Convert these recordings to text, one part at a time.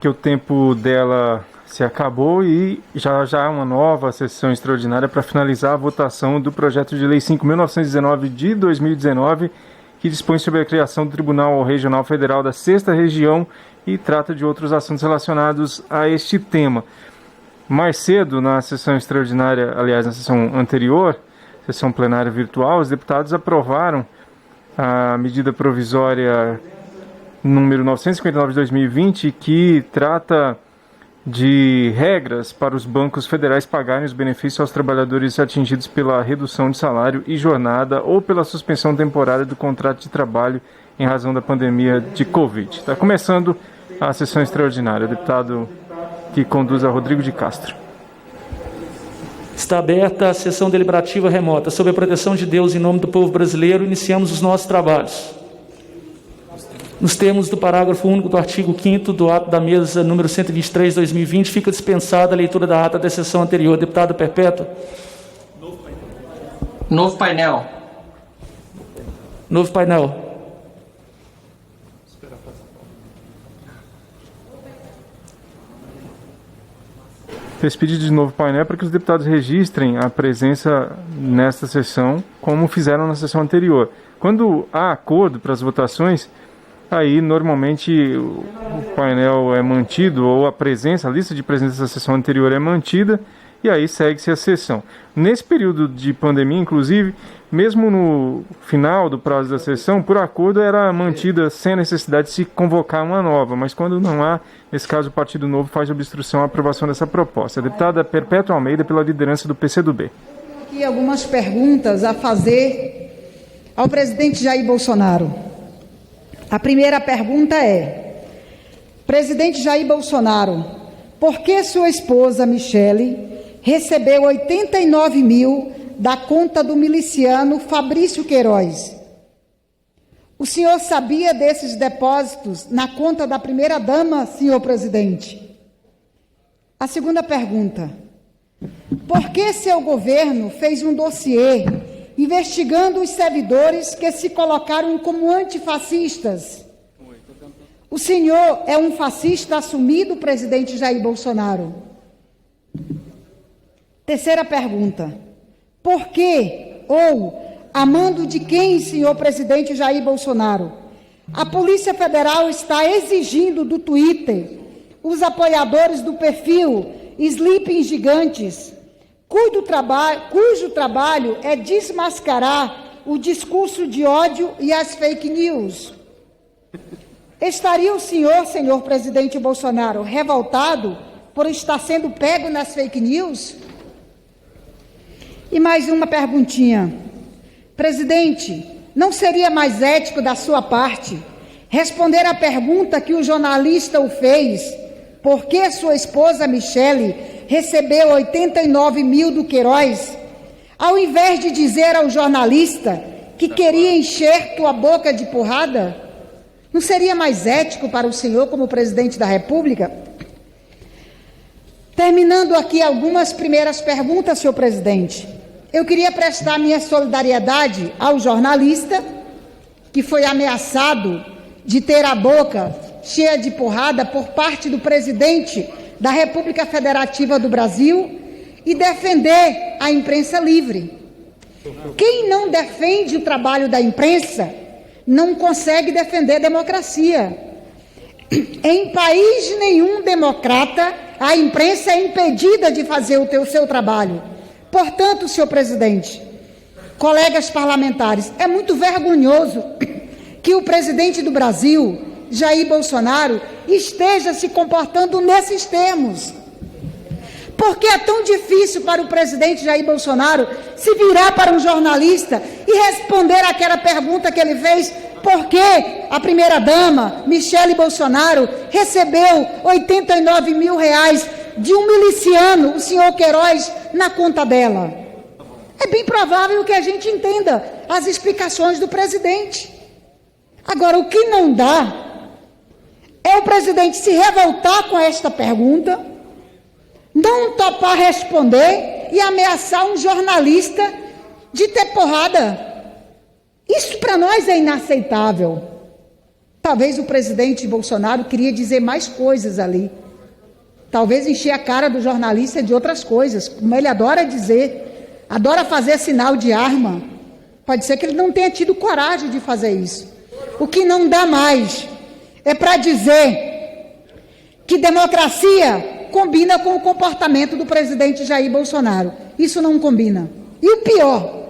que o tempo dela se acabou e já há uma nova sessão extraordinária para finalizar a votação do projeto de lei 5.919 de 2019, que dispõe sobre a criação do Tribunal Regional Federal da 6ª Região e trata de outros assuntos relacionados a este tema. Mais cedo, na sessão extraordinária, aliás, na sessão anterior, sessão plenária virtual, os deputados aprovaram a medida provisória número 959 de 2020, que trata de regras para os bancos federais pagarem os benefícios aos trabalhadores atingidos pela redução de salário e jornada ou pela suspensão temporária do contrato de trabalho em razão da pandemia de Covid. Está começando a sessão extraordinária. O deputado que conduz é Rodrigo de Castro. Está aberta a sessão deliberativa remota. Sob a proteção de Deus, em nome do povo brasileiro, iniciamos os nossos trabalhos. Nos termos do parágrafo único do artigo 5º do ato da mesa número 123, 2020, fica dispensada a leitura da ata da sessão anterior. Deputado Perpétua. Novo painel. Novo painel. Esse pedido de novo painel para que os deputados registrem a presença nesta sessão, como fizeram na sessão anterior. Quando há acordo para as votações, aí normalmente o painel é mantido, ou a lista de presença da sessão anterior é mantida, e aí segue-se a sessão. Nesse período de pandemia, inclusive, mesmo no final do prazo da sessão, por acordo era mantida sem a necessidade de se convocar uma nova, mas quando não há, nesse caso o Partido Novo faz obstrução à aprovação dessa proposta. A deputada Perpétua Almeida, pela liderança do PCdoB. Aqui algumas perguntas a fazer ao presidente Jair Bolsonaro. A primeira pergunta é: presidente Jair Bolsonaro, por que sua esposa Michele recebeu 89 mil da conta do miliciano Fabrício Queiroz? O senhor sabia desses depósitos na conta da primeira-dama, senhor presidente? A segunda pergunta: por que seu governo fez um dossiê investigando os servidores que se colocaram como antifascistas? O senhor é um fascista assumido, presidente Jair Bolsonaro? Terceira pergunta: por que, ou a mando de quem, senhor presidente Jair Bolsonaro, a Polícia Federal está exigindo do Twitter os apoiadores do perfil Sleeping Gigantes, cujo trabalho é desmascarar o discurso de ódio e as fake news? Estaria o senhor presidente Bolsonaro, revoltado por estar sendo pego nas fake news? E mais uma perguntinha. Presidente, não seria mais ético da sua parte responder à pergunta que o jornalista o fez, por que sua esposa Michele recebeu 89 mil do Queiroz, ao invés de dizer ao jornalista que queria encher tua boca de porrada? Não seria mais ético para o senhor como presidente da República? Terminando aqui algumas primeiras perguntas, senhor presidente, eu queria prestar minha solidariedade ao jornalista que foi ameaçado de ter a boca cheia de porrada por parte do presidente da República Federativa do Brasil e defender a imprensa livre. Quem não defende o trabalho da imprensa não consegue defender a democracia. Em país nenhum democrata, a imprensa é impedida de fazer o seu trabalho. Portanto, senhor presidente, colegas parlamentares, é muito vergonhoso que o presidente do Brasil, Jair Bolsonaro, esteja se comportando nesses termos. Por que é tão difícil para o presidente Jair Bolsonaro se virar para um jornalista e responder aquela pergunta que ele fez? Por que a primeira-dama, Michele Bolsonaro, recebeu 89 mil reais de um miliciano, o senhor Queiroz, na conta dela? É bem provável que a gente entenda as explicações do presidente. Agora, o que não dá é o presidente se revoltar com esta pergunta, não topar responder e ameaçar um jornalista de ter porrada. Isso para nós é inaceitável. Talvez o presidente Bolsonaro queria dizer mais coisas ali. Talvez encher a cara do jornalista de outras coisas, como ele adora dizer, adora fazer sinal de arma. Pode ser que ele não tenha tido coragem de fazer isso. O que não dá mais é para dizer que democracia combina com o comportamento do presidente Jair Bolsonaro. Isso não combina. E o pior,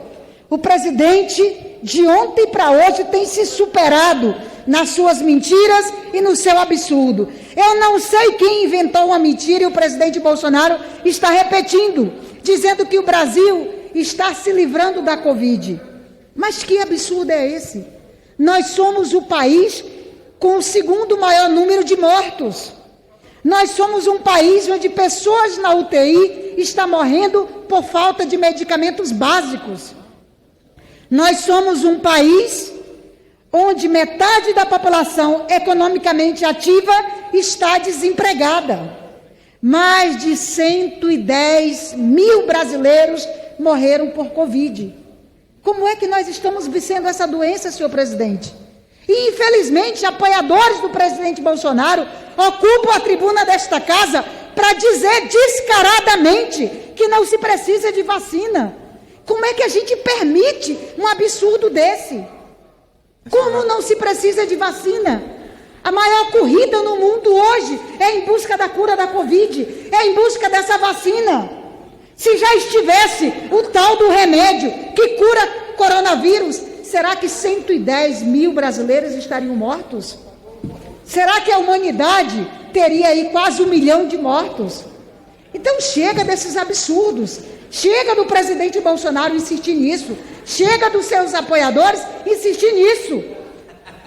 o presidente de ontem para hoje tem se superado nas suas mentiras e no seu absurdo. Eu não sei quem inventou uma mentira e o presidente Bolsonaro está repetindo, dizendo que o Brasil está se livrando da Covid. Mas que absurdo é esse? Nós somos o país com o segundo maior número de mortos. Nós somos um país onde pessoas na UTI estão morrendo por falta de medicamentos básicos. Nós somos um país onde metade da população economicamente ativa está desempregada. Mais de 110 mil brasileiros morreram por Covid. Como é que nós estamos vencendo essa doença, senhor presidente? E, infelizmente, apoiadores do presidente Bolsonaro ocupam a tribuna desta casa para dizer descaradamente que não se precisa de vacina. Como é que a gente permite um absurdo desse? Como não se precisa de vacina? A maior corrida no mundo hoje é em busca da cura da Covid, é em busca dessa vacina. Se já estivesse o tal do remédio que cura coronavírus, será que 110 mil brasileiros estariam mortos? Será que a humanidade teria aí quase 1 milhão de mortos? Então chega desses absurdos. Chega do presidente Bolsonaro insistir nisso. Chega dos seus apoiadores insistir nisso.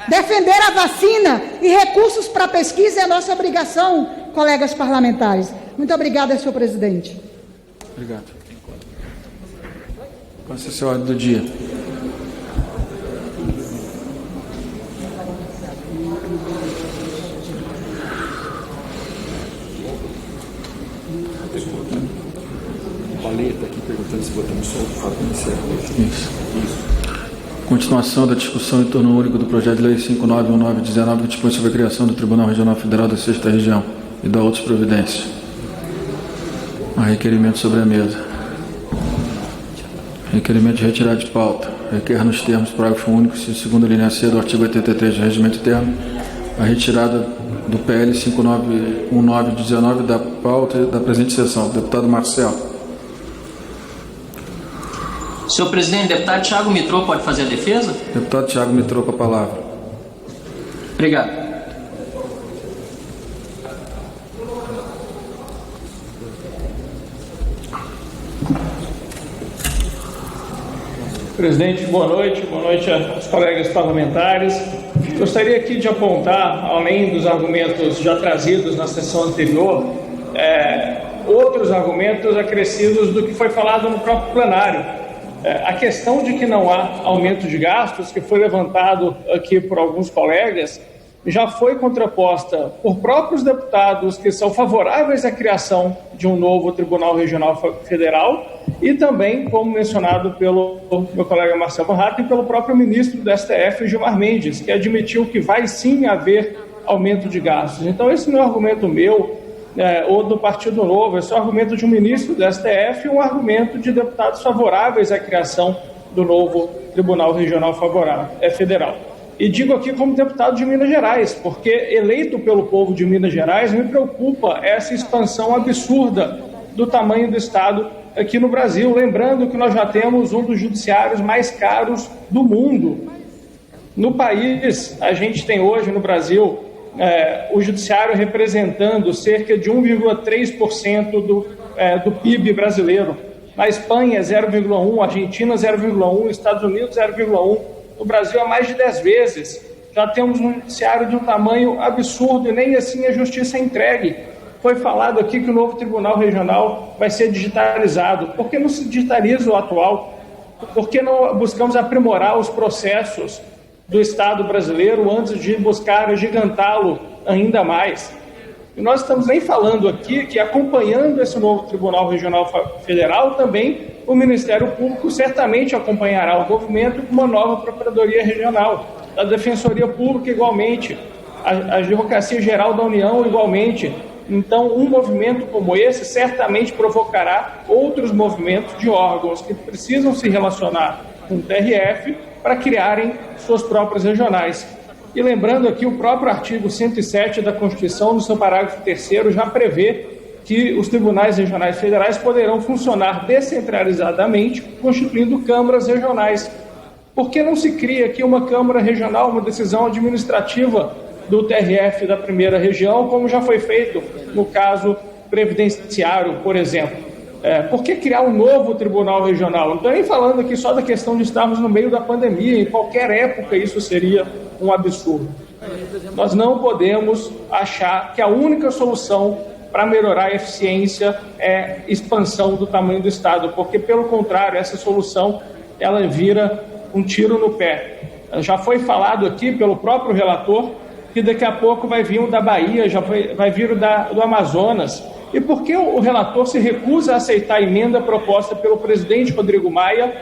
Defender a vacina e recursos para pesquisa é a nossa obrigação, colegas parlamentares. Muito obrigada, senhor presidente. Obrigado. Passa a ordem do dia. Está aqui perguntando se votamos só o fato inicial. Isso. Continuação da discussão em torno único do projeto de lei 591919, que dispõe sobre a criação do Tribunal Regional Federal da 6ª Região e da outras providências. Há requerimento sobre a mesa. Requerimento de retirada de pauta. Requer nos termos parágrafo único, segundo a linha C do artigo 83 do Regimento Interno, a retirada do PL 591919 da pauta da presente sessão. Deputado Marcelo. Senhor presidente, deputado Thiago Mitrô pode fazer a defesa? Deputado Thiago Mitrô com a palavra. Obrigado. Presidente, boa noite aos colegas parlamentares. Gostaria aqui de apontar, além dos argumentos já trazidos na sessão anterior, outros argumentos acrescidos do que foi falado no próprio plenário. A questão de que não há aumento de gastos, que foi levantado aqui por alguns colegas, já foi contraposta por próprios deputados que são favoráveis à criação de um novo Tribunal Regional Federal e também, como mencionado pelo meu colega Marcelo Van Hatten, e pelo próprio ministro do STF, Gilmar Mendes, que admitiu que vai sim haver aumento de gastos. Então, esse não é um argumento meu ou do Partido Novo, esse é um argumento de um ministro do STF e um argumento de deputados favoráveis à criação do novo Tribunal Regional Federal. E digo aqui como deputado de Minas Gerais, porque eleito pelo povo de Minas Gerais, me preocupa essa expansão absurda do tamanho do Estado aqui no Brasil. Lembrando que nós já temos um dos judiciários mais caros do mundo. No país, a gente tem hoje no Brasil o judiciário representando cerca de 1,3% do PIB brasileiro. Na Espanha, 0,1%, Argentina, 0,1%, Estados Unidos, 0,1%. No Brasil, há mais de 10 vezes. Já temos um judiciário de um tamanho absurdo e nem assim a justiça é entregue. Foi falado aqui que o novo Tribunal Regional vai ser digitalizado. Por que não se digitaliza o atual? Por que não buscamos aprimorar os processos do Estado brasileiro antes de buscar agigantá-lo ainda mais? E nós estamos nem falando aqui que, acompanhando esse novo Tribunal Regional Federal, também o Ministério Público certamente acompanhará o movimento com uma nova Procuradoria Regional. da Defensoria Pública igualmente, a Advocacia Geral da União igualmente. Então, um movimento como esse certamente provocará outros movimentos de órgãos que precisam se relacionar com o TRF para criarem suas próprias regionais. E lembrando aqui, o próprio artigo 107 da Constituição, no seu parágrafo 3º, já prevê que os tribunais regionais federais poderão funcionar descentralizadamente, constituindo câmaras regionais. Por que não se cria aqui uma Câmara Regional, uma decisão administrativa do TRF da primeira região, como já foi feito no caso previdenciário, por exemplo? Por que criar um novo tribunal regional? Não estou nem falando aqui só da questão de estarmos no meio da pandemia, em qualquer época isso seria um absurdo. Nós não podemos achar que a única solução para melhorar a eficiência é expansão do tamanho do Estado, porque, pelo contrário, essa solução ela vira um tiro no pé. Já foi falado aqui pelo próprio relator que daqui a pouco vai vir o da Bahia, vai vir o do Amazonas. E por que o relator se recusa a aceitar a emenda proposta pelo presidente Rodrigo Maia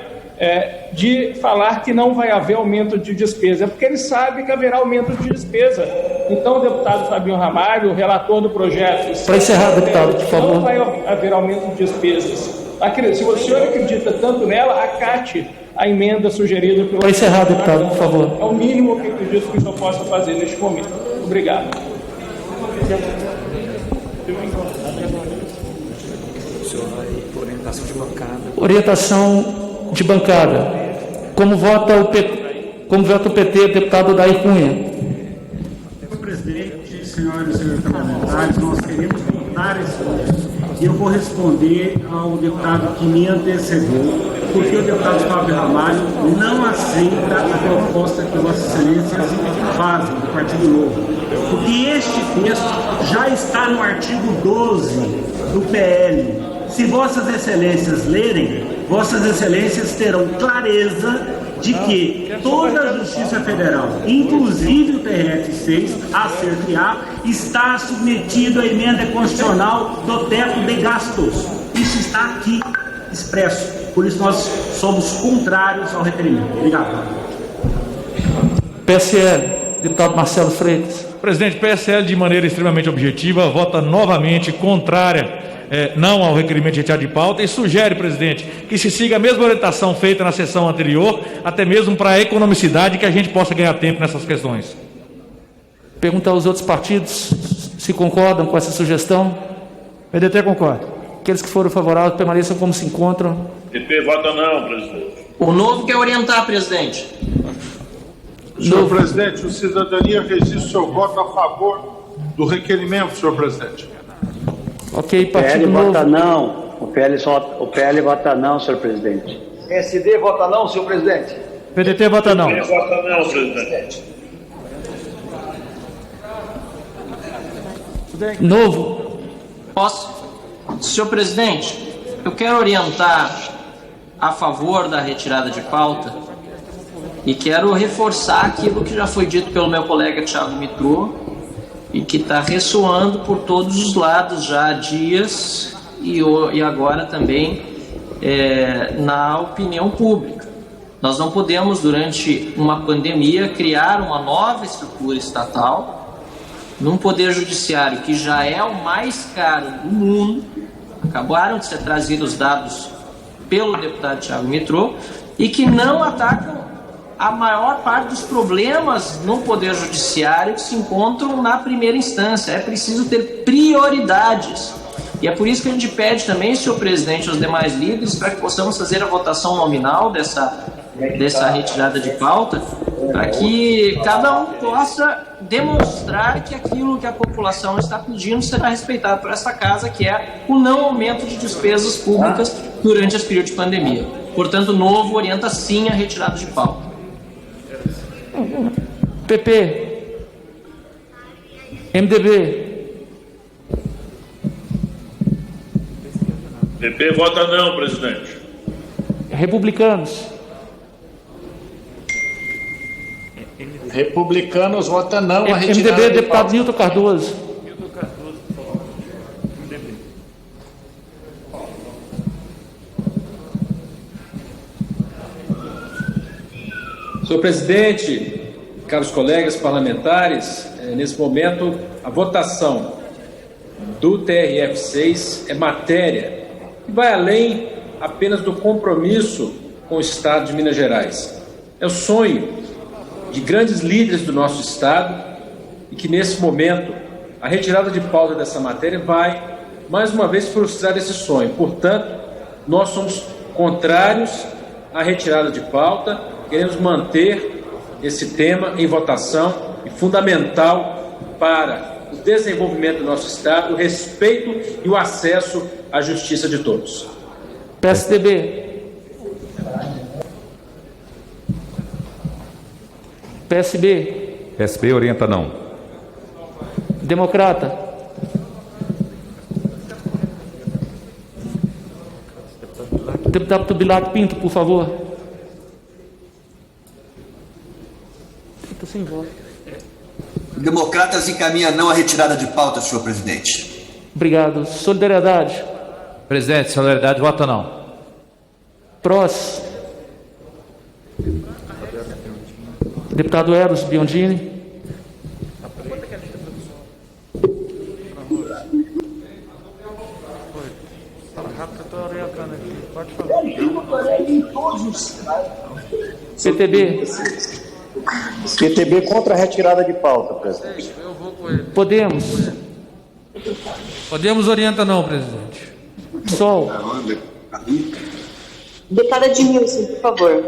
de falar que não vai haver aumento de despesa? É porque ele sabe que haverá aumento de despesa. Então, o deputado Fabinho Ramalho, o relator do projeto... Para encerrar, deputado, por favor. Não vai haver aumento de despesas. Se o senhor acredita tanto nela, acate a emenda sugerida pelo... Para encerrar, deputado, por favor. É o mínimo que eu acredito que o senhor possa fazer neste momento. Obrigado. Orientação de bancada. Orientação de bancada. Como vota o PT, deputado Dair Cunha? Senhor presidente, senhoras e senhores parlamentares, nós queremos votar esse voto. E eu vou responder ao deputado que me antecedeu, porque o deputado Fábio Ramalho não aceita a proposta que Vossas Excelências fazem do Partido Novo. Porque este texto já está no artigo 12 do PL. Se Vossas Excelências lerem, Vossas Excelências terão clareza de que toda a Justiça Federal, inclusive o TRF6, a ser criado, está submetido à emenda constitucional do teto de gastos. Isso está aqui expresso. Por isso nós somos contrários ao requerimento. Obrigado. PSL, deputado Marcelo Freitas. Presidente, PSL, de maneira extremamente objetiva, vota novamente contrária não ao requerimento de retirada de pauta e sugere, presidente, que se siga a mesma orientação feita na sessão anterior, até mesmo para a economicidade, que a gente possa ganhar tempo nessas questões. Pergunta aos outros partidos se concordam com essa sugestão. PDT concorda. Aqueles que foram favoráveis permaneçam como se encontram. PP vota não, presidente. O novo quer orientar, presidente. Senhor presidente, o Cidadania registra o seu voto a favor do requerimento, senhor presidente. Ok, Partido PL Novo. Vota não. O PL vota não, senhor presidente. PSD vota não, senhor presidente. PDT vota não. PP vota não, presidente. Novo. Posso? Senhor presidente, eu quero orientar a favor da retirada de pauta e quero reforçar aquilo que já foi dito pelo meu colega Thiago Mitrô e que está ressoando por todos os lados já há dias e agora também na opinião pública. Nós não podemos, durante uma pandemia, criar uma nova estrutura estatal num poder judiciário que já é o mais caro do mundo. Acabaram de ser trazidos dados pelo deputado Thiago Mitrô e que não atacam a maior parte dos problemas no Poder Judiciário que se encontram na primeira instância. É preciso ter prioridades. E é por isso que a gente pede também, senhor presidente, aos demais líderes, para que possamos fazer a votação nominal dessa retirada de pauta, para que cada um possa demonstrar que aquilo que a população está pedindo será respeitado por esta casa, que é o não aumento de despesas públicas durante esse período de pandemia. Portanto, o novo orienta sim a retirada de pauta. PP, MDB, PP vota não, presidente. Republicanos, Republicanos vota não a retirada MDB, de deputado pauta. Nilton Cardoso. Senhor presidente, caros colegas parlamentares, nesse momento a votação do TRF6 é matéria que vai além apenas do compromisso com o Estado de Minas Gerais. É o sonho de grandes líderes do nosso Estado e que, nesse momento, a retirada de pauta dessa matéria vai, mais uma vez, frustrar esse sonho. Portanto, nós somos contrários à retirada de pauta, queremos manter esse tema em votação e fundamental para o desenvolvimento do nosso Estado, o respeito e o acesso à justiça de todos. PSDB. PSB. PSB orienta não. Democrata. Deputado Bilato Pinto, por favor. Estou sem voz. Democratas encaminha não a retirada de pauta, senhor presidente. Obrigado. Solidariedade. Presidente, Solidariedade vota não. PROS. Deputado Eros Biondini. PTB. PTB contra a retirada de pauta, presidente. Podemos. Podemos orienta não, presidente. PSOL. Deputada Edmilson, por favor.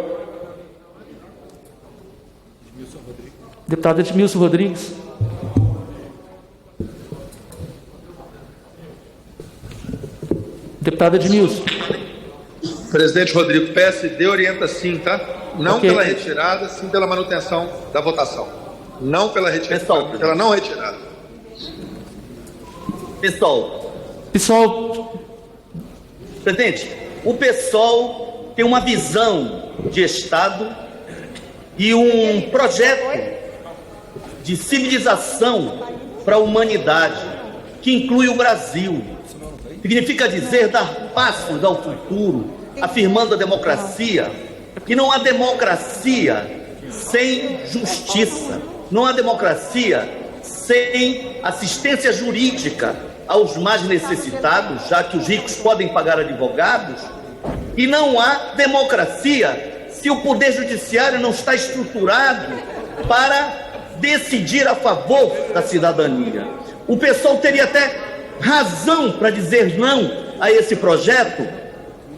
Deputado Edmilson Rodrigues. Deputado Edmilson. Presidente Rodrigo, PSD orienta sim, tá? Não Ok. pela retirada, sim pela manutenção da votação. Não pela retirada, pela não retirada. PSOL. Presidente, o PSOL tem uma visão de Estado e um projeto de civilização para a humanidade, que inclui o Brasil. Significa dizer dar passos ao futuro, afirmando a democracia. E não há democracia sem justiça, não há democracia sem assistência jurídica aos mais necessitados, já que os ricos podem pagar advogados, e não há democracia se o Poder Judiciário não está estruturado para decidir a favor da cidadania. O pessoal teria até razão para dizer não a esse projeto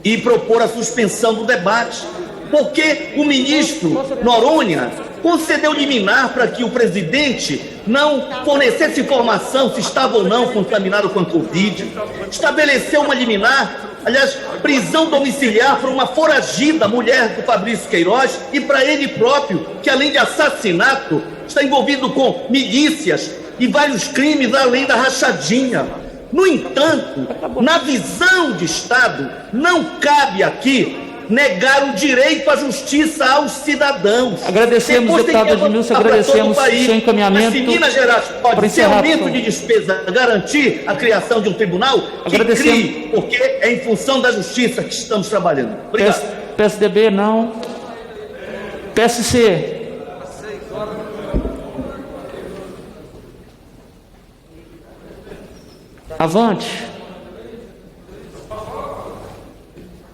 e propor a suspensão do debate, porque o ministro Noronha concedeu liminar para que o presidente não fornecesse informação se estava ou não contaminado com a Covid, estabeleceu uma liminar, aliás, prisão domiciliar para uma foragida mulher do Fabrício Queiroz e para ele próprio, que além de assassinato, está envolvido com milícias e vários crimes além da rachadinha. No entanto, na visão de Estado, não cabe aqui negar o direito à justiça aos cidadãos. Agradecemos, Depois deputado Edmilson, agradecemos seu encaminhamento. Mas se Minas Gerais pode ser encerrar, aumento de despesa garantir a criação de um tribunal, que crie, porque é em função da justiça que estamos trabalhando. Obrigado. PSDB, não. PSC. Avante.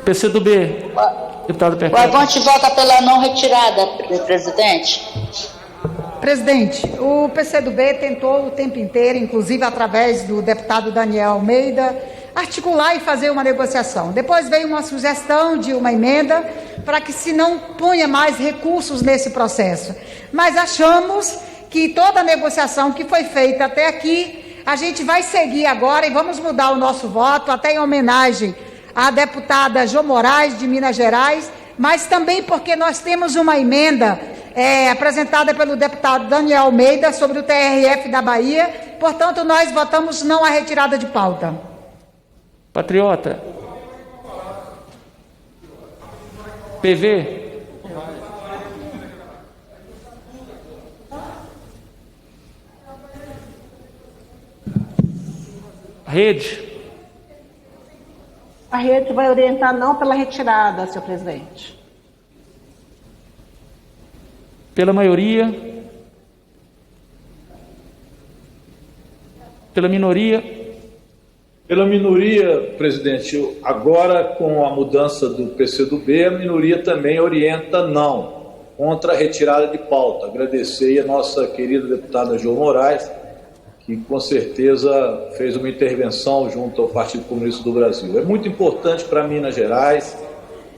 PCdoB. Deputado O Perpétuo. Avante vota pela não retirada, presidente. Presidente, o PCdoB tentou o tempo inteiro, inclusive através do deputado Daniel Almeida, articular e fazer uma negociação. Depois veio uma sugestão de uma emenda para que se não ponha mais recursos nesse processo. Mas achamos que toda a negociação que foi feita até aqui, a gente vai seguir agora e vamos mudar o nosso voto, até em homenagem à deputada Jo Moraes, de Minas Gerais, mas também porque nós temos uma emenda apresentada pelo deputado Daniel Almeida sobre o TRF da Bahia, portanto, nós votamos não à retirada de pauta. Patriota. PV. Rede. A rede vai orientar não pela retirada, senhor presidente. Pela maioria, Pela minoria. Pela minoria, presidente, agora com a mudança do PCdoB, a minoria também orienta não, contra a retirada de pauta. Agradecer a nossa querida deputada Jo Moraes, que com certeza fez uma intervenção junto ao Partido Comunista do Brasil. É muito importante para Minas Gerais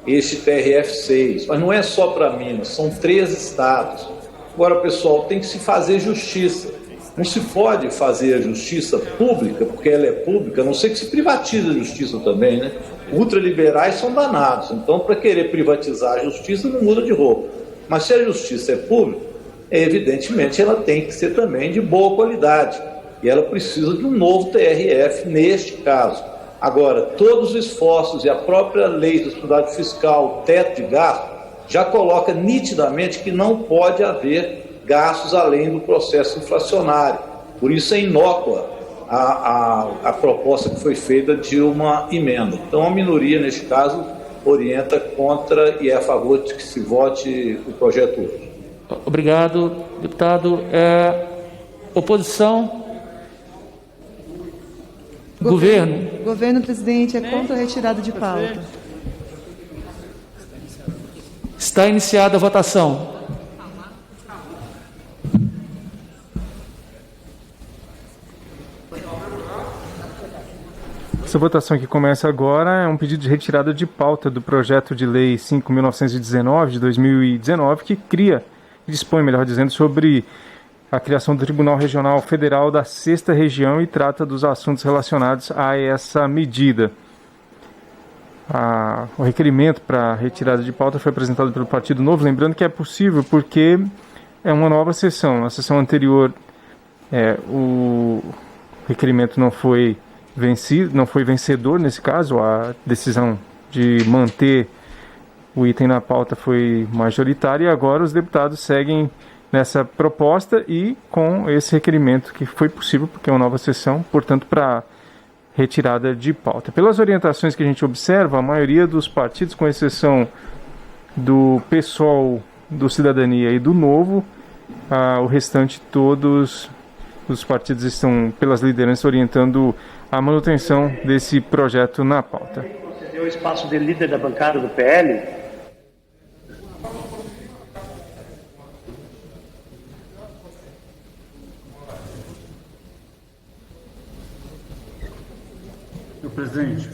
este TRF-6, mas não é só para Minas, são 3 estados. Agora, pessoal, tem que se fazer justiça. Não se pode fazer a justiça pública, porque ela é pública, a não ser que se privatize a justiça também, né? Ultraliberais são danados, então para querer privatizar a justiça não muda de roupa. Mas se a justiça é pública, evidentemente ela tem que ser também de boa qualidade. E ela precisa de um novo TRF neste caso. Agora, todos os esforços e a própria lei da responsabilidade fiscal, o teto de gasto, já coloca nitidamente que não pode haver gastos além do processo inflacionário. Por isso é inócua a proposta que foi feita de uma emenda. Então a minoria, neste caso, orienta contra e é a favor de que se vote o projeto hoje. Obrigado, deputado. Oposição? Governo. Governo, presidente, é contra a retirada de pauta. Está iniciada a votação. Essa votação que começa agora é um pedido de retirada de pauta do projeto de lei 5.919 de 2019, que dispõe, melhor dizendo, sobre a criação do Tribunal Regional Federal da 6ª Região e trata dos assuntos relacionados a essa medida. O requerimento para retirada de pauta foi apresentado pelo Partido Novo, lembrando que é possível porque é uma nova sessão. Na sessão anterior, o requerimento não foi vencedor nesse caso, a decisão de manter o item na pauta foi majoritária e agora os deputados seguem nessa proposta e com esse requerimento que foi possível porque é uma nova sessão, portanto, para retirada de pauta. Pelas orientações que a gente observa, a maioria dos partidos, com exceção do PSOL, do Cidadania e do Novo, o restante todos os partidos estão, pelas lideranças, orientando a manutenção desse projeto na pauta. Concedeu o espaço de líder da bancada do PL. Senhor presidente.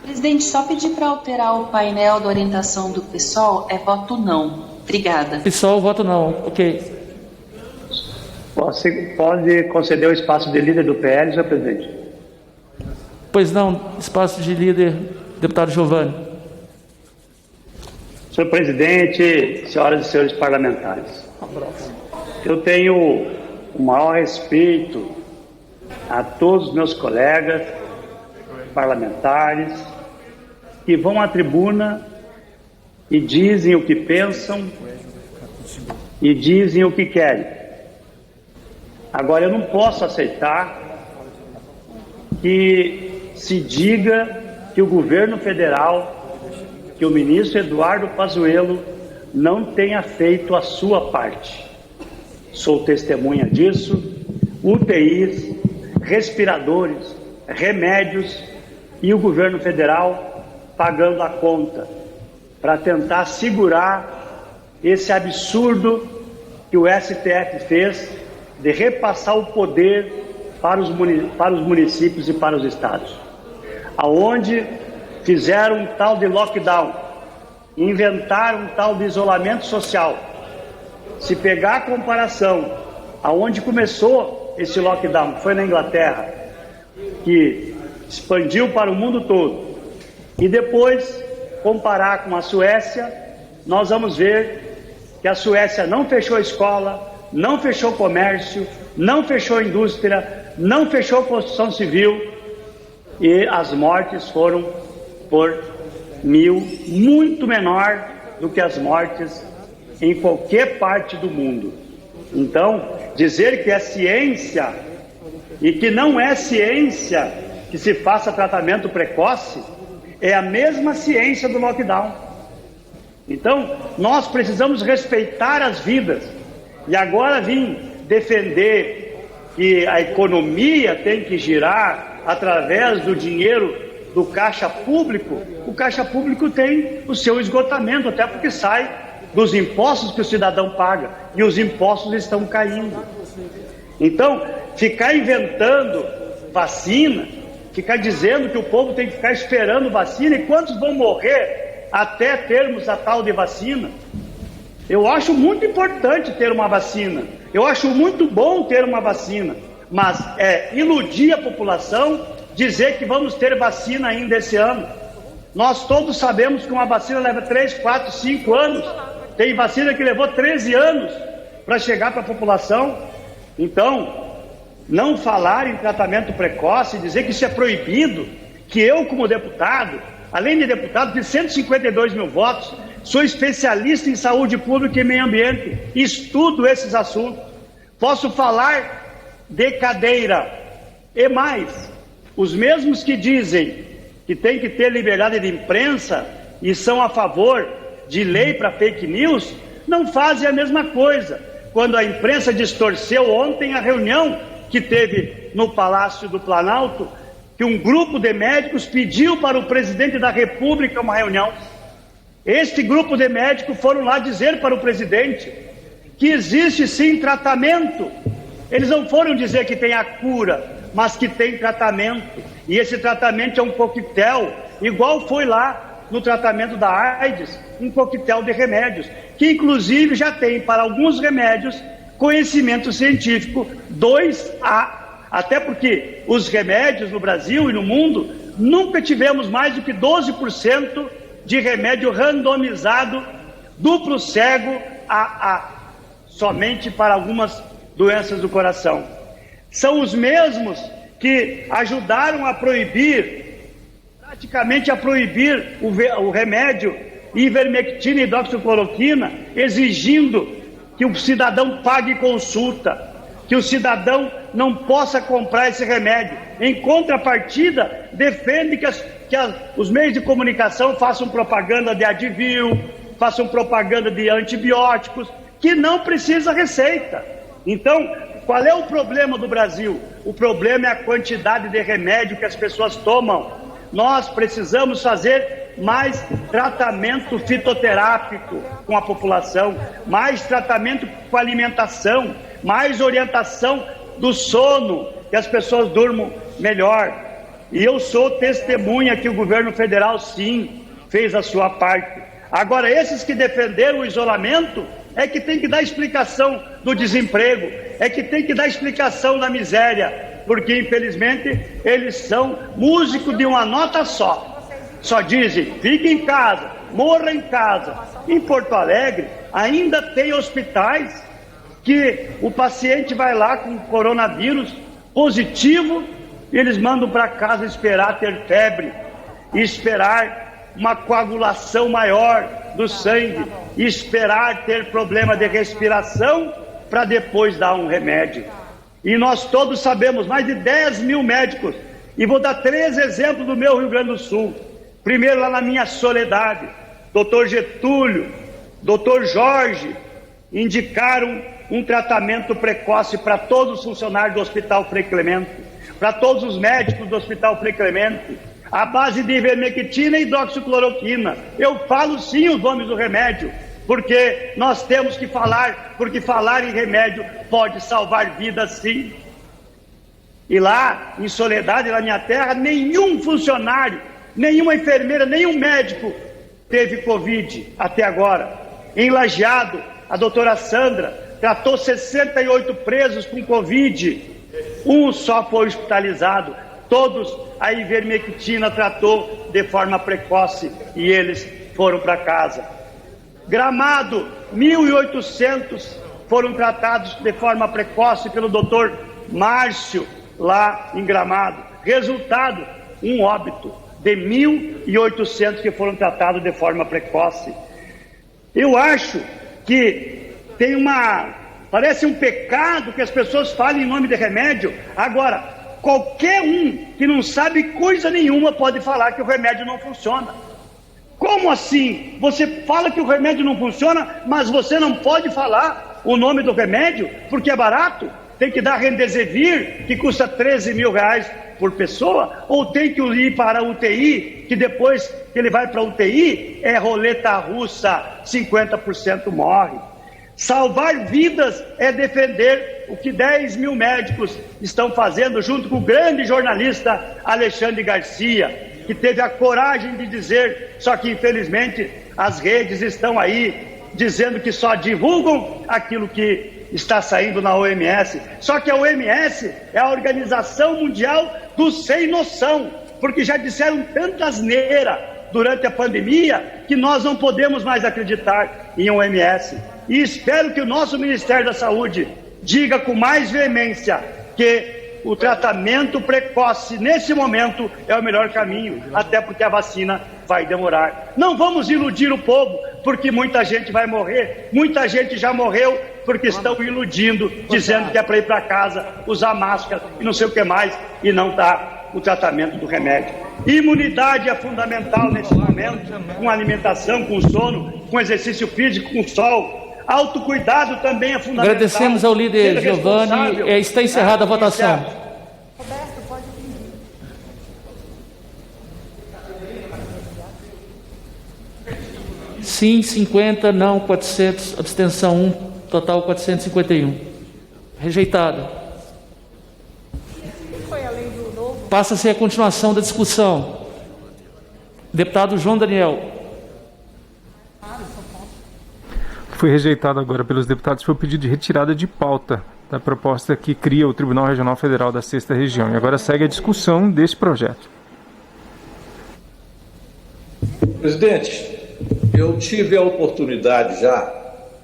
Presidente, só pedir para alterar o painel da orientação do PSOL, é voto não. Obrigada. PSOL, voto não. Ok. Você pode conceder o espaço de líder do PL, senhor presidente? Pois não, espaço de líder, deputado Giovanni. Senhor presidente, senhoras e senhores parlamentares, eu tenho o maior respeito a todos os meus colegas parlamentares que vão à tribuna e dizem o que pensam e dizem o que querem. Agora, eu não posso aceitar que se diga que o governo federal, que o ministro Eduardo Pazuello não tenha feito a sua parte. Sou testemunha disso. UTIs, respiradores, remédios e o governo federal pagando a conta para tentar segurar esse absurdo que o STF fez de repassar o poder para os municípios e para os estados, aonde fizeram um tal de lockdown, inventaram um tal de isolamento social. Se pegar a comparação, aonde começou esse lockdown, foi na Inglaterra, que expandiu para o mundo todo, e depois comparar com a Suécia, nós vamos ver que a Suécia não fechou escola, não fechou comércio, não fechou indústria, não fechou construção civil, e as mortes foram por 1.000, muito menor do que as mortes em qualquer parte do mundo. Então, dizer que é ciência e que não é ciência que se faça tratamento precoce é a mesma ciência do lockdown. Então, nós precisamos respeitar as vidas. E agora vim defender que a economia tem que girar através do dinheiro do caixa público. O caixa público tem o seu esgotamento, até porque sai dos impostos que o cidadão paga. E os impostos estão caindo. Então, ficar inventando vacina, ficar dizendo que o povo tem que ficar esperando vacina, e quantos vão morrer até termos a tal de vacina? Eu acho muito importante ter uma vacina, eu acho muito bom ter uma vacina, mas é iludir a população dizer que vamos ter vacina ainda esse ano. Nós todos sabemos que uma vacina leva 3, 4, 5 anos, tem vacina que levou 13 anos para chegar para a população. Então, não falar em tratamento precoce, dizer que isso é proibido, que eu como deputado, além de deputado de 152 mil votos, sou especialista em saúde pública e meio ambiente, estudo esses assuntos, posso falar de cadeira. E mais, os mesmos que dizem que tem que ter liberdade de imprensa e são a favor de lei para fake news, não fazem a mesma coisa. Quando a imprensa distorceu ontem a reunião que teve no Palácio do Planalto, que um grupo de médicos pediu para o presidente da República uma reunião. Este grupo de médicos foram lá dizer para o presidente que existe sim tratamento. Eles não foram dizer que tem a cura, mas que tem tratamento. E esse tratamento é um coquetel, igual foi lá no tratamento da AIDS, um coquetel de remédios, que inclusive já tem para alguns remédios conhecimento científico 2A, até porque os remédios no Brasil e no mundo nunca tivemos mais do que 12% de remédio randomizado duplo cego AA, somente para algumas doenças do coração. São os mesmos que ajudaram a proibir, praticamente a proibir o remédio ivermectina e hidroxicloroquina, exigindo que o cidadão pague consulta, que o cidadão não possa comprar esse remédio. Em contrapartida, defende que os meios de comunicação façam propaganda de Advil, façam propaganda de antibióticos, que não precisa receita. Então, qual é o problema do Brasil? O problema é a quantidade de remédio que as pessoas tomam. Nós precisamos fazer mais tratamento fitoterápico com a população, mais tratamento com a alimentação, mais orientação do sono, que as pessoas durmam melhor. E eu sou testemunha que o governo federal, sim, fez a sua parte. Agora, esses que defenderam o isolamento é que tem que dar explicação do desemprego, é que tem que dar explicação da miséria, porque, infelizmente, eles são músicos de uma nota só. Só dizem, fique em casa, morra em casa. Em Porto Alegre, ainda tem hospitais que o paciente vai lá com coronavírus positivo e eles mandam para casa esperar ter febre, esperar uma coagulação maior do sangue, esperar ter problema de respiração para depois dar um remédio. E nós todos sabemos, mais de 10 mil médicos, e vou dar 3 exemplos do meu Rio Grande do Sul. Primeiro, lá na minha Soledade, doutor Getúlio, doutor Jorge, indicaram um tratamento precoce para todos os funcionários do Hospital Frei Clemente, para todos os médicos do Hospital Frei Clemente, à base de ivermectina e hidroxicloroquina. Eu falo sim os nomes do remédio, porque nós temos que falar, porque falar em remédio pode salvar vidas sim. E lá, em Soledade, na minha terra, nenhum funcionário, nenhuma enfermeira, nenhum médico teve Covid até agora. Em Lajeado, a doutora Sandra tratou 68 presos com Covid, um só foi hospitalizado. Todos a ivermectina tratou de forma precoce e eles foram para casa. Gramado, 1.800 foram tratados de forma precoce pelo doutor Márcio, lá em Gramado. Resultado, um óbito de 1.800 que foram tratados de forma precoce. Eu acho que tem parece um pecado que as pessoas falem em nome de remédio. Agora, qualquer um que não sabe coisa nenhuma pode falar que o remédio não funciona. Qual Como assim? Você fala que o remédio não funciona, mas você não pode falar o nome do remédio porque é barato? Tem que dar Remdesivir, que custa 13 mil reais por pessoa? Ou tem que ir para a UTI, que depois que ele vai para a UTI, é roleta russa, 50% morre. Salvar vidas é defender o que 10 mil médicos estão fazendo, junto com o grande jornalista Alexandre Garcia, que teve a coragem de dizer, só que infelizmente as redes estão aí dizendo que só divulgam aquilo que está saindo na OMS. Só que a OMS é a Organização Mundial do Sem Noção, porque já disseram tanta asneira durante a pandemia que nós não podemos mais acreditar em OMS. E espero que o nosso Ministério da Saúde diga com mais veemência que o tratamento precoce, nesse momento, é o melhor caminho, até porque a vacina vai demorar. Não vamos iludir o povo, porque muita gente vai morrer, muita gente já morreu, porque estão iludindo, dizendo que é para ir para casa, usar máscara e não sei o que mais, e não está o tratamento do remédio. Imunidade é fundamental nesse momento, com alimentação, com sono, com exercício físico, com sol. Autocuidado também é fundamental. Agradecemos ao líder Giovanni. Está encerrada a votação. Sim, 50, não, 400, abstenção 1, total 451. Rejeitado. Passa-se a continuação da discussão. Deputado João Daniel. Foi rejeitado agora pelos deputados, foi o pedido de retirada de pauta da proposta que cria o Tribunal Regional Federal da 6ª Região. E agora segue a discussão desse projeto. Presidente, eu tive a oportunidade já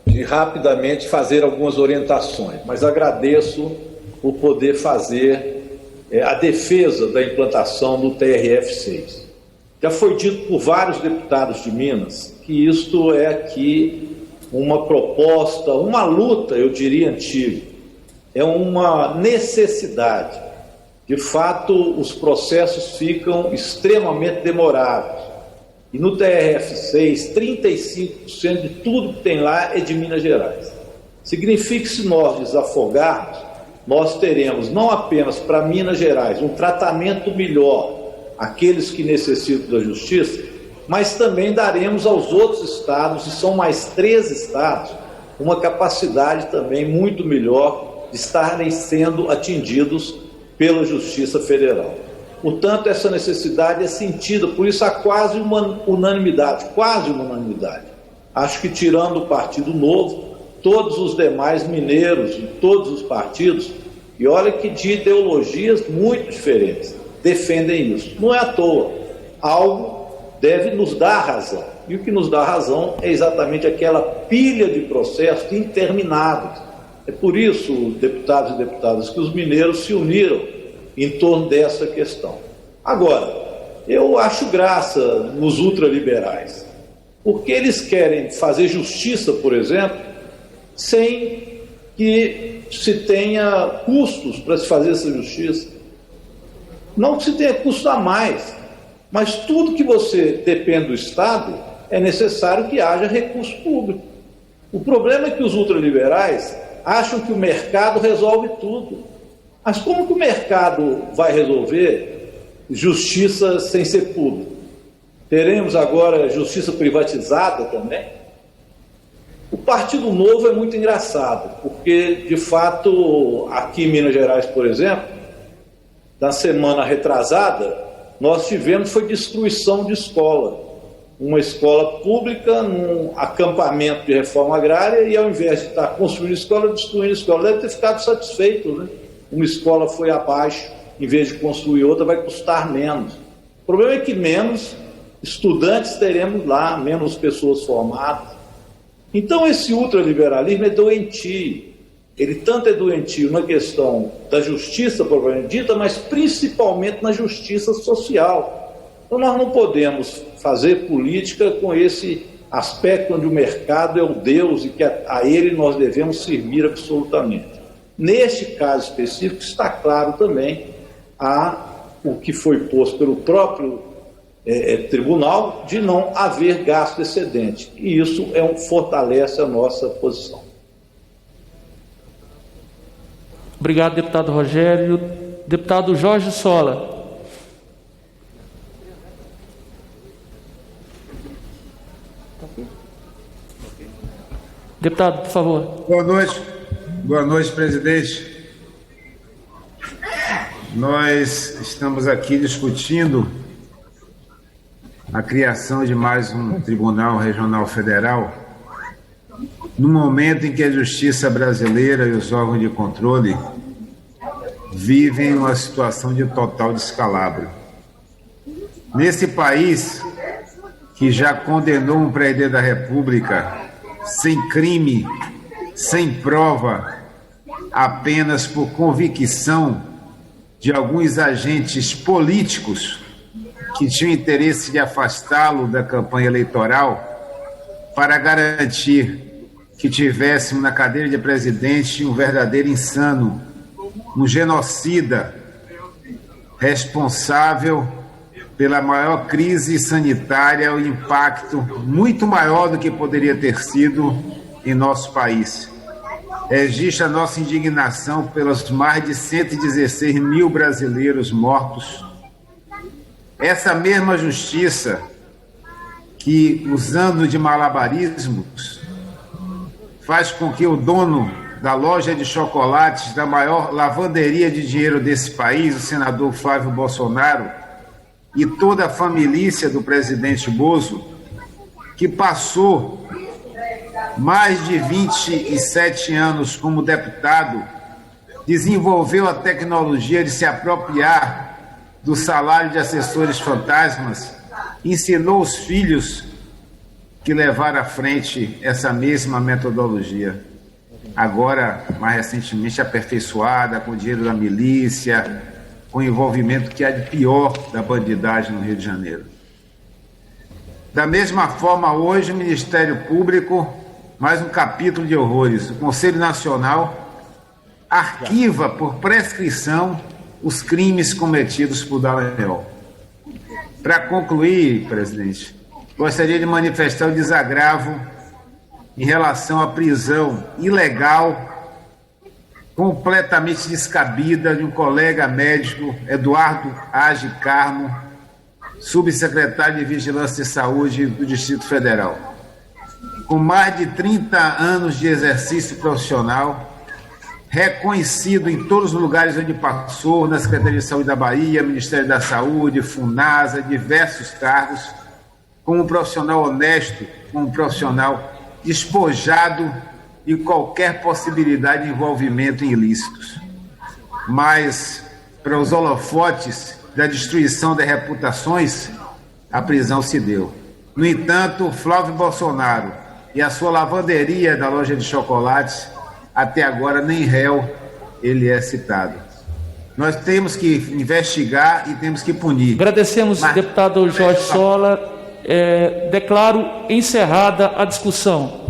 de rapidamente fazer algumas orientações, mas agradeço por poder fazer a defesa da implantação do TRF-6. Já foi dito por vários deputados de Minas que isto é aqui uma proposta, uma luta, eu diria, antiga. É uma necessidade. De fato, os processos ficam extremamente demorados. E no TRF-6, 35% de tudo que tem lá é de Minas Gerais. Significa que se nós desafogarmos, nós teremos não apenas para Minas Gerais um tratamento melhor àqueles que necessitam da justiça, mas também daremos aos outros estados, e são mais 13 estados, uma capacidade também muito melhor de estarem sendo atingidos pela Justiça Federal. Portanto, essa necessidade é sentida, por isso há quase uma unanimidade. Acho que, tirando o Partido Novo, todos os demais mineiros e todos os partidos, e olha que de ideologias muito diferentes, defendem isso. Não é à toa. Algo deve nos dar razão. E o que nos dá razão é exatamente aquela pilha de processos intermináveis. É por isso, deputados e deputadas, que os mineiros se uniram em torno dessa questão. Agora, eu acho graça nos ultraliberais, porque eles querem fazer justiça, por exemplo, sem que se tenha custos para se fazer essa justiça. Não que se tenha custo a mais, mas tudo que você depende do Estado é necessário que haja recurso público. O problema é que os ultraliberais acham que o mercado resolve tudo. Mas como que o mercado vai resolver justiça sem ser público? Teremos agora justiça privatizada também? O Partido Novo é muito engraçado, porque, de fato, aqui em Minas Gerais, por exemplo, na semana retrasada, nós tivemos foi destruição de escola. Uma escola pública, num acampamento de reforma agrária, e ao invés de estar construindo escola, destruindo escola. Deve ter ficado satisfeito, né? Uma escola foi abaixo, em vez de construir outra, vai custar menos. O problema é que menos estudantes teremos lá, menos pessoas formadas. Então esse ultraliberalismo é doentio. Ele tanto é doentio na questão da justiça propriamente dita, mas principalmente na justiça social. Então nós não podemos fazer política com esse aspecto onde o mercado é o Deus e que a ele nós devemos servir absolutamente. Neste caso específico está claro também o que foi posto pelo próprio tribunal de não haver gasto excedente. E isso fortalece a nossa posição. Obrigado, deputado Rogério. Deputado Jorge Sola. Deputado, por favor. Boa noite, presidente. Nós estamos aqui discutindo a criação de mais um Tribunal Regional Federal, no momento em que a justiça brasileira e os órgãos de controle vivem uma situação de total descalabro. Nesse país que já condenou um presidente da República sem crime, sem prova, apenas por convicção de alguns agentes políticos que tinham interesse de afastá-lo da campanha eleitoral para garantir que tivéssemos na cadeira de presidente um verdadeiro insano, um genocida responsável pela maior crise sanitária, o impacto muito maior do que poderia ter sido em nosso país. Existe a nossa indignação pelos mais de 116 mil brasileiros mortos. Essa mesma justiça que, usando de malabarismos, faz com que o dono da loja de chocolates da maior lavanderia de dinheiro desse país, o senador Flávio Bolsonaro, e toda a família do presidente Bozo, que passou mais de 27 anos como deputado, desenvolveu a tecnologia de se apropriar do salário de assessores fantasmas, ensinou os filhos que levaram à frente essa mesma metodologia. Agora, mais recentemente, aperfeiçoada com o dinheiro da milícia, com o envolvimento que há de pior da bandidagem no Rio de Janeiro. Da mesma forma, hoje, o Ministério Público, mais um capítulo de horrores. O Conselho Nacional arquiva por prescrição os crimes cometidos por Dallagnol. Para concluir, presidente, gostaria de manifestar o desagravo em relação à prisão ilegal, completamente descabida, de um colega médico, Eduardo Age Carmo, subsecretário de Vigilância e Saúde do Distrito Federal. Com mais de 30 anos de exercício profissional, reconhecido em todos os lugares onde passou, na Secretaria de Saúde da Bahia, Ministério da Saúde, FUNASA, diversos cargos, como um profissional honesto, como um profissional despojado de qualquer possibilidade de envolvimento em ilícitos. Mas, para os holofotes da destruição de reputações, a prisão se deu. No entanto, Flávio Bolsonaro e a sua lavanderia da loja de chocolates, até agora nem réu ele é citado. Nós temos que investigar e temos que punir. Agradecemos, deputado Jorge Sola. Declaro encerrada a discussão.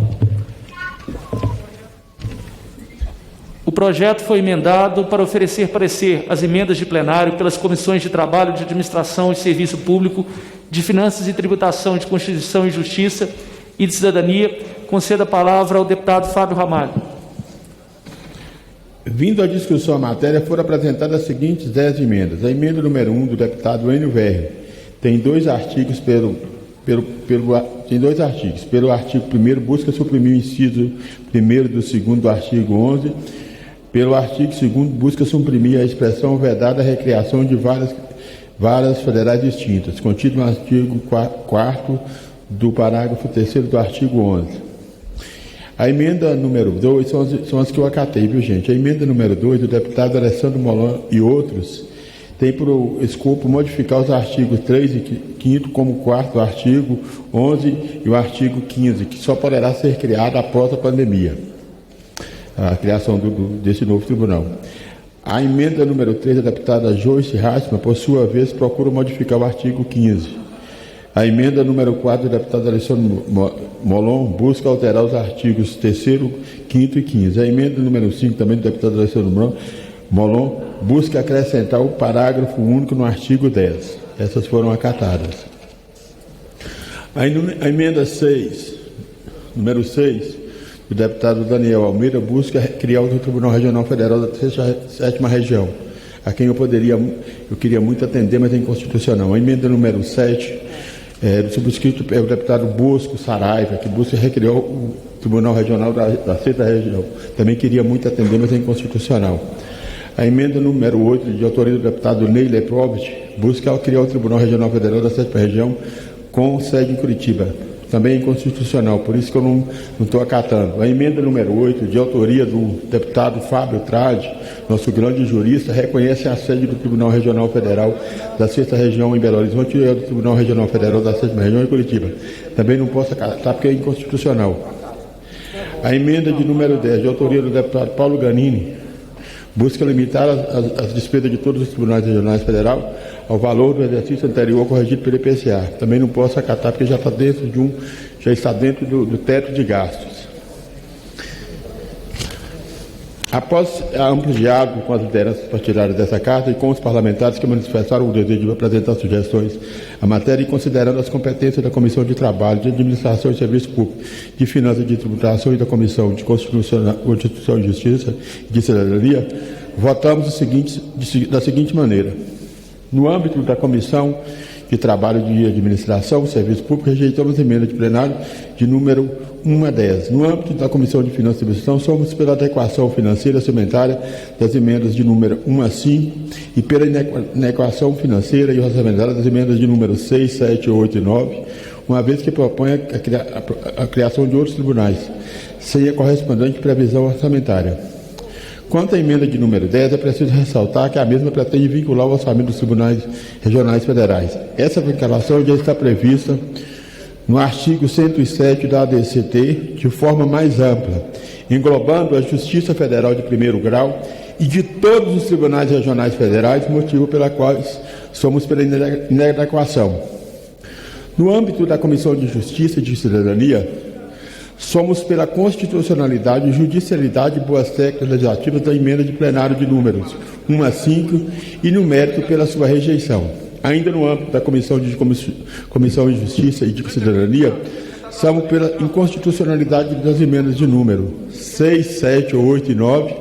O projeto foi emendado para oferecer parecer às emendas de plenário pelas comissões de Trabalho, de Administração e Serviço Público, de Finanças e Tributação, de Constituição e Justiça e de Cidadania. Concedo a palavra ao deputado Fábio Ramalho. Vindo à discussão a matéria, foram apresentadas as seguintes 10 emendas. A emenda número 1 do deputado Enio Verri tem dois artigos Pelo artigo 1º, busca suprimir o inciso 1º do 2º do artigo 11. Pelo artigo 2º, busca suprimir a expressão vedada à recriação de varas federais distintas, contido no artigo 4º do parágrafo 3º do artigo 11. A emenda número 2 são as que eu acatei, viu, gente? A emenda número 2 do deputado Alessandro Molon e outros tem por escopo modificar os artigos 3 e 5º como o 4º artigo, 11 e o artigo 15, que só poderá ser criado após a pandemia, a criação desse novo tribunal. A emenda número 3 da deputada Joyce Hassman, por sua vez, procura modificar o artigo 15. A emenda número 4 do deputado Alessandro Molon busca alterar os artigos 3º, 5º e 15. A emenda número 5 também do deputado Alessandro Molon busca acrescentar o parágrafo único no artigo 10. Essas foram acatadas. A emenda 6, número 6, do deputado Daniel Almeida, busca criar o Tribunal Regional Federal da 7ª Região, a quem eu queria muito atender, mas é inconstitucional. A emenda número 7, do subscrito é o deputado Bosco Saraiva, que busca recriar o Tribunal Regional da 6ª Região. Também queria muito atender, mas é inconstitucional. A emenda número 8, de autoria do deputado Ney Leprovitch, busca criar o Tribunal Regional Federal da 7ª Região com sede em Curitiba. Também é inconstitucional, por isso que eu não estou acatando. A emenda número 8, de autoria do deputado Fábio Trade, nosso grande jurista, reconhece a sede do Tribunal Regional Federal da 6ª Região em Belo Horizonte e do Tribunal Regional Federal da 7ª Região em Curitiba. Também não posso acatar porque é inconstitucional. A emenda de número 10, de autoria do deputado Paulo Ganini, busca limitar as despesas de todos os tribunais regionais federal ao valor do exercício anterior corrigido pelo IPCA. Também não posso acatar porque já está dentro do teto de gastos. Após a amplo diálogo com as lideranças partidárias dessa Casa e com os parlamentares que manifestaram o desejo de apresentar sugestões à matéria e considerando as competências da Comissão de Trabalho, de Administração e Serviço Público, de Finanças e de Tributação e da Comissão de Constituição e Justiça e de Cidadania, votamos da seguinte maneira. No âmbito da Comissão de Trabalho de Administração e Serviço Público, rejeitamos a emenda de plenário de número 1 a 10. No âmbito da Comissão de Finanças e Distribuição, somos pela adequação financeira orçamentária das emendas de número 1 a 5 e pela inadequação financeira e orçamentária das emendas de número 6, 7, 8 e 9, uma vez que propõe a criação de outros tribunais, sem a correspondente previsão orçamentária. Quanto à emenda de número 10, é preciso ressaltar que a mesma pretende vincular o orçamento dos tribunais regionais federais. Essa vinculação já está prevista no artigo 107 da ADCT de forma mais ampla, englobando a Justiça Federal de primeiro grau e de todos os tribunais regionais federais, motivo pela qual somos pela inadequação. No âmbito da Comissão de Justiça e de Cidadania, somos pela constitucionalidade, judicialidade e boas técnicas legislativas da emenda de plenário de números 1 a 5 e no mérito pela sua rejeição. Ainda no âmbito da Comissão de Justiça e de Cidadania, somos pela inconstitucionalidade das emendas de número 6, 7, 8 e 9,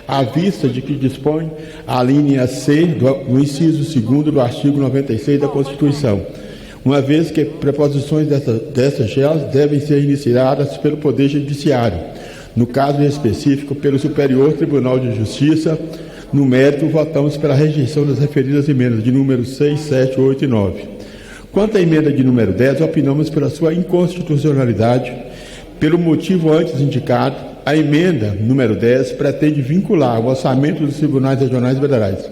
à vista de que dispõe a linha C do inciso 2º do artigo 96 da Constituição, uma vez que preposições dessas GEAs devem ser iniciadas pelo Poder Judiciário, no caso específico pelo Superior Tribunal de Justiça. No mérito, votamos pela rejeição das referidas emendas de número 6, 7, 8 e 9. Quanto à emenda de número 10, opinamos pela sua inconstitucionalidade. Pelo motivo antes indicado, a emenda número 10 pretende vincular o orçamento dos tribunais regionais federais.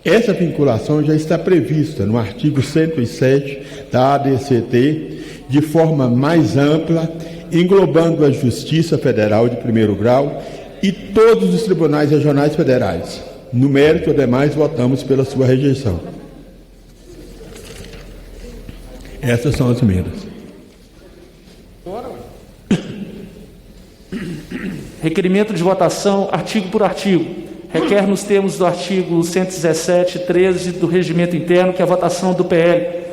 Essa vinculação já está prevista no artigo 107 da ADCT de forma mais ampla, englobando a Justiça Federal de primeiro grau e todos os tribunais regionais federais. No mérito, ademais, votamos pela sua rejeição. Essas são as emendas. Requerimento de votação, artigo por artigo. Requer nos termos do artigo 117, 13 do Regimento Interno que a votação do PL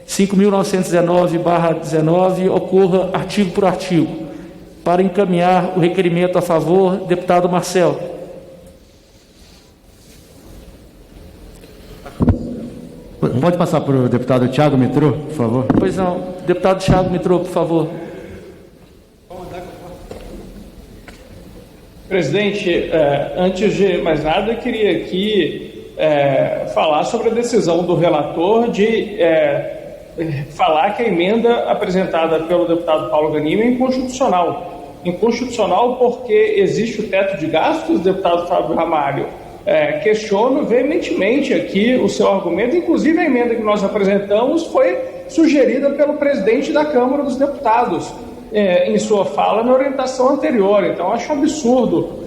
5.919/19 ocorra artigo por artigo. Para encaminhar o requerimento a favor, deputado Marcel. Pode passar para o deputado Thiago Mitrô, por favor? Pois não. Deputado Thiago Mitrô, por favor. Presidente, antes de mais nada, eu queria aqui falar sobre a decisão do relator de falar que a emenda apresentada pelo deputado Paulo Ganini é inconstitucional. Inconstitucional porque existe o teto de gastos, deputado Fábio Ramalho. Questiono veementemente aqui o seu argumento, inclusive a emenda que nós apresentamos foi sugerida pelo presidente da Câmara dos Deputados, em sua fala na orientação anterior. Então, acho absurdo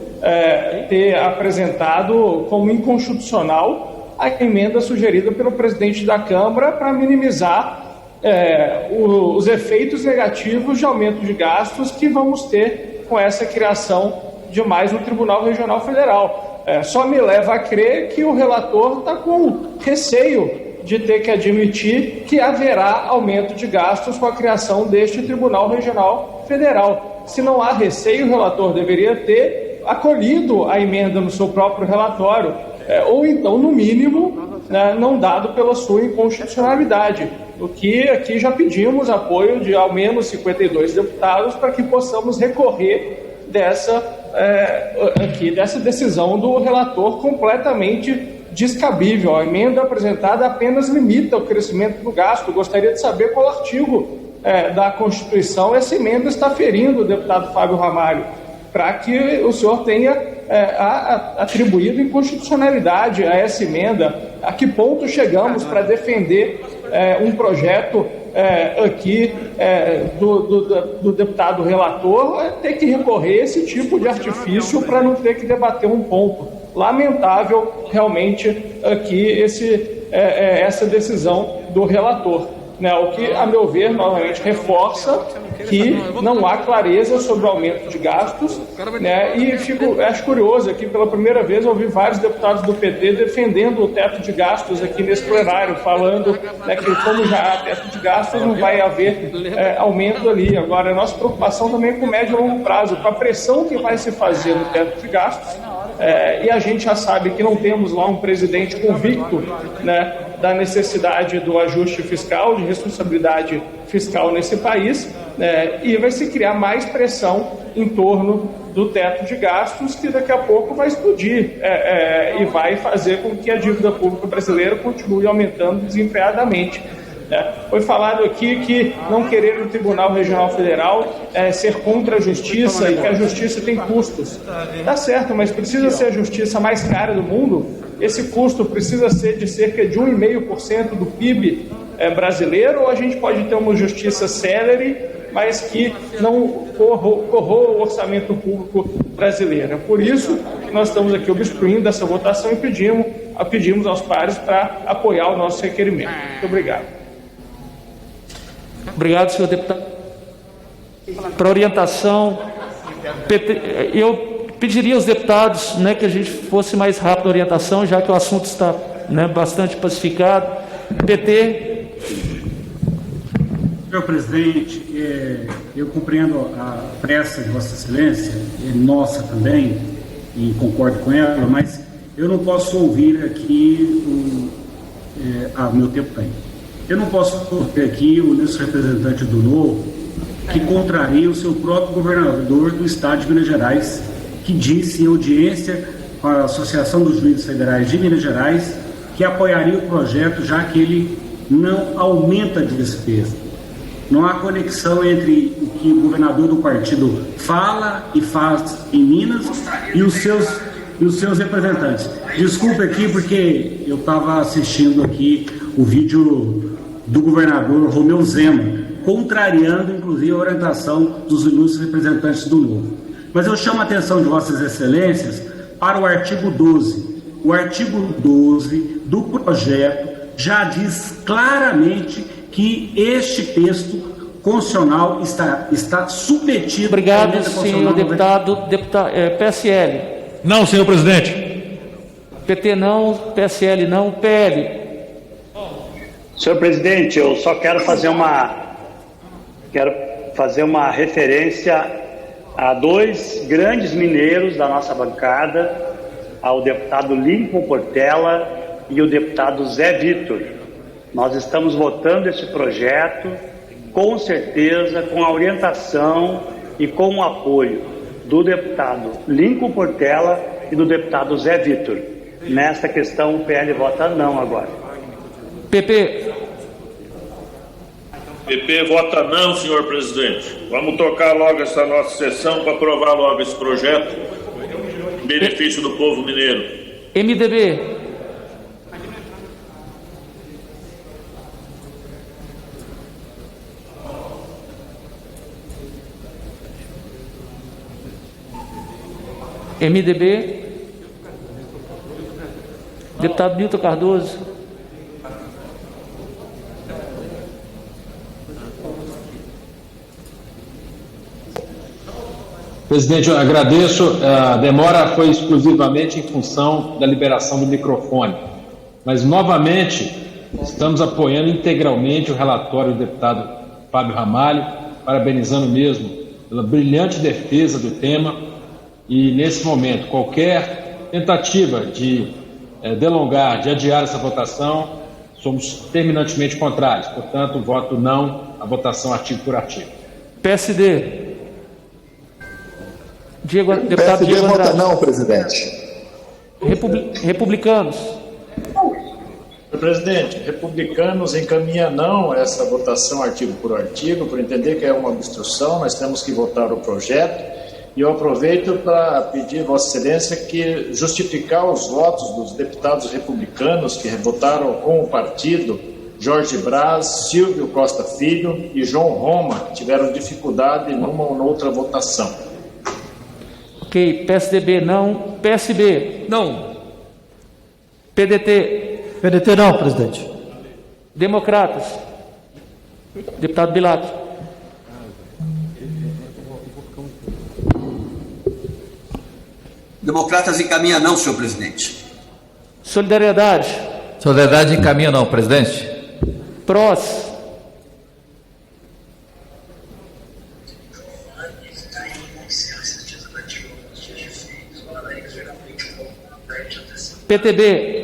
ter apresentado como inconstitucional a emenda sugerida pelo presidente da Câmara para minimizar os efeitos negativos de aumento de gastos que vamos ter com essa criação de mais um Tribunal Regional Federal. Só me leva a crer que o relator está com receio de ter que admitir que haverá aumento de gastos com a criação deste Tribunal Regional Federal. Se não há receio, o relator deveria ter acolhido a emenda no seu próprio relatório, ou então, no mínimo, né, não dado pela sua inconstitucionalidade. O que aqui já pedimos apoio de ao menos 52 deputados para que possamos recorrer dessa decisão do relator completamente descabível. A emenda apresentada apenas limita o crescimento do gasto. Gostaria de saber qual artigo da Constituição essa emenda está ferindo, o deputado Fábio Ramalho, para que o senhor tenha atribuído inconstitucionalidade a essa emenda. A que ponto chegamos para defender um projeto aqui do deputado relator ter que recorrer a esse tipo de artifício para não ter que debater um ponto? Lamentável realmente aqui essa decisão do relator, né? O que, a meu ver, novamente reforça que não há clareza sobre o aumento de gastos, né? E acho curioso aqui, pela primeira vez, ouvi vários deputados do PT defendendo o teto de gastos aqui nesse plenário, falando, né, que como já há teto de gastos, não vai haver aumento ali. Agora, a nossa preocupação também é com médio e longo prazo, com a pressão que vai se fazer no teto de gastos, e a gente já sabe que não temos lá um presidente convicto, né, da necessidade do ajuste fiscal, de responsabilidade fiscal nesse país, e vai se criar mais pressão em torno do teto de gastos, que daqui a pouco vai explodir e vai fazer com que a dívida pública brasileira continue aumentando desenfreadamente. Foi falado aqui que não querer o Tribunal Regional Federal ser contra a justiça e que a justiça tem custos. Tá certo, mas precisa ser a justiça mais cara do mundo? Esse custo precisa ser de cerca de 1,5% do PIB brasileiro, ou a gente pode ter uma justiça célere, mas que não corroa o orçamento público brasileiro? É por isso que nós estamos aqui obstruindo essa votação e pedimos aos pares para apoiar o nosso requerimento. Muito obrigado. Obrigado, senhor deputado. Para orientação, eu pediria aos deputados, né, que a gente fosse mais rápido na orientação, já que o assunto está, né, bastante pacificado. PT. Senhor presidente, eu compreendo a pressa de Vossa Excelência, nossa também, e concordo com ela, mas eu não posso ouvir aqui meu tempo está aí. Eu não posso ouvir aqui o nosso representante do Novo, que contraria o seu próprio governador do Estado de Minas Gerais, que disse em audiência com a Associação dos Juízes Federais de Minas Gerais que apoiaria o projeto, já que ele não aumenta a despesa. Não há conexão entre o que o governador do partido fala e faz em Minas e os seus representantes. Desculpe aqui, porque eu estava assistindo aqui o vídeo do governador Romeu Zema, contrariando, inclusive, a orientação dos ilustres representantes do Novo. Mas eu chamo a atenção de Vossas Excelências para o artigo 12. O artigo 12 do projeto já diz claramente que este texto constitucional está submetido... Obrigado, senhor deputado. PSL. Não, senhor presidente. PT não, PSL não, PL. Senhor presidente, eu só quero fazer uma referência a dois grandes mineiros da nossa bancada, ao deputado Lincoln Portela e o deputado Zé Vitor. Nós estamos votando esse projeto, com certeza, com a orientação e com o apoio do deputado Lincoln Portela e do deputado Zé Vitor. Nesta questão, o PL vota não agora. PP. PP vota não, senhor presidente. Vamos tocar logo essa nossa sessão para aprovar logo esse projeto em benefício do povo mineiro. MDB. MDB. Deputado Milton Cardoso. Presidente, eu agradeço. A demora foi exclusivamente em função da liberação do microfone. Mas, novamente, Estamos apoiando integralmente o relatório do deputado Fábio Ramalho, parabenizando mesmo pela brilhante defesa do tema e, nesse momento, qualquer tentativa de delongar, de adiar essa votação, somos terminantemente contrários. Portanto, voto não à votação artigo por artigo. PSD. Deputado PSD Diego vota Andrade. não, presidente. Republicanos. Senhor presidente, republicanos encaminha não essa votação artigo por artigo, por entender que é uma obstrução, nós temos que votar o projeto. E eu aproveito para pedir, Vossa Excelência, que justificar os votos dos deputados republicanos que votaram com o partido, Jorge Braz, Silvio Costa Filho e João Roma, que tiveram dificuldade numa ou noutra votação. Ok, PSDB não. PSB? Não. PDT? PDT não, presidente. Democratas? Deputado Bilato. Democratas encaminha não, senhor presidente. Solidariedade? Solidariedade encaminha não, presidente. PROS? PTB?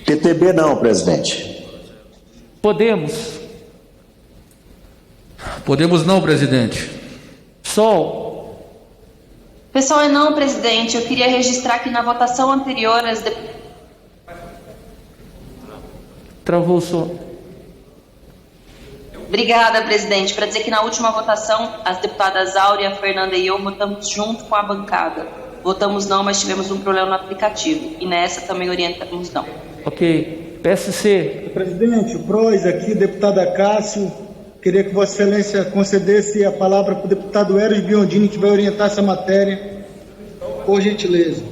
PTB não, presidente. Podemos? Podemos não, presidente. PSOL? Pessoal, é não, presidente. Eu queria registrar que na votação anterior as Travou o som. Obrigada, presidente. Para dizer que na última votação, as deputadas Áurea, Fernanda e eu votamos junto com a bancada. Votamos não, mas tivemos um problema no aplicativo. E nessa também orientamos não. Ok. PSC. Presidente, o PROS aqui, deputada Cássio, queria que Vossa Excelência concedesse a palavra para o deputado Eros Biondini, que vai orientar essa matéria, por gentileza.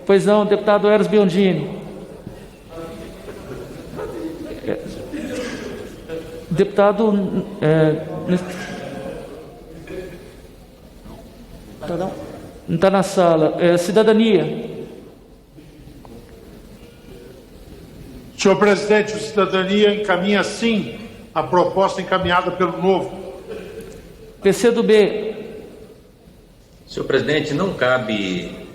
Pois não, deputado Eros Biondini. Deputado... não está na sala. Cidadania. Senhor presidente, o Cidadania encaminha sim a proposta encaminhada pelo Novo. PCdoB. Senhor presidente, não cabe,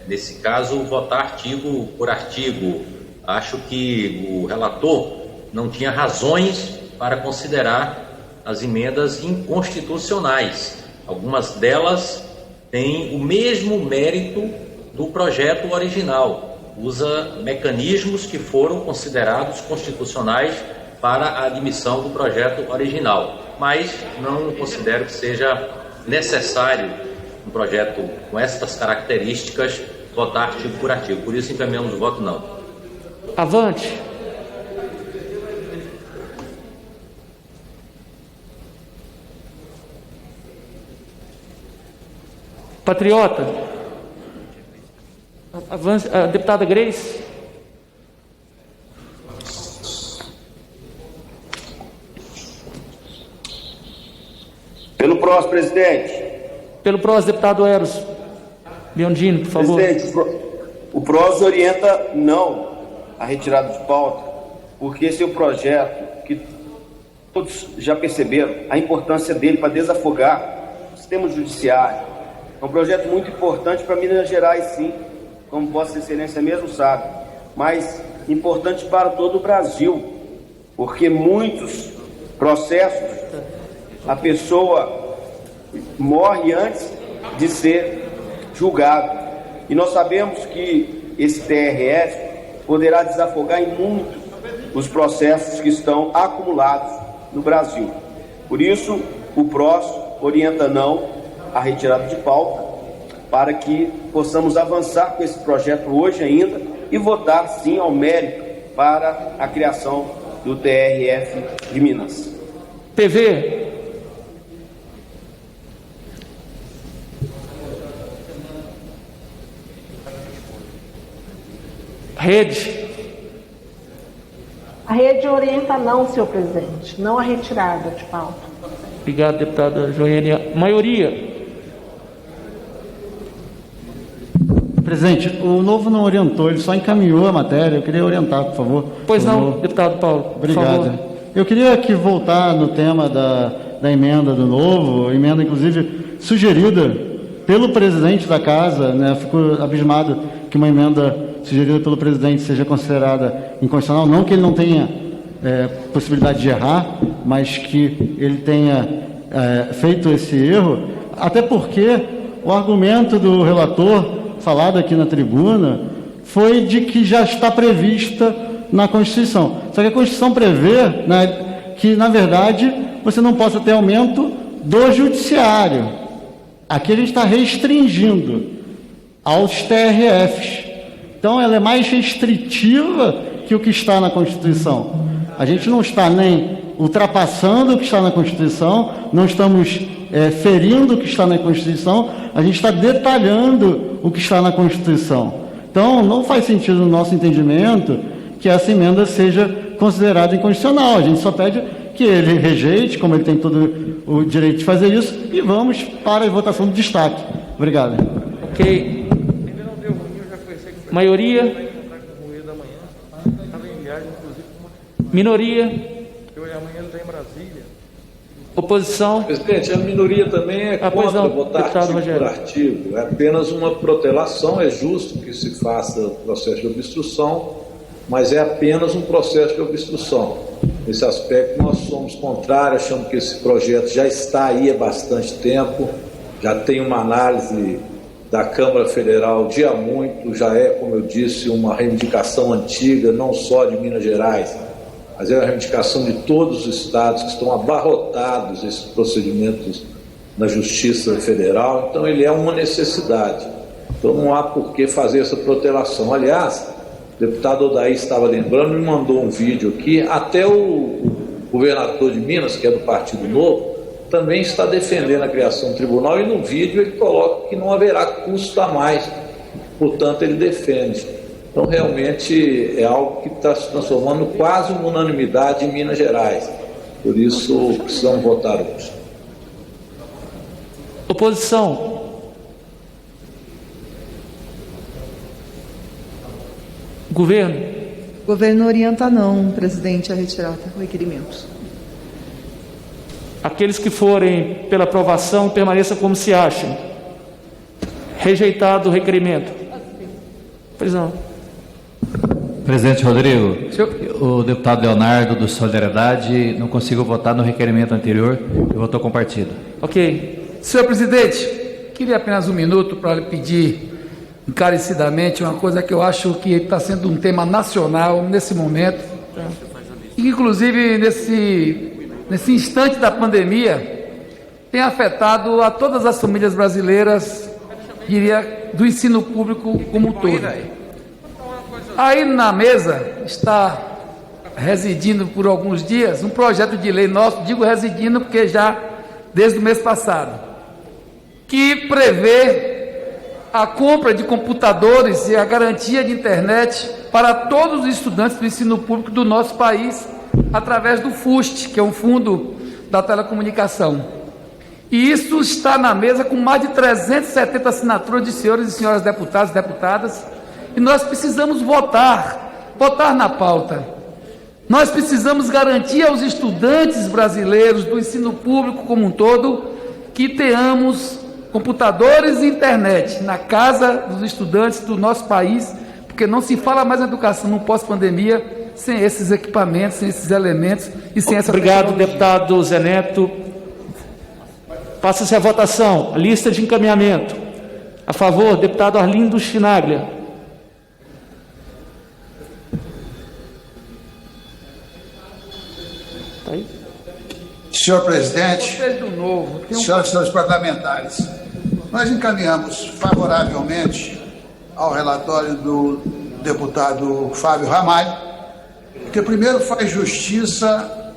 nesse caso, votar artigo por artigo. Acho que o relator não tinha razões para considerar as emendas inconstitucionais. Algumas delas têm o mesmo mérito do projeto original. Usa mecanismos que foram considerados constitucionais para a admissão do projeto original. Mas não considero que seja necessário um projeto com estas características votar artigo por artigo. Por isso encaminhamos o voto não. Avante. Patriota. Avance, a deputada Grace. Pelo PROS, presidente. Pelo PROS, deputado Eros Biondini, por favor. Presidente, o PROS orienta não a retirada de pauta, porque esse é um projeto que todos já perceberam a importância dele para desafogar o sistema judiciário. É um projeto muito importante para Minas Gerais, sim, como Vossa Excelência mesmo sabe, mas importante para todo o Brasil, porque muitos processos a pessoa morre antes de ser julgado. E nós sabemos que esse TRF poderá desafogar em muito os processos que estão acumulados no Brasil. Por isso, o PROS orienta não a retirada de pauta, para que possamos avançar com esse projeto hoje ainda e votar sim ao mérito para a criação do TRF de Minas. PV. Rede. A rede orienta não, senhor presidente, não a retirada de pauta. Obrigado, deputada Joênia. Maioria. Presidente, o Novo não orientou, ele só encaminhou a matéria. Eu queria orientar, por favor. Pois não, deputado Paulo. Obrigado. Por favor. Eu queria aqui voltar no tema da emenda do Novo, emenda inclusive sugerida pelo presidente da casa, né? Fico abismado que uma emenda sugerida pelo presidente seja considerada inconstitucional, não que ele não tenha possibilidade de errar, mas que ele tenha feito esse erro, até porque o argumento do relator, falado aqui na tribuna, foi de que já está prevista na Constituição. Só que a Constituição prevê, né, que, na verdade, você não possa ter aumento do judiciário. Aqui a gente está restringindo aos TRFs. Então, ela é mais restritiva que o que está na Constituição. A gente não está nem ultrapassando o que está na Constituição, não estamos ferindo o que está na Constituição, a gente está detalhando o que está na Constituição. Então, não faz sentido, no nosso entendimento, que essa emenda seja considerada inconstitucional. A gente só pede que ele rejeite, como ele tem todo o direito de fazer isso, e vamos para a votação do destaque. Obrigado. Ok. Maioria. Minoria. Oposição. Presidente, a minoria também é contra votar artigo por artigo. É apenas uma protelação, é justo que se faça o processo de obstrução, mas é apenas um processo de obstrução. Nesse aspecto, nós somos contrários, achamos que esse projeto já está aí há bastante tempo, já tem uma análise da Câmara Federal de há muito, já é, como eu disse, uma reivindicação antiga, não só de Minas Gerais, mas é a reivindicação de todos os estados que estão abarrotados esses procedimentos na Justiça Federal. Então, ele é uma necessidade. Então, não há por que fazer essa protelação. Aliás, o deputado Odair estava lembrando, me mandou um vídeo aqui, até o governador de Minas, que é do Partido Novo, também está defendendo a criação do tribunal, e no vídeo ele coloca que não haverá custo a mais, portanto, ele defende. Então, realmente, é algo que está se transformando quase uma unanimidade em Minas Gerais. Por isso, precisamos votar hoje. Oposição. Governo. O governo orienta não, presidente, a retirada do requerimento. Aqueles que forem pela aprovação, permaneçam como se acham. Rejeitado o requerimento. Pois não. Presidente Rodrigo, o deputado Leonardo, do Solidariedade, não conseguiu votar no requerimento anterior e votou com partido. Ok. Senhor presidente, queria apenas um minuto para lhe pedir encarecidamente uma coisa que eu acho que está sendo um tema nacional nesse momento, e inclusive nesse instante da pandemia tem afetado a todas as famílias brasileiras, diria, do ensino público como um todo. Aí na mesa está residindo por alguns dias um projeto de lei nosso, digo residindo porque já desde o mês passado, que prevê a compra de computadores e a garantia de internet para todos os estudantes do ensino público do nosso país, através do FUST, que é um fundo da telecomunicação. E isso está na mesa com mais de 370 assinaturas de senhores e senhoras deputados e deputadas, e nós precisamos votar na pauta. Nós precisamos garantir aos estudantes brasileiros do ensino público como um todo que tenhamos computadores e internet na casa dos estudantes do nosso país, porque não se fala mais em educação no pós-pandemia sem esses equipamentos, sem esses elementos e sem essa Obrigado, deputado Zé Neto. Passa-se a votação. A lista de encaminhamento. A favor, deputado Arlindo Chinaglia. Senhor presidente, senhoras e senhores parlamentares, nós encaminhamos favoravelmente ao relatório do deputado Fábio Ramalho, que primeiro faz justiça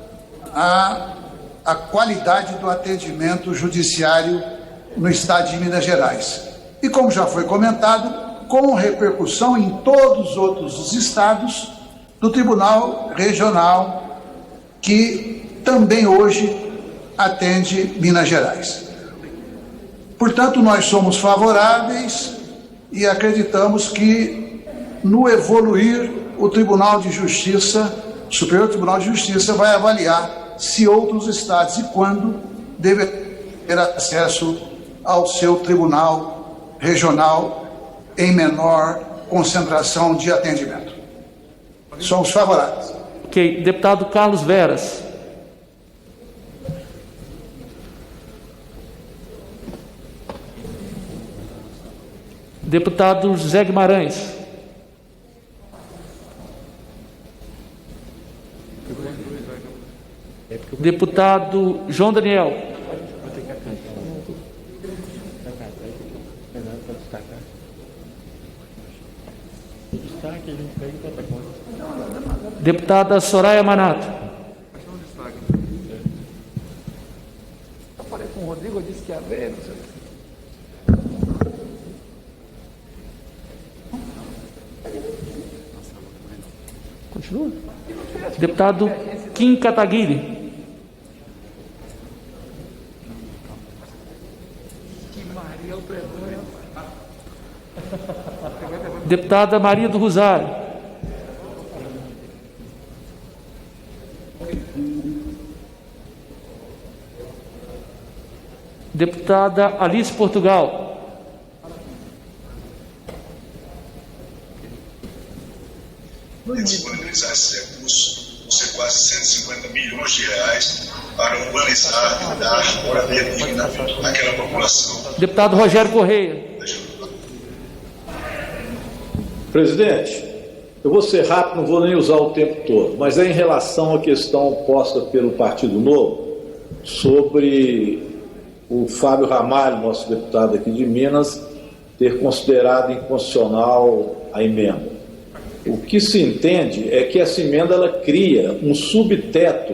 à qualidade do atendimento judiciário no estado de Minas Gerais. E como já foi comentado, com repercussão em todos os outros estados do Tribunal Regional, que também hoje atende Minas Gerais. Portanto, nós somos favoráveis e acreditamos que, no evoluir, o Tribunal de Justiça, o Superior Tribunal de Justiça, vai avaliar se outros estados e quando devem ter acesso ao seu tribunal regional em menor concentração de atendimento. Somos favoráveis. Ok. Deputado Carlos Veras. Deputado José Guimarães. Deputado João Daniel. Deputada Soraya Manato. Eu falei com o Rodrigo, eu disse que ia ver, não sei. Continua. Deputado Kim Kataguiri. Deputada Maria do Rosário. Deputada Alice Portugal. Disponibilizar esse recurso, vão ser quase 150 milhões de reais para urbanizar e dar moradia digna àquela população. Deputado Rogério Correia. Presidente, eu vou ser rápido, não vou nem usar o tempo todo, mas é em relação à questão posta pelo Partido Novo sobre o Fábio Ramalho, nosso deputado aqui de Minas, ter considerado inconstitucional a emenda. O que se entende é que essa emenda ela cria um subteto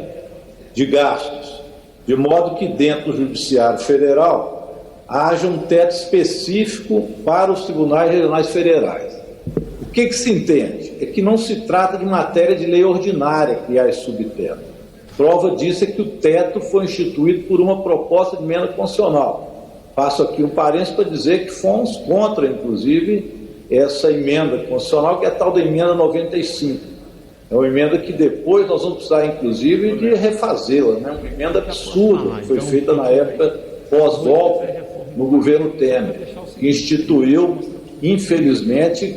de gastos, de modo que dentro do Judiciário Federal haja um teto específico para os tribunais regionais federais. O que se entende? É que não se trata de matéria de lei ordinária criar esse subteto. Prova disso é que o teto foi instituído por uma proposta de emenda constitucional. Faço aqui um parênteses para dizer que fomos contra, inclusive, essa emenda constitucional, que é a tal da emenda 95. É uma emenda que depois nós vamos precisar, inclusive, de refazê-la, né? Uma emenda absurda que foi feita na época pós-golpe, no governo Temer, que instituiu, infelizmente,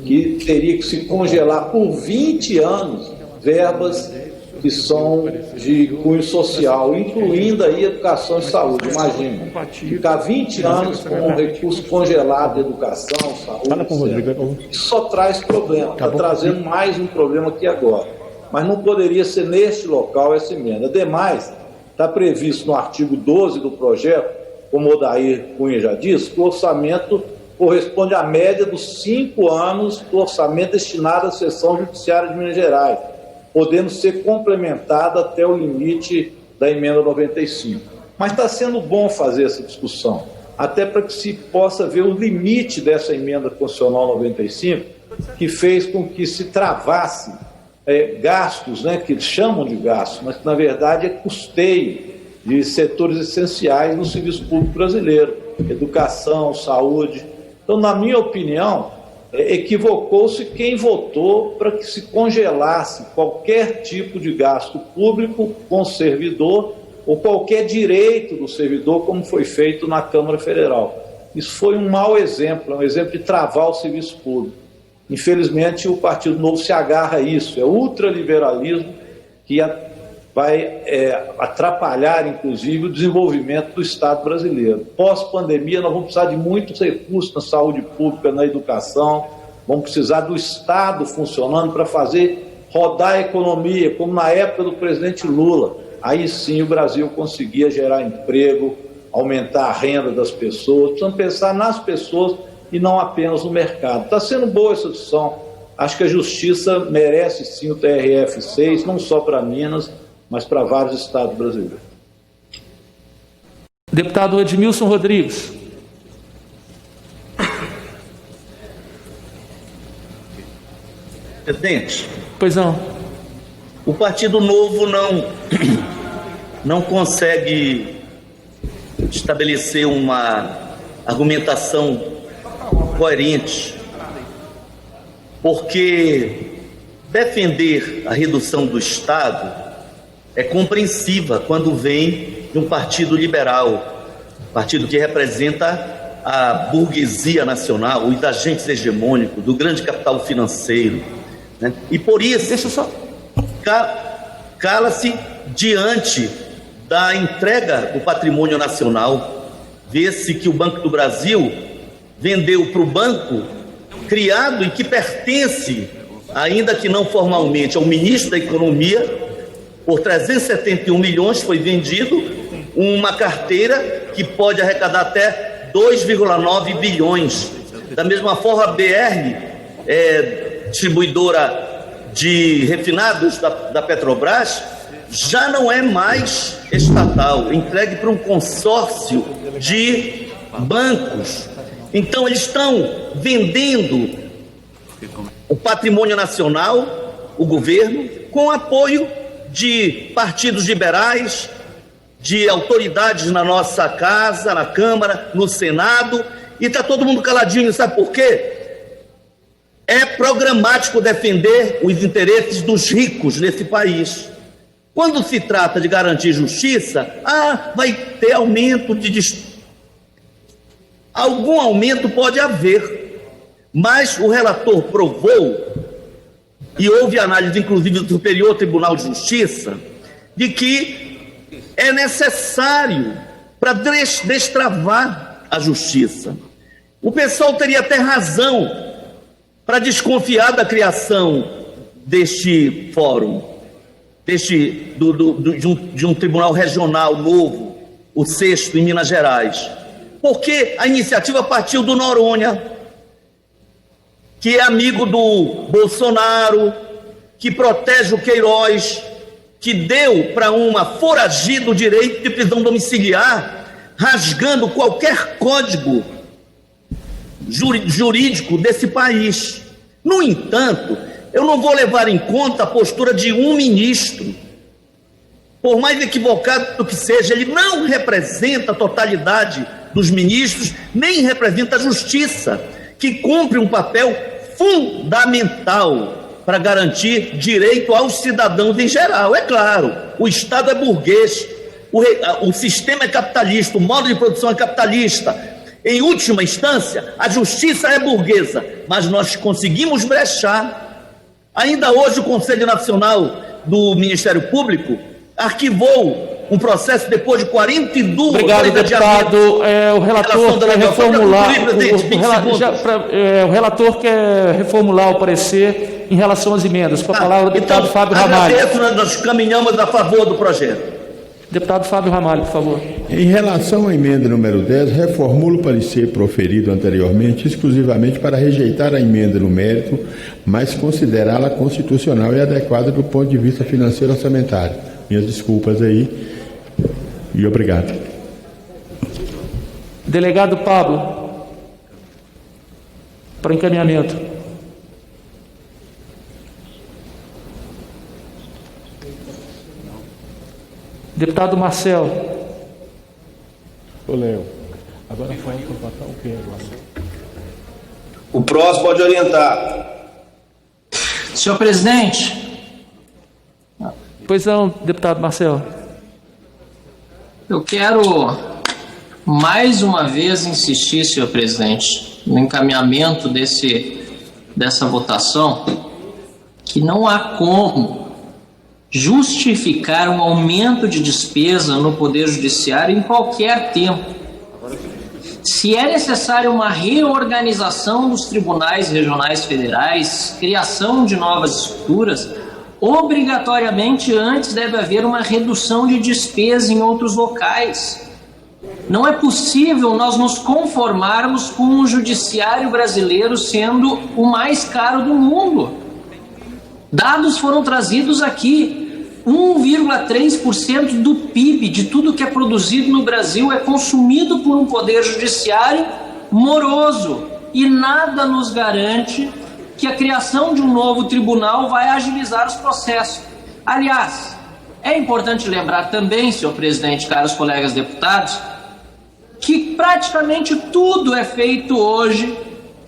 que teria que se congelar por 20 anos verbas que são de cunho social, incluindo aí educação e saúde. Imagina, ficar 20 anos com um recurso congelado de educação, saúde, isso só traz problema, está trazendo mais um problema aqui agora. Mas não poderia ser neste local essa emenda. Ademais, está previsto no artigo 12 do projeto, como o Odair Cunha já disse, que o orçamento corresponde à média dos 5 anos do orçamento destinado à seção judiciária de Minas Gerais, podendo ser complementada até o limite da emenda 95. Mas está sendo bom fazer essa discussão, até para que se possa ver o limite dessa emenda constitucional 95, que fez com que se travasse gastos, né, que eles chamam de gastos, mas que na verdade é custeio de setores essenciais no serviço público brasileiro, educação, saúde. Então, na minha opinião, equivocou-se quem votou para que se congelasse qualquer tipo de gasto público com o servidor ou qualquer direito do servidor, como foi feito na Câmara Federal. Isso foi um mau exemplo, é um exemplo de travar o serviço público. Infelizmente, o Partido Novo se agarra a isso, é ultraliberalismo que vai atrapalhar, inclusive, o desenvolvimento do Estado brasileiro. Pós-pandemia, nós vamos precisar de muitos recursos na saúde pública, na educação, vamos precisar do Estado funcionando para fazer rodar a economia, como na época do presidente Lula. Aí sim o Brasil conseguia gerar emprego, aumentar a renda das pessoas. Precisamos pensar nas pessoas e não apenas no mercado. Está sendo boa essa discussão. Acho que a Justiça merece sim o TRF-6, não só para Minas, mas para vários estados brasileiros. Deputado Edmilson Rodrigues. Presidente. Pois não. O Partido Novo não consegue estabelecer uma argumentação coerentes, porque defender a redução do Estado é compreensiva quando vem de um partido liberal, partido que representa a burguesia nacional, os agentes hegemônicos, do grande capital financeiro, né? E por isso, cala-se diante da entrega do patrimônio nacional. Vê-se que o Banco do Brasil vendeu para o banco criado e que pertence, ainda que não formalmente, ao ministro da Economia, por 371 milhões foi vendido uma carteira que pode arrecadar até 2,9 bilhões. Da mesma forma, a BR, distribuidora de refinados da Petrobras, já não é mais estatal, entregue para um consórcio de bancos. Então, eles estão vendendo o patrimônio nacional, o governo, com apoio de partidos liberais, de autoridades na nossa casa, na Câmara, no Senado, e está todo mundo caladinho, sabe por quê? É programático defender os interesses dos ricos nesse país. Quando se trata de garantir justiça, vai ter aumento algum aumento pode haver, mas o relator provou, e houve análise inclusive do Superior Tribunal de Justiça, de que é necessário para destravar a justiça. O pessoal teria até razão para desconfiar da criação deste fórum, de um tribunal regional novo, o 6º em Minas Gerais, porque a iniciativa partiu do Noronha, que é amigo do Bolsonaro, que protege o Queiroz, que deu para uma foragida o direito de prisão domiciliar, rasgando qualquer código jurídico desse país. No entanto, eu não vou levar em conta a postura de um ministro, por mais equivocado que seja. Ele não representa a totalidade dos ministros, nem representa a justiça, que cumpre um papel fundamental para garantir direito aos cidadãos em geral. É claro, o Estado é burguês, o sistema é capitalista, o modo de produção é capitalista. Em última instância, a justiça é burguesa, mas nós conseguimos brechar. Ainda hoje o Conselho Nacional do Ministério Público arquivou um processo depois de 42 Obrigado, deputado. O relator quer reformular. O relator quer reformular o parecer em relação às emendas. Com a palavra o deputado Fábio Ramalho. Nós caminhamos a favor do projeto. Deputado Fábio Ramalho, por favor. Em relação à emenda número 10, reformulo o parecer proferido anteriormente exclusivamente para rejeitar a emenda no mérito, mas considerá-la constitucional e adequada do ponto de vista financeiro orçamentário. Minhas desculpas aí e obrigado. Delegado Pablo, para encaminhamento. Deputado Marcelo. Ô, Léo, agora foi para botar o quê agora? O próximo pode orientar. Senhor presidente. Pois não, deputado Marcelo. Eu quero mais uma vez insistir, senhor presidente, no encaminhamento dessa votação, que não há como justificar um aumento de despesa no Poder Judiciário em qualquer tempo. Se é necessária uma reorganização dos tribunais regionais federais, criação de novas estruturas, obrigatoriamente antes deve haver uma redução de despesa em outros locais. Não é possível nós nos conformarmos com o judiciário brasileiro sendo o mais caro do mundo. Dados foram trazidos aqui. 1,3% do PIB de tudo que é produzido no Brasil é consumido por um poder judiciário moroso, e nada nos garante que a criação de um novo tribunal vai agilizar os processos. Aliás, é importante lembrar também, senhor presidente, caros colegas deputados, que praticamente tudo é feito hoje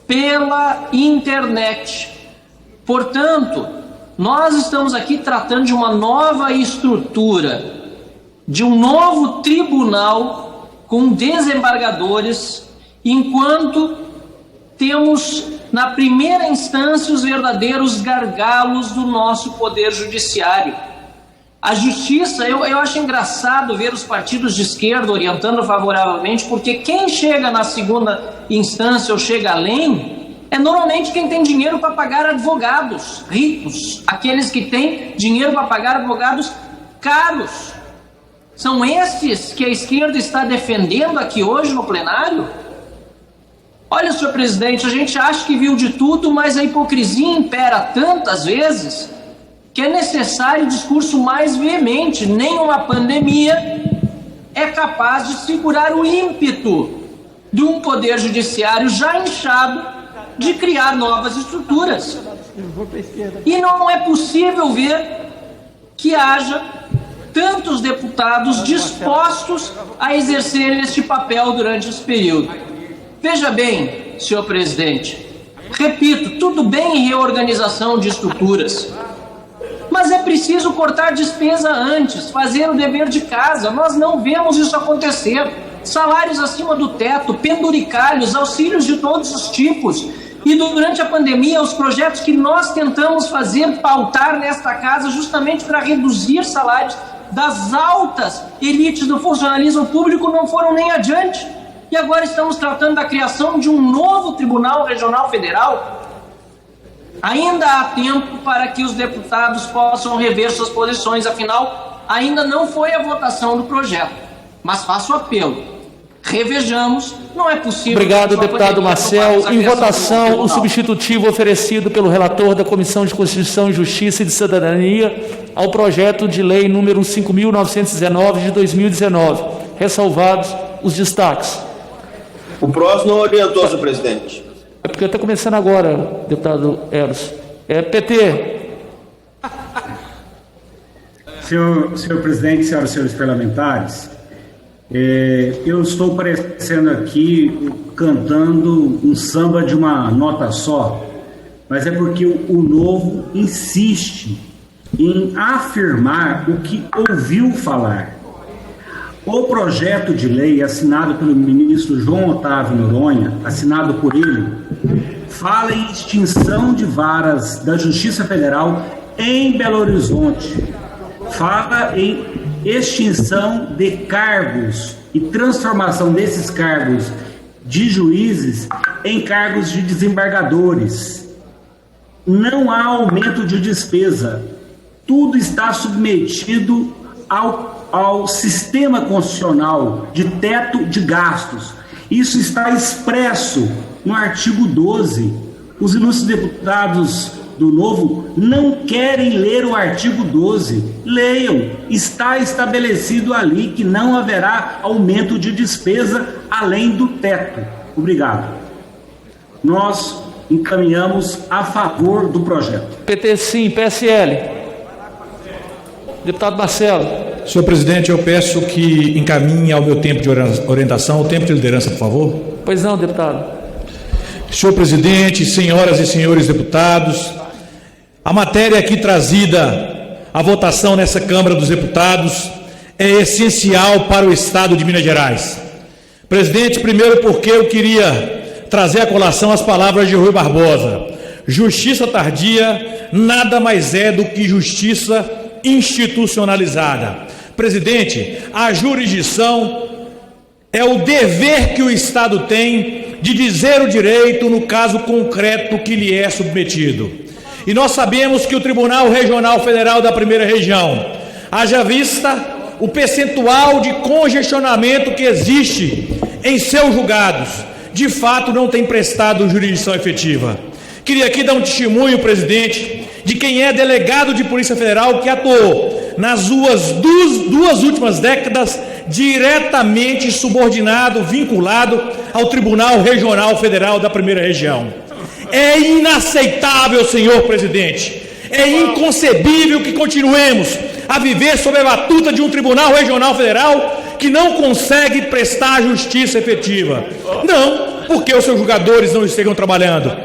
pela internet. Portanto, nós estamos aqui tratando de uma nova estrutura, de um novo tribunal com desembargadores, enquanto temos na primeira instância os verdadeiros gargalos do nosso poder judiciário. A justiça, eu acho engraçado ver os partidos de esquerda orientando favoravelmente, porque quem chega na segunda instância ou chega além é normalmente quem tem dinheiro para pagar advogados ricos, aqueles que têm dinheiro para pagar advogados caros. São estes que a esquerda está defendendo aqui hoje no plenário? Olha, senhor presidente, a gente acha que viu de tudo, mas a hipocrisia impera tantas vezes que é necessário discurso mais veemente. Nenhuma pandemia é capaz de segurar o ímpeto de um poder judiciário já inchado de criar novas estruturas. E não é possível ver que haja tantos deputados dispostos a exercer este papel durante esse período. Veja bem, senhor presidente, repito, tudo bem em reorganização de estruturas, mas é preciso cortar despesa antes, fazer o dever de casa. Nós não vemos isso acontecer. Salários acima do teto, penduricalhos, auxílios de todos os tipos. E durante a pandemia, os projetos que nós tentamos fazer, pautar nesta casa, justamente para reduzir salários das altas elites do funcionalismo público, não foram nem adiante. E agora estamos tratando da criação de um novo Tribunal Regional Federal. Ainda há tempo para que os deputados possam rever suas posições, afinal, ainda não foi a votação do projeto. Mas faço apelo, revejamos, não é possível... Obrigado, deputado Marcel. Em votação, o substitutivo oferecido pelo relator da Comissão de Constituição, Justiça e de Cidadania ao projeto de lei número 5.919 de 2019. Ressalvados os destaques. O PROS não orientou, senhor presidente. É porque está começando agora, deputado Eros. PT. Senhor presidente, senhoras e senhores parlamentares, eu estou parecendo aqui cantando um samba de uma nota só, mas é porque o Novo insiste em afirmar o que ouviu falar. O projeto de lei assinado pelo ministro João Otávio Noronha, assinado por ele, fala em extinção de varas da Justiça Federal em Belo Horizonte, fala em extinção de cargos e transformação desses cargos de juízes em cargos de desembargadores. Não há aumento de despesa, tudo está submetido ao sistema constitucional de teto de gastos. Isso está expresso no artigo 12. Os ilustres deputados do Novo não querem ler o artigo 12. Leiam, está estabelecido ali que não haverá aumento de despesa além do teto. Obrigado. Nós encaminhamos a favor do projeto. PT sim, PSL. Deputado Marcelo. Senhor presidente, eu peço que encaminhe ao meu tempo de orientação, o tempo de liderança, por favor. Pois não, deputado. Senhor presidente, senhoras e senhores deputados, a matéria aqui trazida à votação nessa Câmara dos Deputados é essencial para o Estado de Minas Gerais. Presidente, primeiro porque eu queria trazer à colação as palavras de Rui Barbosa. Justiça tardia nada mais é do que justiça institucionalizada. Presidente, a jurisdição é o dever que o Estado tem de dizer o direito no caso concreto que lhe é submetido. E nós sabemos que o Tribunal Regional Federal da Primeira Região, haja vista o percentual de congestionamento que existe em seus julgados, de fato não tem prestado jurisdição efetiva. Queria aqui dar um testemunho, presidente, de quem é delegado de Polícia Federal que atuou nas duas últimas décadas diretamente subordinado, vinculado ao Tribunal Regional Federal da Primeira Região. É inaceitável, senhor presidente, é inconcebível que continuemos a viver sob a batuta de um Tribunal Regional Federal que não consegue prestar justiça efetiva. Não, Por que os seus julgadores não estejam trabalhando?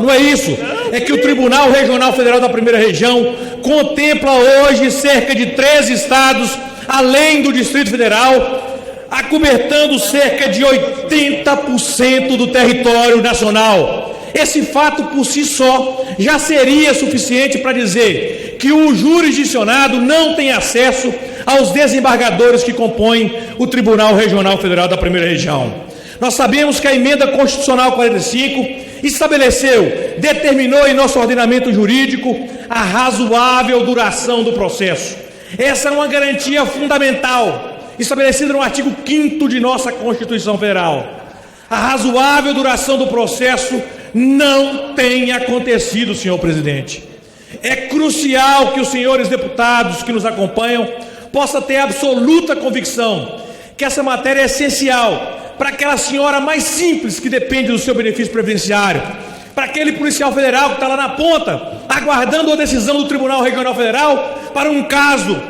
Não é isso. É que o Tribunal Regional Federal da Primeira Região contempla hoje cerca de 13 estados, além do Distrito Federal, acobertando cerca de 80% do território nacional. Esse fato por si só já seria suficiente para dizer que o jurisdicionado não tem acesso aos desembargadores que compõem o Tribunal Regional Federal da Primeira Região. Nós sabemos que a Emenda Constitucional 45 determinou em nosso ordenamento jurídico a razoável duração do processo. Essa é uma garantia fundamental, estabelecida no artigo 5º de nossa Constituição Federal. A razoável duração do processo não tem acontecido, senhor presidente. É crucial que os senhores deputados que nos acompanham possam ter absoluta convicção que essa matéria é essencial para aquela senhora mais simples que depende do seu benefício previdenciário, para aquele policial federal que está lá na ponta, aguardando a decisão do Tribunal Regional Federal para um caso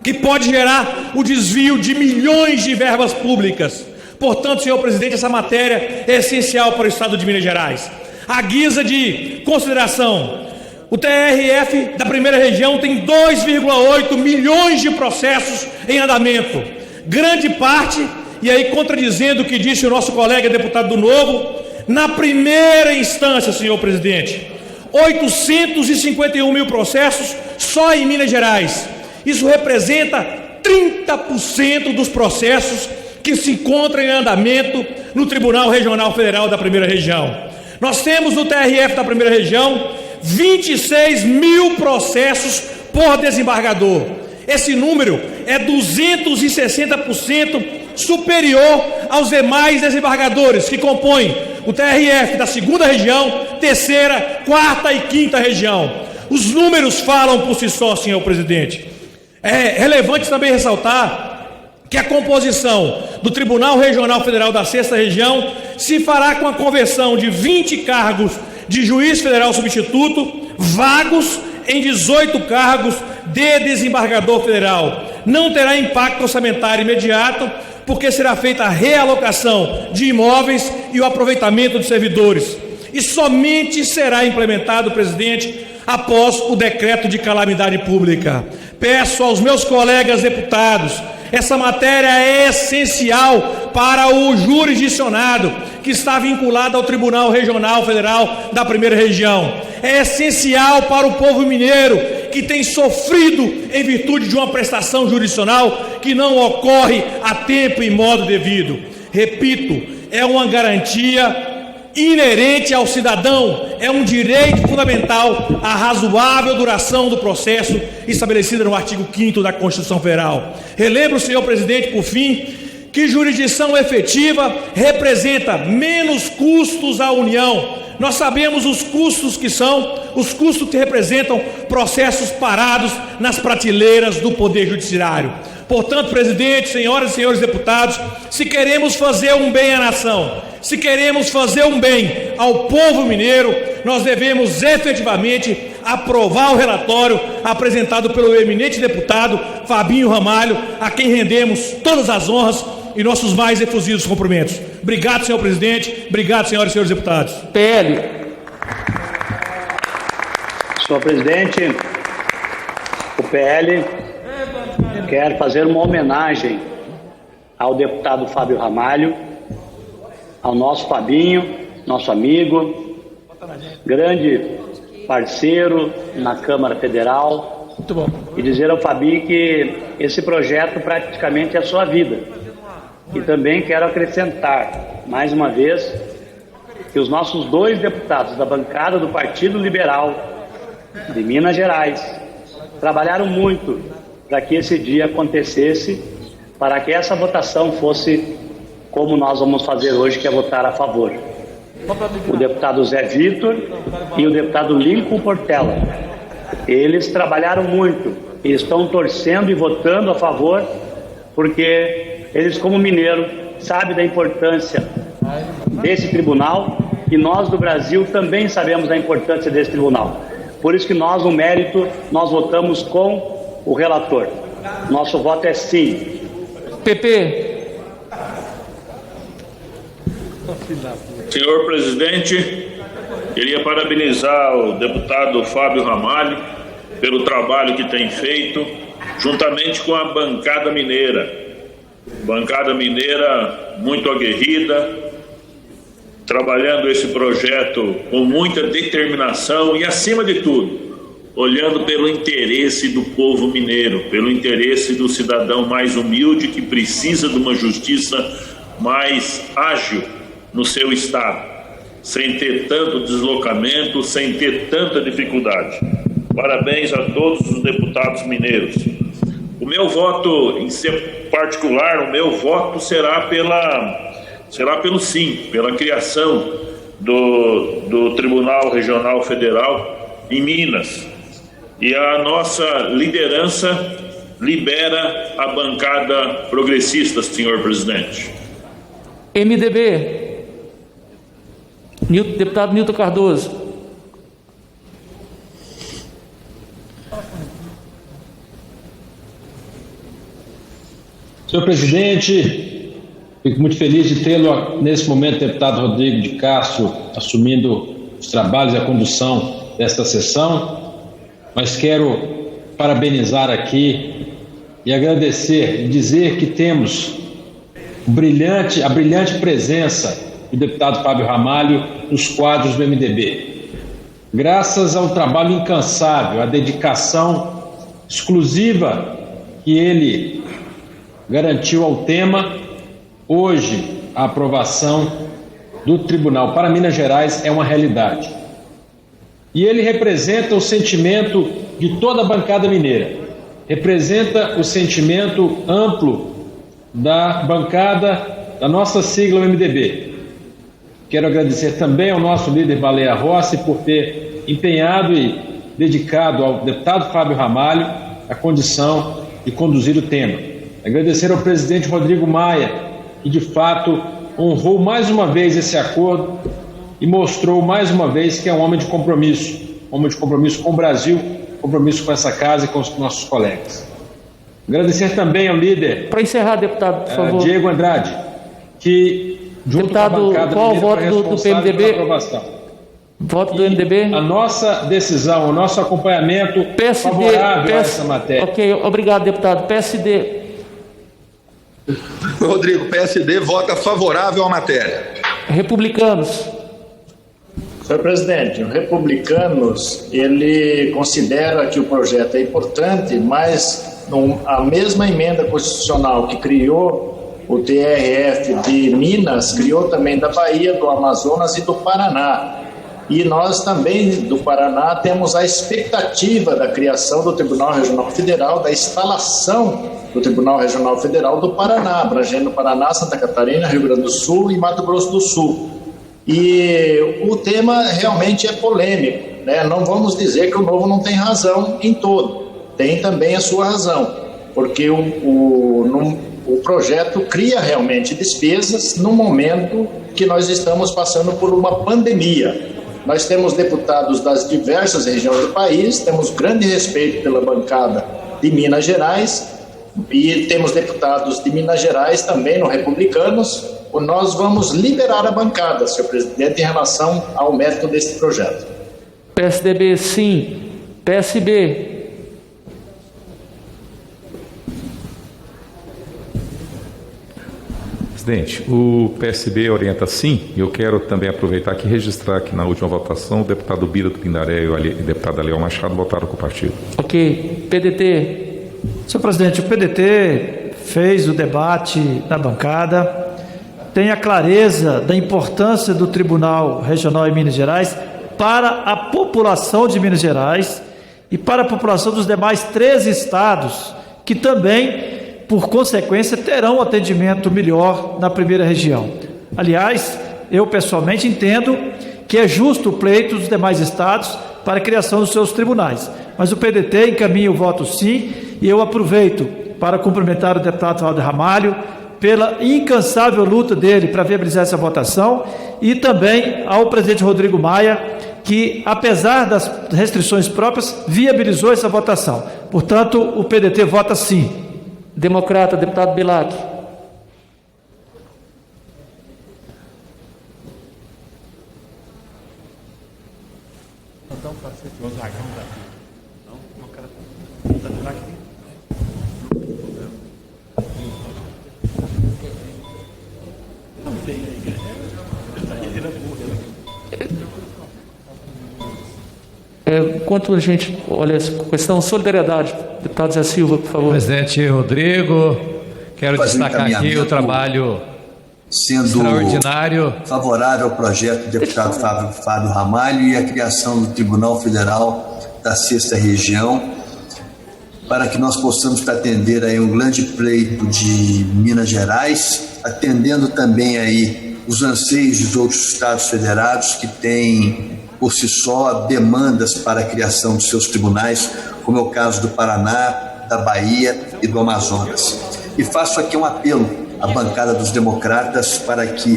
que pode gerar o desvio de milhões de verbas públicas. Portanto, senhor presidente, essa matéria é essencial para o Estado de Minas Gerais. À guisa de consideração, o TRF da Primeira Região tem 2,8 milhões de processos em andamento. Grande parte, e aí contradizendo o que disse o nosso colega deputado do Novo, na primeira instância, senhor presidente, 851 mil processos só em Minas Gerais. Isso representa 30% dos processos que se encontram em andamento no Tribunal Regional Federal da Primeira Região. Nós temos no TRF da Primeira Região 26 mil processos por desembargador. Esse número é 260% superior aos demais desembargadores que compõem o TRF da segunda região, terceira, quarta e quinta região. Os números falam por si só, senhor presidente. É relevante também ressaltar que a composição do Tribunal Regional Federal da sexta região se fará com a conversão de 20 cargos de juiz federal substituto, vagos em 18 cargos de desembargador federal. Não terá impacto orçamentário imediato, porque será feita a realocação de imóveis e o aproveitamento de servidores. E somente será implementado, presidente, após o decreto de calamidade pública. Peço aos meus colegas deputados, essa matéria é essencial para o jurisdicionado que está vinculado ao Tribunal Regional Federal da Primeira Região. É essencial para o povo mineiro que tem sofrido em virtude de uma prestação jurisdicional que não ocorre a tempo e modo devido. Repito, é uma garantia inerente ao cidadão, é um direito fundamental a razoável duração do processo estabelecida no artigo 5º da Constituição Federal. Relembro, senhor presidente, por fim, que jurisdição efetiva representa menos custos à União. Nós sabemos os custos que são, os custos que representam processos parados nas prateleiras do Poder Judiciário. Portanto, presidente, senhoras e senhores deputados, se queremos fazer um bem à nação, se queremos fazer um bem ao povo mineiro, nós devemos efetivamente aprovar o relatório apresentado pelo eminente deputado Fabinho Ramalho, a quem rendemos todas as honras e nossos mais efusivos cumprimentos. Obrigado, senhor presidente. Obrigado, senhoras e senhores deputados. PL. Senhor presidente, o PL quer fazer uma homenagem ao deputado Fábio Ramalho, ao nosso Fabinho, nosso amigo, grande parceiro na Câmara Federal. Muito bom. E dizer ao Fabinho que esse projeto praticamente é a sua vida. E também quero acrescentar, mais uma vez, que os nossos dois deputados da bancada do Partido Liberal de Minas Gerais trabalharam muito para que esse dia acontecesse, para que essa votação fosse como nós vamos fazer hoje, que é votar a favor. O deputado Zé Vitor e o deputado Lincoln Portela. Eles trabalharam muito e estão torcendo e votando a favor, porque eles, como mineiro, sabem da importância desse tribunal e nós do Brasil também sabemos da importância desse tribunal. Por isso que nós, no mérito, nós votamos com o relator. Nosso voto é sim. PP. Senhor presidente, queria parabenizar o deputado Fábio Ramalho pelo trabalho que tem feito, juntamente com a bancada mineira. Bancada mineira muito aguerrida, trabalhando esse projeto com muita determinação e, acima de tudo, olhando pelo interesse do povo mineiro, pelo interesse do cidadão mais humilde que precisa de uma justiça mais ágil no seu estado, sem ter tanto deslocamento, sem ter tanta dificuldade. Parabéns a todos os deputados mineiros. O meu voto, em particular, o meu voto será pelo sim, pela criação do Tribunal Regional Federal em Minas. E a nossa liderança libera a bancada progressista, senhor presidente. MDB, deputado Nilton Cardoso. Senhor presidente, fico muito feliz de tê-lo nesse momento, deputado Rodrigo de Castro, assumindo os trabalhos e a condução desta sessão, mas quero parabenizar aqui e agradecer e dizer que temos a brilhante presença do deputado Fábio Ramalho nos quadros do MDB. Graças ao trabalho incansável, à dedicação exclusiva que ele garantiu ao tema, hoje a aprovação do Tribunal para Minas Gerais é uma realidade. E ele representa o sentimento de toda a bancada mineira, representa o sentimento amplo da bancada da nossa sigla MDB. Quero agradecer também ao nosso líder Baleia Rossi por ter empenhado e dedicado ao deputado Fábio Ramalho a condição de conduzir o tema. Agradecer ao presidente Rodrigo Maia, que de fato honrou mais uma vez esse acordo e mostrou mais uma vez que é um homem de compromisso com o Brasil, compromisso com essa casa e com os nossos colegas. Agradecer também ao líder, para encerrar, deputado, por favor, Diego Andrade, que junto deputado, com a bancada qual o voto do PMDB? Voto do MDB? A nossa decisão, o nosso acompanhamento favorável a essa matéria. Ok, obrigado, deputado. PSD. Rodrigo, PSD vota favorável à matéria. Republicanos. Senhor presidente, o Republicanos, ele considera que o projeto é importante, mas a mesma emenda constitucional que criou o TRF de Minas, criou também da Bahia, do Amazonas e do Paraná. E nós também, do Paraná, temos a expectativa da criação do Tribunal Regional Federal, da instalação do Tribunal Regional Federal do Paraná, abrangendo Paraná, Santa Catarina, Rio Grande do Sul e Mato Grosso do Sul. E o tema realmente é polêmico, né? Não vamos dizer que o Novo não tem razão em todo, tem também a sua razão, porque o projeto cria realmente despesas no momento que nós estamos passando por uma pandemia. Nós temos deputados das diversas regiões do país, temos grande respeito pela bancada de Minas Gerais e temos deputados de Minas Gerais também no Republicanos. Nós vamos liberar a bancada, senhor presidente, em relação ao mérito deste projeto. PSDB, sim. PSB. Presidente, o PSB orienta sim, e eu quero também aproveitar aqui e registrar que na última votação o deputado Bira do Pindaré e o deputado Aliel Machado votaram com o partido. Ok. PDT. Senhor presidente, o PDT fez o debate na bancada, tem a clareza da importância do Tribunal Regional em Minas Gerais para a população de Minas Gerais e para a população dos demais 13 estados, que também, por consequência, terão um atendimento melhor na primeira região. Aliás, eu pessoalmente entendo que é justo o pleito dos demais estados para a criação dos seus tribunais. Mas o PDT encaminha o voto sim, e eu aproveito para cumprimentar o deputado Fábio Ramalho pela incansável luta dele para viabilizar essa votação, e também ao presidente Rodrigo Maia, que, apesar das restrições próprias, viabilizou essa votação. Portanto, o PDT vota sim. Democrata, deputado Bilac. Enquanto a gente olha essa questão, solidariedade, deputado Zé Silva, por favor. Presidente Rodrigo, quero destacar aqui o trabalho sendo extraordinário. Favorável ao projeto do deputado Fábio Ramalho e a criação do Tribunal Federal da 6ª Região, para que nós possamos atender aí um grande pleito de Minas Gerais, atendendo também aí os anseios dos outros estados federados que têm por si só demandas para a criação de seus tribunais, como é o caso do Paraná, da Bahia e do Amazonas. E faço aqui um apelo à bancada dos democratas para que,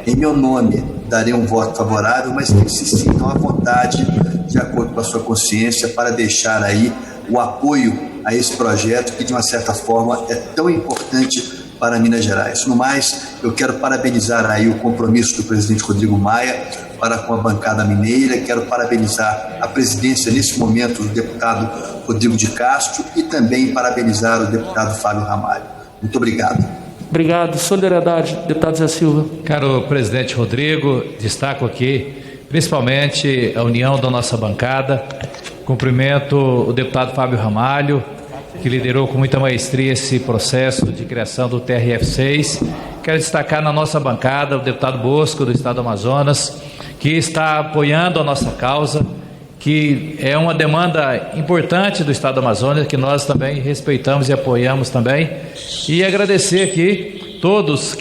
em meu nome, darei um voto favorável, mas que se sintam à vontade, de acordo com a sua consciência, para deixar aí o apoio a esse projeto que, de uma certa forma, é tão importante para Minas Gerais. No mais, eu quero parabenizar aí o compromisso do presidente Rodrigo Maia para com a bancada mineira, quero parabenizar a presidência nesse momento do deputado Rodrigo de Castro e também parabenizar o deputado Fábio Ramalho. Muito obrigado. Obrigado. Solidariedade, deputado Zé Silva. Caro presidente Rodrigo, destaco aqui principalmente a união da nossa bancada. Cumprimento o deputado Fábio Ramalho, que liderou com muita maestria esse processo de criação do TRF6. Quero destacar na nossa bancada o deputado Bosco, do estado do Amazonas, que está apoiando a nossa causa, que é uma demanda importante do estado do Amazonas, que nós também respeitamos e apoiamos também. E agradecer aqui todos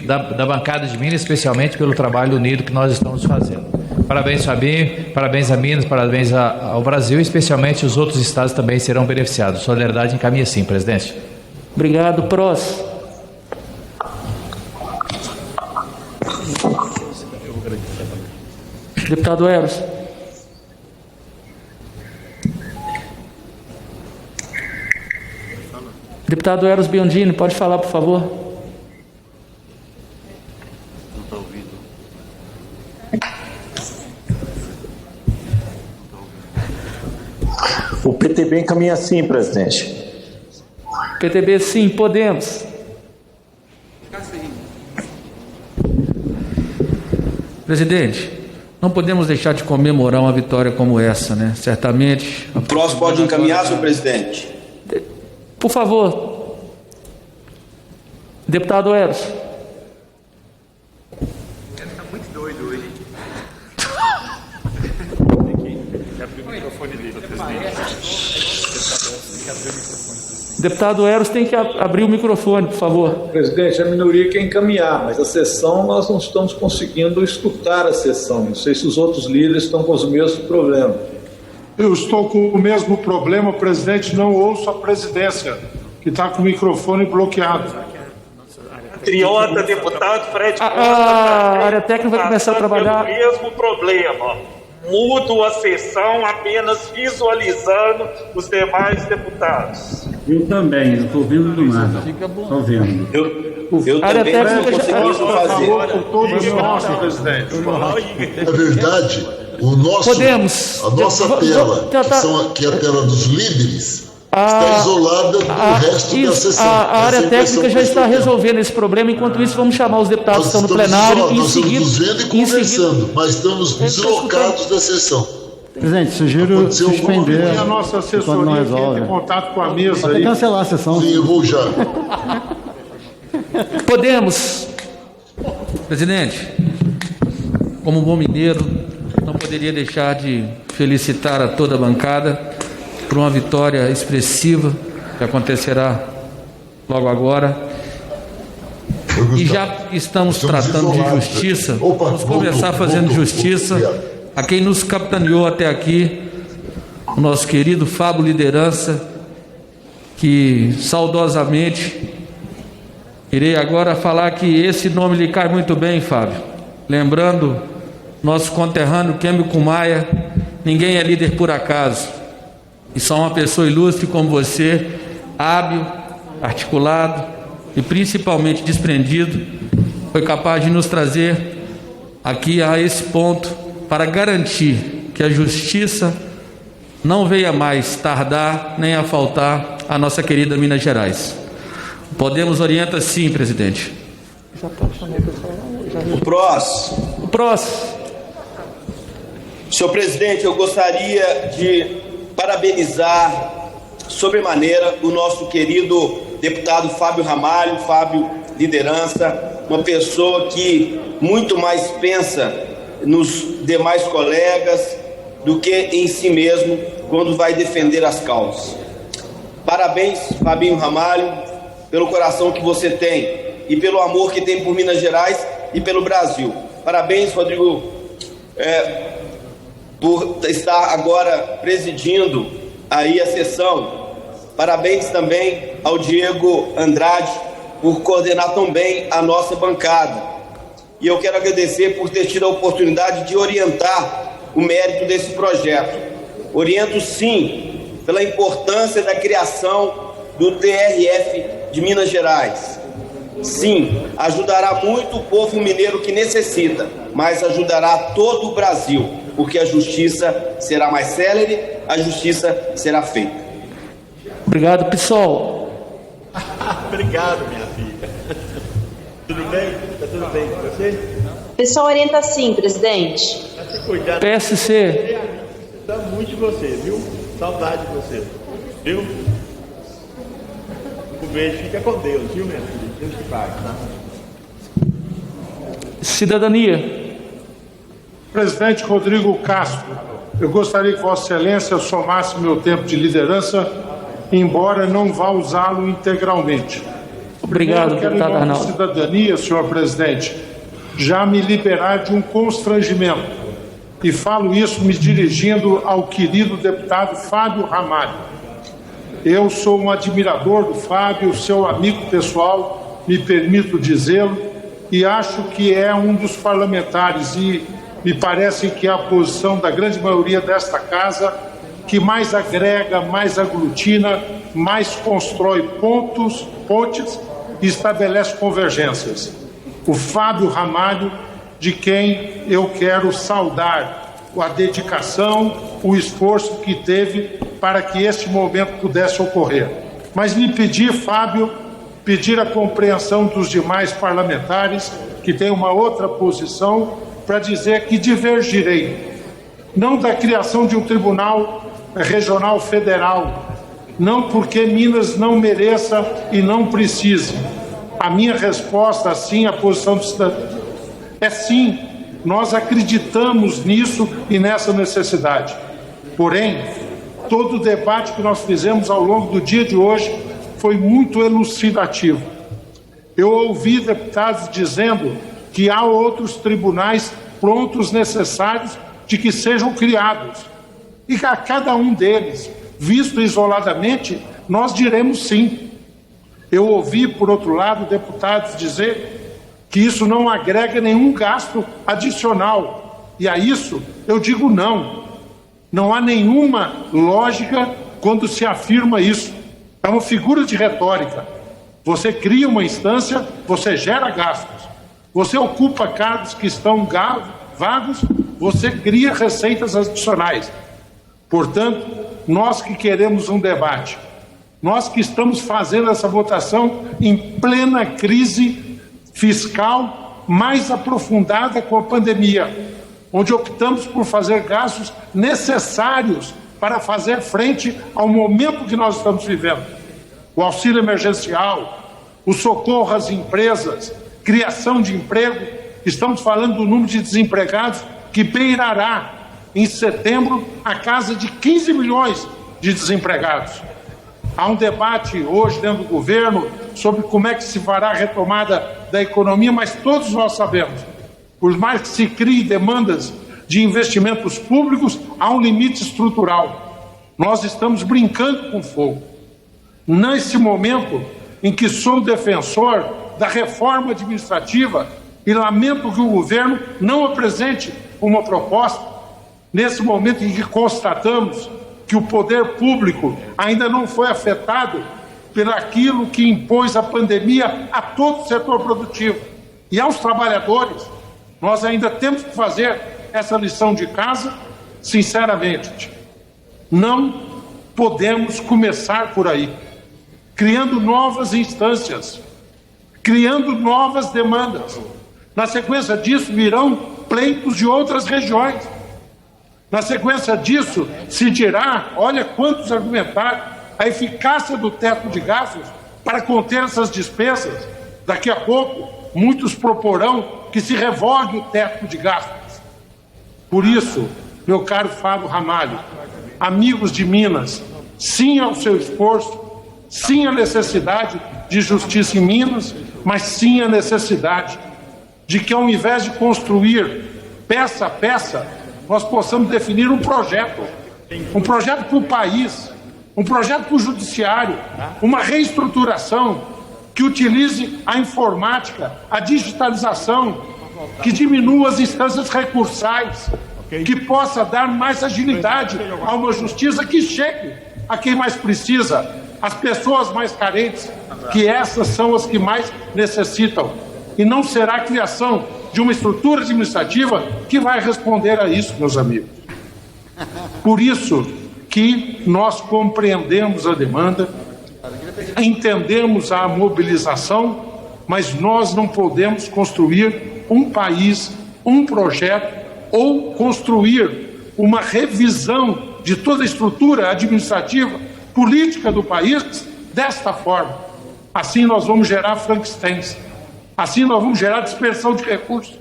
da bancada de Minas, especialmente pelo trabalho unido que nós estamos fazendo. Parabéns, Fabinho, parabéns a Minas, parabéns ao Brasil, e especialmente os outros estados também serão beneficiados. Solidariedade encaminha sim, presidente. Obrigado. Próximo. Deputado Eros. Deputado Eros Biondini, pode falar, por favor. Não está ouvindo. O PTB encaminha sim, presidente. PTB sim, podemos. Presidente, não podemos deixar de comemorar uma vitória como essa, né? Certamente. O próximo pode encaminhar, senhor presidente. Por favor. Deputado Eros. Ele está muito doido hoje. Deputado Eros tem que abrir o microfone, por favor. Presidente, a minoria quer encaminhar, mas a sessão nós não estamos conseguindo escutar a sessão. Não sei se os outros líderes estão com os mesmos problemas. Eu estou com o mesmo problema, presidente, não ouço a presidência, que está com o microfone bloqueado. Triota, deputado Fred Costa. A área técnica vai começar a trabalhar. O mesmo problema. Mudo a sessão apenas visualizando os demais deputados. Eu também, não estou vendo nada. Estou vendo. Eu também não consegui fazer. Por todos nós, presidente. Na verdade, a nossa tela, que é a tela dos líderes, está isolada do resto da sessão. A área técnica já está resolvendo esse problema. Enquanto isso, vamos chamar os deputados que estão no plenário e em seguida... Nós estamos vendo e conversando, mas estamos deslocados da sessão. Presidente, sugiro suspender. E a nossa assessoria entra em contato com a mesa. Pode aí. cancelar a sessão. Sim, eu vou já. Podemos. Presidente, como bom mineiro, não poderia deixar de felicitar a toda a bancada por uma vitória expressiva que acontecerá logo agora. E já que estamos tratando de justiça, vamos começar fazendo justiça a quem nos capitaneou até aqui, o nosso querido Fábio Liderança, que saudosamente irei agora falar que esse nome lhe cai muito bem, Fábio. Lembrando nosso conterrâneo Quêmio Maia, ninguém é líder por acaso. E só uma pessoa ilustre como você, hábil, articulado e principalmente desprendido, foi capaz de nos trazer aqui a esse ponto para garantir que a justiça não venha mais tardar nem a faltar à nossa querida Minas Gerais. Podemos orienta sim, presidente. O PROS. Senhor presidente, eu gostaria de parabenizar sobremaneira o nosso querido deputado Fábio Ramalho, Fábio liderança, uma pessoa que muito mais pensa nos demais colegas do que em si mesmo quando vai defender as causas. Parabéns, Fabinho Ramalho, pelo coração que você tem e pelo amor que tem por Minas Gerais e pelo Brasil. Parabéns, Rodrigo, por estar agora presidindo aí a sessão. Parabéns também ao Diego Andrade por coordenar tão bem a nossa bancada. E eu quero agradecer por ter tido a oportunidade de orientar o mérito desse projeto. Oriento sim pela importância da criação do TRF de Minas Gerais. Sim, ajudará muito o povo mineiro que necessita, mas ajudará todo o Brasil, porque a justiça será mais célere, a justiça será feita. Obrigado, PSOL. Obrigado, minha filha. Tudo bem? Está tudo bem com você? PSOL orienta sim, presidente. PSC. Gostamos muito de você, viu? Saudade de você, viu? Um beijo, fica com Deus, viu, minha filha? Deus te pague, tá? Cidadania. Presidente Rodrigo Castro, eu gostaria que Vossa Excelência somasse meu tempo de liderança, embora não vá usá-lo integralmente. Obrigado, deputado Arnaldo. Cidadania, senhor presidente, já me liberar de um constrangimento. E falo isso me dirigindo ao querido deputado Fábio Ramalho. Eu sou um admirador do Fábio, seu amigo pessoal, me permito dizê-lo, e acho que é um dos parlamentares, e me parece que é a posição da grande maioria desta casa, que mais agrega, mais aglutina, mais constrói pontes e estabelece convergências. O Fábio Ramalho, de quem eu quero saudar a dedicação, o esforço que teve para que este momento pudesse ocorrer. Mas lhe pedi, Fábio, pedir a compreensão dos demais parlamentares que têm uma outra posição para dizer que divergirei, não da criação de um tribunal regional federal, não porque Minas não mereça e não precise. A minha resposta, sim, a posição do cidadão, é sim, nós acreditamos nisso e nessa necessidade. Porém, todo o debate que nós fizemos ao longo do dia de hoje foi muito elucidativo. Eu ouvi deputados dizendo que há outros tribunais prontos necessários de que sejam criados. E a cada um deles, visto isoladamente, nós diremos sim. Eu ouvi, por outro lado, deputados dizer que isso não agrega nenhum gasto adicional. E a isso eu digo não. Não há nenhuma lógica quando se afirma isso. É uma figura de retórica. Você cria uma instância, você gera gastos. Você ocupa cargos que estão vagos, você cria receitas adicionais. Portanto, nós que queremos um debate, nós que estamos fazendo essa votação em plena crise fiscal mais aprofundada com a pandemia, onde optamos por fazer gastos necessários para fazer frente ao momento que nós estamos vivendo. O auxílio emergencial, o socorro às empresas, criação de emprego, estamos falando do número de desempregados que beirará em setembro a casa de 15 milhões de desempregados. Há um debate hoje dentro do governo sobre como é que se fará a retomada da economia, mas todos nós sabemos, por mais que se criem demandas de investimentos públicos, há um limite estrutural. Nós estamos brincando com fogo. Nesse momento em que sou defensor da reforma administrativa e lamento que o governo não apresente uma proposta, nesse momento em que constatamos que o poder público ainda não foi afetado por aquilo que impôs a pandemia a todo o setor produtivo e aos trabalhadores, nós ainda temos que fazer essa lição de casa sinceramente, não podemos começar por aí, criando novas instâncias, criando novas demandas. Na sequência disso, virão pleitos de outras regiões. Na sequência disso, se dirá, olha quantos argumentaram a eficácia do teto de gastos para conter essas despesas. Daqui a pouco, muitos proporão que se revogue o teto de gastos. Por isso, meu caro Fábio Ramalho, amigos de Minas, sim ao seu esforço, sim à necessidade de justiça em Minas, mas sim à necessidade de que, ao invés de construir peça a peça, nós possamos definir um projeto para o país, um projeto para o judiciário, uma reestruturação que utilize a informática, a digitalização, que diminua as instâncias recursais, que possa dar mais agilidade a uma justiça que chegue a quem mais precisa, as pessoas mais carentes, que essas são as que mais necessitam. E não será a criação de uma estrutura administrativa que vai responder a isso, meus amigos. Por isso que nós compreendemos a demanda, entendemos a mobilização, mas nós não podemos construir um país, um projeto, ou construir uma revisão de toda a estrutura administrativa, política do país desta forma. Assim nós vamos gerar Frankensteins, assim nós vamos gerar dispersão de recursos,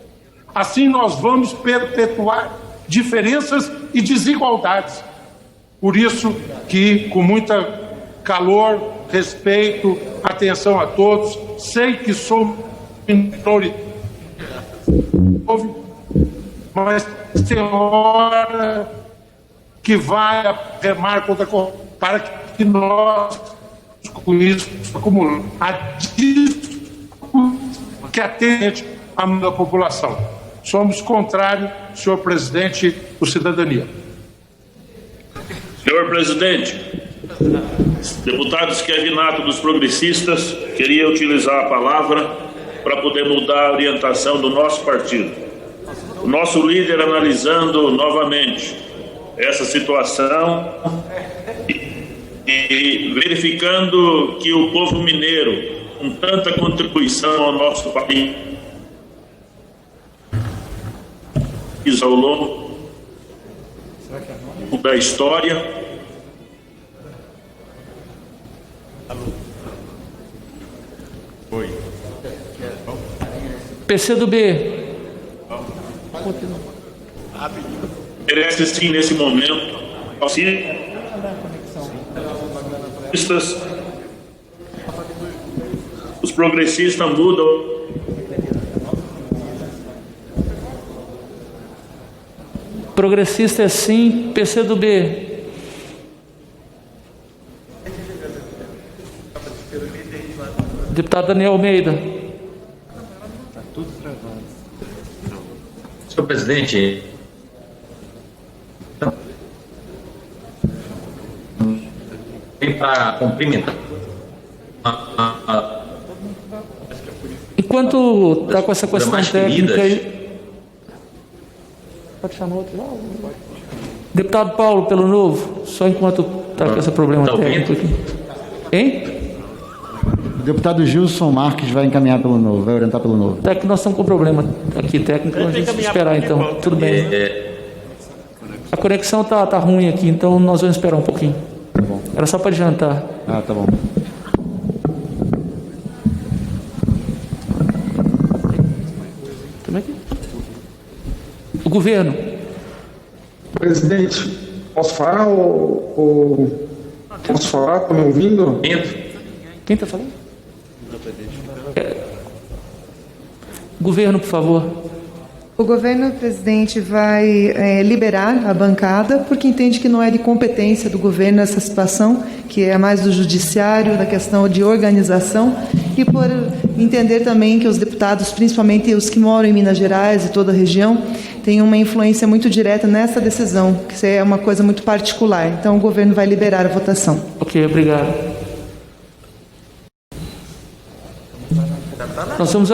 assim nós vamos perpetuar diferenças e desigualdades. Por isso que, com muita calor, respeito, atenção a todos, sei que sou minoritário, mas tem hora que vai remar contra a corrupção, para que nós, com isso, acumulamos a que atende a população. Somos contrários, senhor presidente, do Cidadania. Senhor presidente, deputado Schiavinato dos Progressistas queria utilizar a palavra para poder mudar a orientação do nosso partido. O nosso líder, analisando novamente essa situação e verificando que o povo mineiro, com tanta contribuição ao nosso país ao longo da história, PCdoB merece sim nesse momento os progressistas mudam. Progressista é sim. PCdoB. Deputado Daniel Almeida. Senhor presidente, para cumprimentar. Enquanto está com essa questão técnica aí. Pode chamar outro? Deputado Paulo, pelo Novo, só enquanto está com esse problema técnico aqui. Hein? O deputado Gilson Marques vai encaminhar pelo Novo, vai orientar pelo Novo. É que nós estamos com problema aqui técnico, a gente esperar então. Tudo bem. A conexão tá ruim aqui, então nós vamos esperar um pouquinho. Tá bom. Era só para adiantar. Ah, tá bom. O governo. Presidente, posso falar ou posso falar? Estão me ouvindo? Quem está falando? Governo, por favor. O governo, presidente, vai liberar a bancada porque entende que não é de competência do governo essa situação, que é mais do judiciário, da questão de organização, e por entender também que os deputados, principalmente os que moram em Minas Gerais e toda a região, têm uma influência muito direta nessa decisão, que é uma coisa muito particular. Então, o governo vai liberar a votação. Ok, obrigado. Nós vamos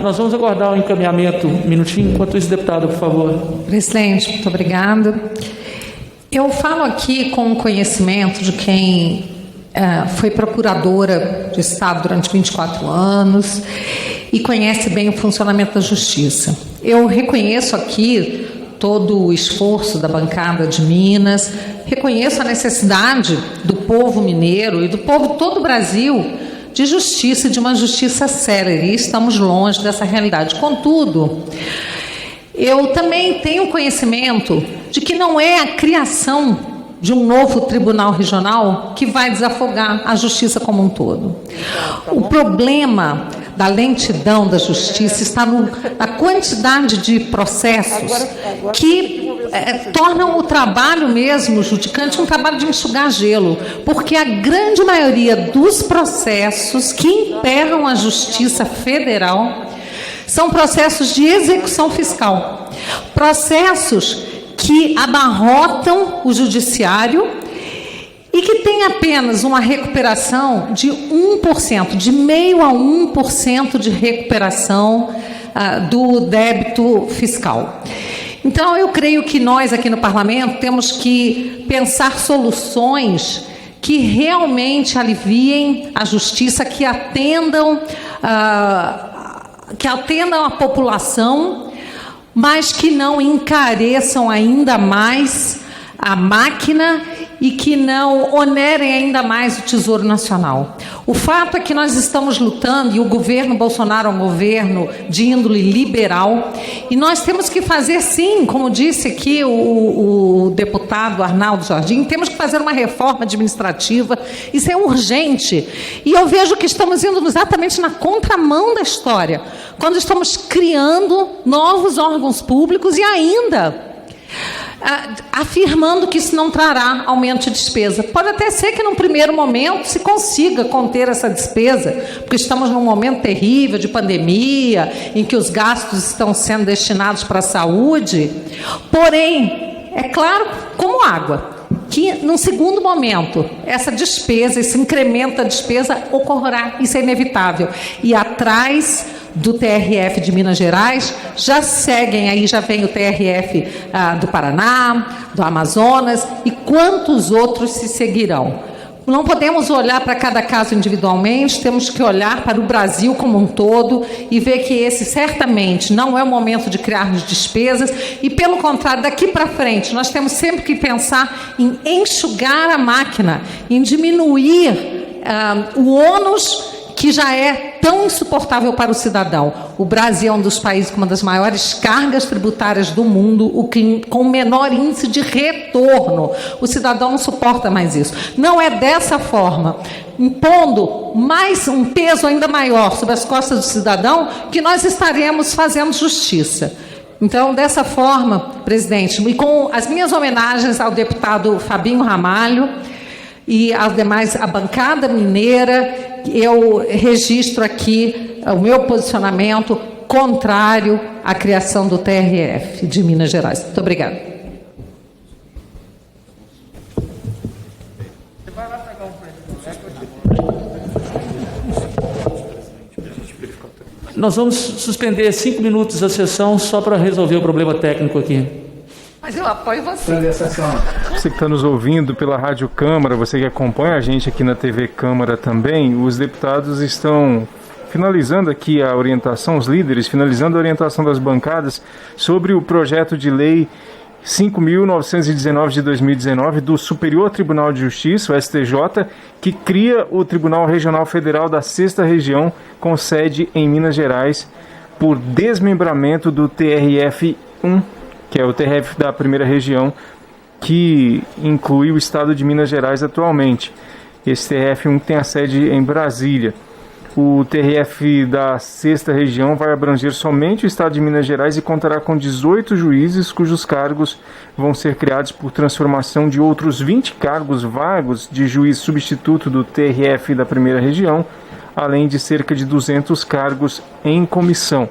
Nós vamos aguardar o encaminhamento um minutinho. Enquanto isso, deputada, por favor. Presidente, muito obrigada. Eu falo aqui com o conhecimento de quem foi procuradora de Estado durante 24 anos e conhece bem o funcionamento da Justiça. Eu reconheço aqui todo o esforço da bancada de Minas, reconheço a necessidade do povo mineiro e do povo de todo o Brasil de justiça, de uma justiça séria, e estamos longe dessa realidade. Contudo, eu também tenho conhecimento de que não é a criação de um novo tribunal regional que vai desafogar a justiça como um todo. O problema da lentidão da justiça está na quantidade de processos que tornam o trabalho mesmo judicante um trabalho de enxugar gelo, porque a grande maioria dos processos que emperram a Justiça Federal são processos de execução fiscal, processos que abarrotam o judiciário e que tem apenas uma recuperação de 1%, de 0,5% a 1% de recuperação do débito fiscal. Então, eu creio que nós aqui no Parlamento temos que pensar soluções que realmente aliviem a justiça, que atendam a população, mas que não encareçam ainda mais a máquina e que não onerem ainda mais o Tesouro Nacional. O fato é que nós estamos lutando, e o governo Bolsonaro é um governo de índole liberal, e nós temos que fazer, sim, como disse aqui o deputado Arnaldo Jardim, temos que fazer uma reforma administrativa, isso é urgente, e eu vejo que estamos indo exatamente na contramão da história, quando estamos criando novos órgãos públicos e ainda afirmando que isso não trará aumento de despesa. Pode até ser que num primeiro momento se consiga conter essa despesa, porque estamos num momento terrível de pandemia, em que os gastos estão sendo destinados para a saúde. Porém, é claro, como água, que num segundo momento essa despesa, esse incremento da despesa ocorrerá, isso é inevitável. E atrás do TRF de Minas Gerais, já seguem aí, já vem o TRF do Paraná, do Amazonas, e quantos outros se seguirão. Não podemos olhar para cada caso individualmente, temos que olhar para o Brasil como um todo e ver que esse certamente não é o momento de criarmos despesas e, pelo contrário, daqui para frente, nós temos sempre que pensar em enxugar a máquina, em diminuir o ônus que já é tão insuportável para o cidadão. O Brasil é um dos países com uma das maiores cargas tributárias do mundo, com o menor índice de retorno. O cidadão não suporta mais isso. Não é dessa forma, impondo mais um peso ainda maior sobre as costas do cidadão, que nós estaremos fazendo justiça. Então, dessa forma, presidente, e com as minhas homenagens ao deputado Fabinho Ramalho e aos demais, a bancada mineira, eu registro aqui o meu posicionamento contrário à criação do TRF de Minas Gerais. Muito obrigada. Nós vamos suspender 5 minutos a sessão só para resolver o problema técnico aqui. Mas eu apoio você. Você que está nos ouvindo pela Rádio Câmara, você que acompanha a gente aqui na TV Câmara também, os deputados estão finalizando aqui a orientação, os líderes, finalizando a orientação das bancadas sobre o projeto de lei 5.919 de 2019 do Superior Tribunal de Justiça, o STJ, que cria o Tribunal Regional Federal da 6ª Região, com sede em Minas Gerais, por desmembramento do TRF-1, que é o TRF da 1ª Região, que inclui o estado de Minas Gerais atualmente. Esse TRF-1 tem a sede em Brasília. O TRF da 6ª Região vai abranger somente o estado de Minas Gerais e contará com 18 juízes, cujos cargos vão ser criados por transformação de outros 20 cargos vagos de juiz substituto do TRF da 1ª Região, além de cerca de 200 cargos em comissão.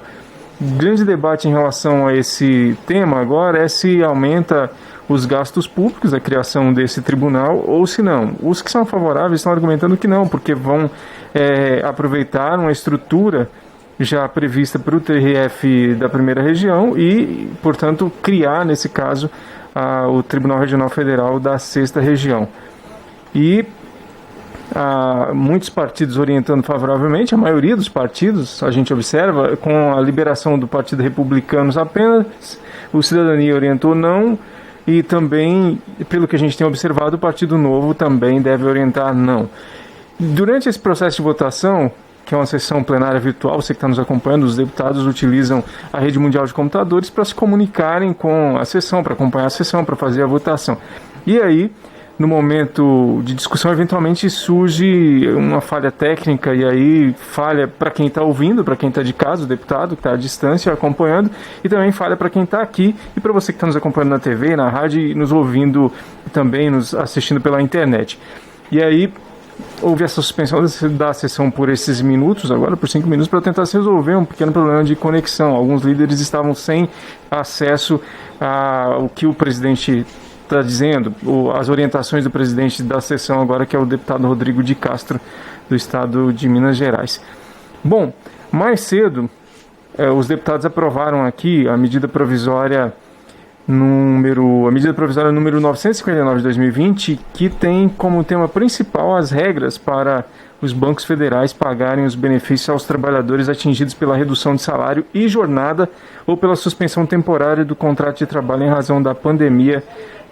O grande debate em relação a esse tema agora é se aumenta os gastos públicos, a criação desse tribunal, ou se não. Os que são favoráveis estão argumentando que não, porque vão aproveitar uma estrutura já prevista para o TRF da primeira região e, portanto, criar, nesse caso, o Tribunal Regional Federal da sexta região. E muitos partidos orientando favoravelmente, a maioria dos partidos, a gente observa, com a liberação do Partido Republicano apenas, o Cidadania orientou não, e também, pelo que a gente tem observado, o Partido Novo também deve orientar não. Durante esse processo de votação, que é uma sessão plenária virtual, você que está nos acompanhando, os deputados utilizam a rede mundial de computadores para se comunicarem com a sessão, para acompanhar a sessão, para fazer a votação. E aí, no momento de discussão, eventualmente surge uma falha técnica, e aí falha para quem está ouvindo, para quem está de casa, o deputado que está à distância acompanhando, e também falha para quem está aqui e para você que está nos acompanhando na TV, na rádio e nos ouvindo também, nos assistindo pela internet. E aí houve essa suspensão da sessão por esses minutos, agora por 5 minutos, para tentar se resolver um pequeno problema de conexão. Alguns líderes estavam sem acesso ao que o presidente está dizendo, as orientações do presidente da sessão agora, que é o deputado Rodrigo de Castro, do estado de Minas Gerais. Bom, mais cedo, os deputados aprovaram aqui a medida provisória número 959 de 2020, que tem como tema principal as regras para os bancos federais pagarem os benefícios aos trabalhadores atingidos pela redução de salário e jornada ou pela suspensão temporária do contrato de trabalho em razão da pandemia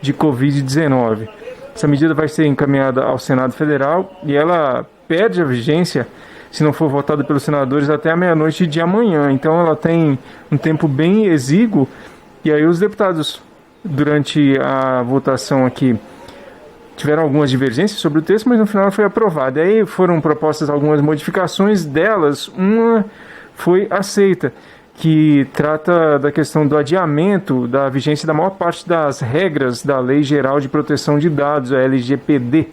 de Covid-19. Essa medida vai ser encaminhada ao Senado Federal e ela perde a vigência se não for votada pelos senadores até a meia-noite de amanhã. Então ela tem um tempo bem exíguo, e aí os deputados, durante a votação aqui, tiveram algumas divergências sobre o texto, mas no final foi aprovado. E aí foram propostas algumas modificações, delas uma foi aceita, que trata da questão do adiamento da vigência da maior parte das regras da Lei Geral de Proteção de Dados, a LGPD.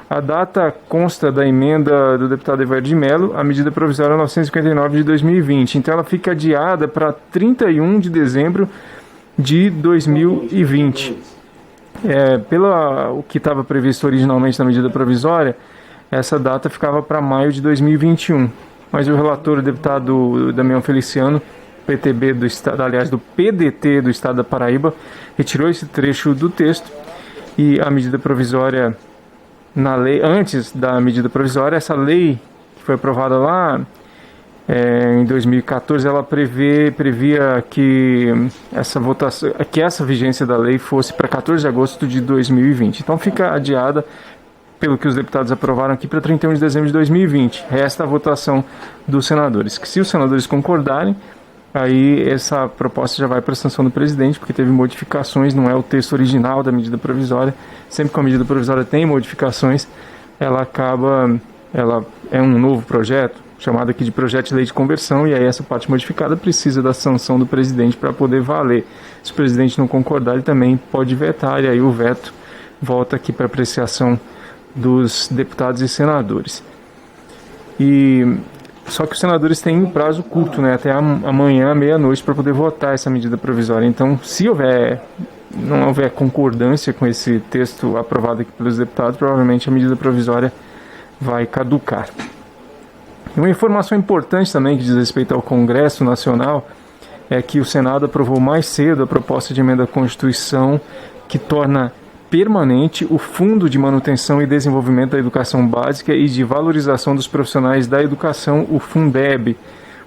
A data consta da emenda do deputado Everardo de Mello, a medida provisória 959 de 2020. Então ela fica adiada para 31 de dezembro de 2020. Pelo que estava previsto originalmente na medida provisória, essa data ficava para maio de 2021. Mas o relator, o deputado Damião Feliciano, PTB do estado, aliás, do PDT do estado da Paraíba, retirou esse trecho do texto, e a medida provisória, na lei, antes da medida provisória, essa lei que foi aprovada lá em 2014, ela previa que essa vigência da lei fosse para 14 de agosto de 2020. Então fica adiada, pelo que os deputados aprovaram aqui, para 31 de dezembro de 2020. Resta a votação dos senadores, que se os senadores concordarem, aí essa proposta já vai para a sanção do presidente, porque teve modificações, não é o texto original da medida provisória. Sempre que a medida provisória tem modificações, ela é um novo projeto, chamado aqui de projeto de lei de conversão, e aí essa parte modificada precisa da sanção do presidente para poder valer. Se o presidente não concordar, ele também pode vetar, e aí o veto volta aqui para apreciação dos deputados e senadores. Só que os senadores têm um prazo curto, né, até amanhã, meia-noite, para poder votar essa medida provisória. Então, se não houver concordância com esse texto aprovado aqui pelos deputados, provavelmente a medida provisória vai caducar. Uma informação importante também que diz respeito ao Congresso Nacional é que o Senado aprovou mais cedo a proposta de emenda à Constituição que torna permanente o Fundo de Manutenção e Desenvolvimento da Educação Básica e de Valorização dos Profissionais da Educação, o Fundeb.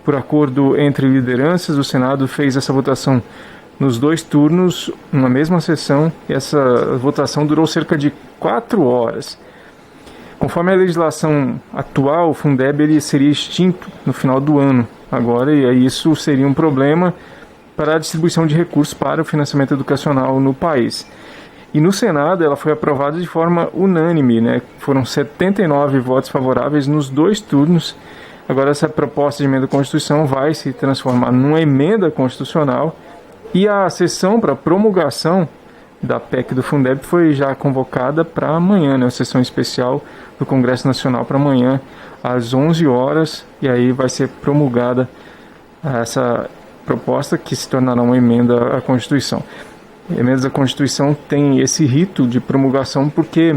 Por acordo entre lideranças, o Senado fez essa votação nos 2 turnos, numa mesma sessão, e essa votação durou cerca de 4 horas. Conforme a legislação atual, o Fundeb ele seria extinto no final do ano agora, e aí isso seria um problema para a distribuição de recursos para o financiamento educacional no país. E no Senado ela foi aprovada de forma unânime, né? Foram 79 votos favoráveis nos 2 turnos. Agora essa proposta de emenda à Constituição vai se transformar numa emenda constitucional, e a sessão para promulgação da PEC do Fundeb foi já convocada para amanhã, né? A sessão especial do Congresso Nacional para amanhã, às 11 horas, e aí vai ser promulgada essa proposta que se tornará uma emenda à Constituição. emendas à Constituição têm esse rito de promulgação porque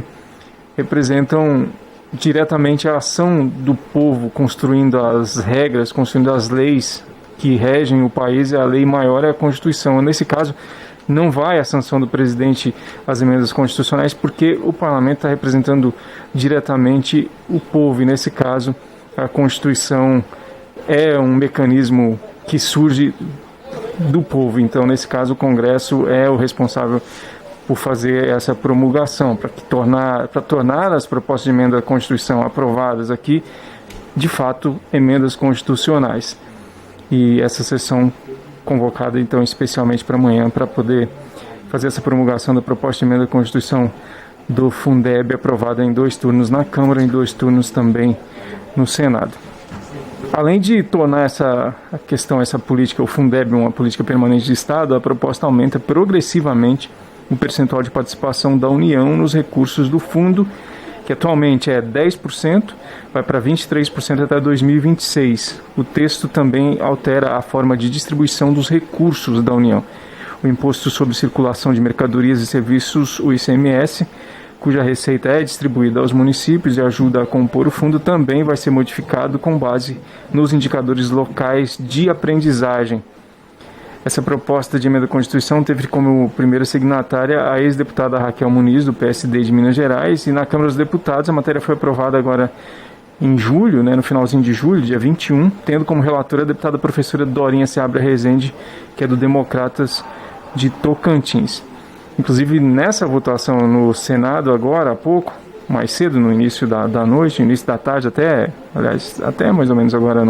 representam diretamente a ação do povo construindo as regras, construindo as leis que regem o país, e a lei maior é a Constituição. Nesse caso, não vai a sanção do presidente às emendas constitucionais porque o parlamento está representando diretamente o povo, e nesse caso a Constituição é um mecanismo que surge do povo. Então, nesse caso, o Congresso é o responsável por fazer essa promulgação, para tornar as propostas de emenda à Constituição aprovadas aqui, de fato, emendas constitucionais. E essa sessão convocada, então, especialmente para amanhã, para poder fazer essa promulgação da proposta de emenda à Constituição do Fundeb, aprovada em 2 turnos na Câmara e em 2 turnos também no Senado. Além de tornar essa política, o Fundeb, uma política permanente de Estado, a proposta aumenta progressivamente o percentual de participação da União nos recursos do fundo, que atualmente é 10%, vai para 23% até 2026. O texto também altera a forma de distribuição dos recursos da União. O Imposto sobre Circulação de Mercadorias e Serviços, o ICMS, cuja receita é distribuída aos municípios e ajuda a compor o fundo, também vai ser modificado com base nos indicadores locais de aprendizagem. Essa proposta de emenda à Constituição teve como primeira signatária a ex-deputada Raquel Muniz, do PSD de Minas Gerais, e na Câmara dos Deputados a matéria foi aprovada agora em julho, no finalzinho de julho, dia 21, tendo como relatora a deputada professora Dorinha Seabra Rezende, que é do Democratas de Tocantins. Inclusive, nessa votação no Senado agora, há pouco, mais cedo, no início da noite, no início da tarde, até mais ou menos agora,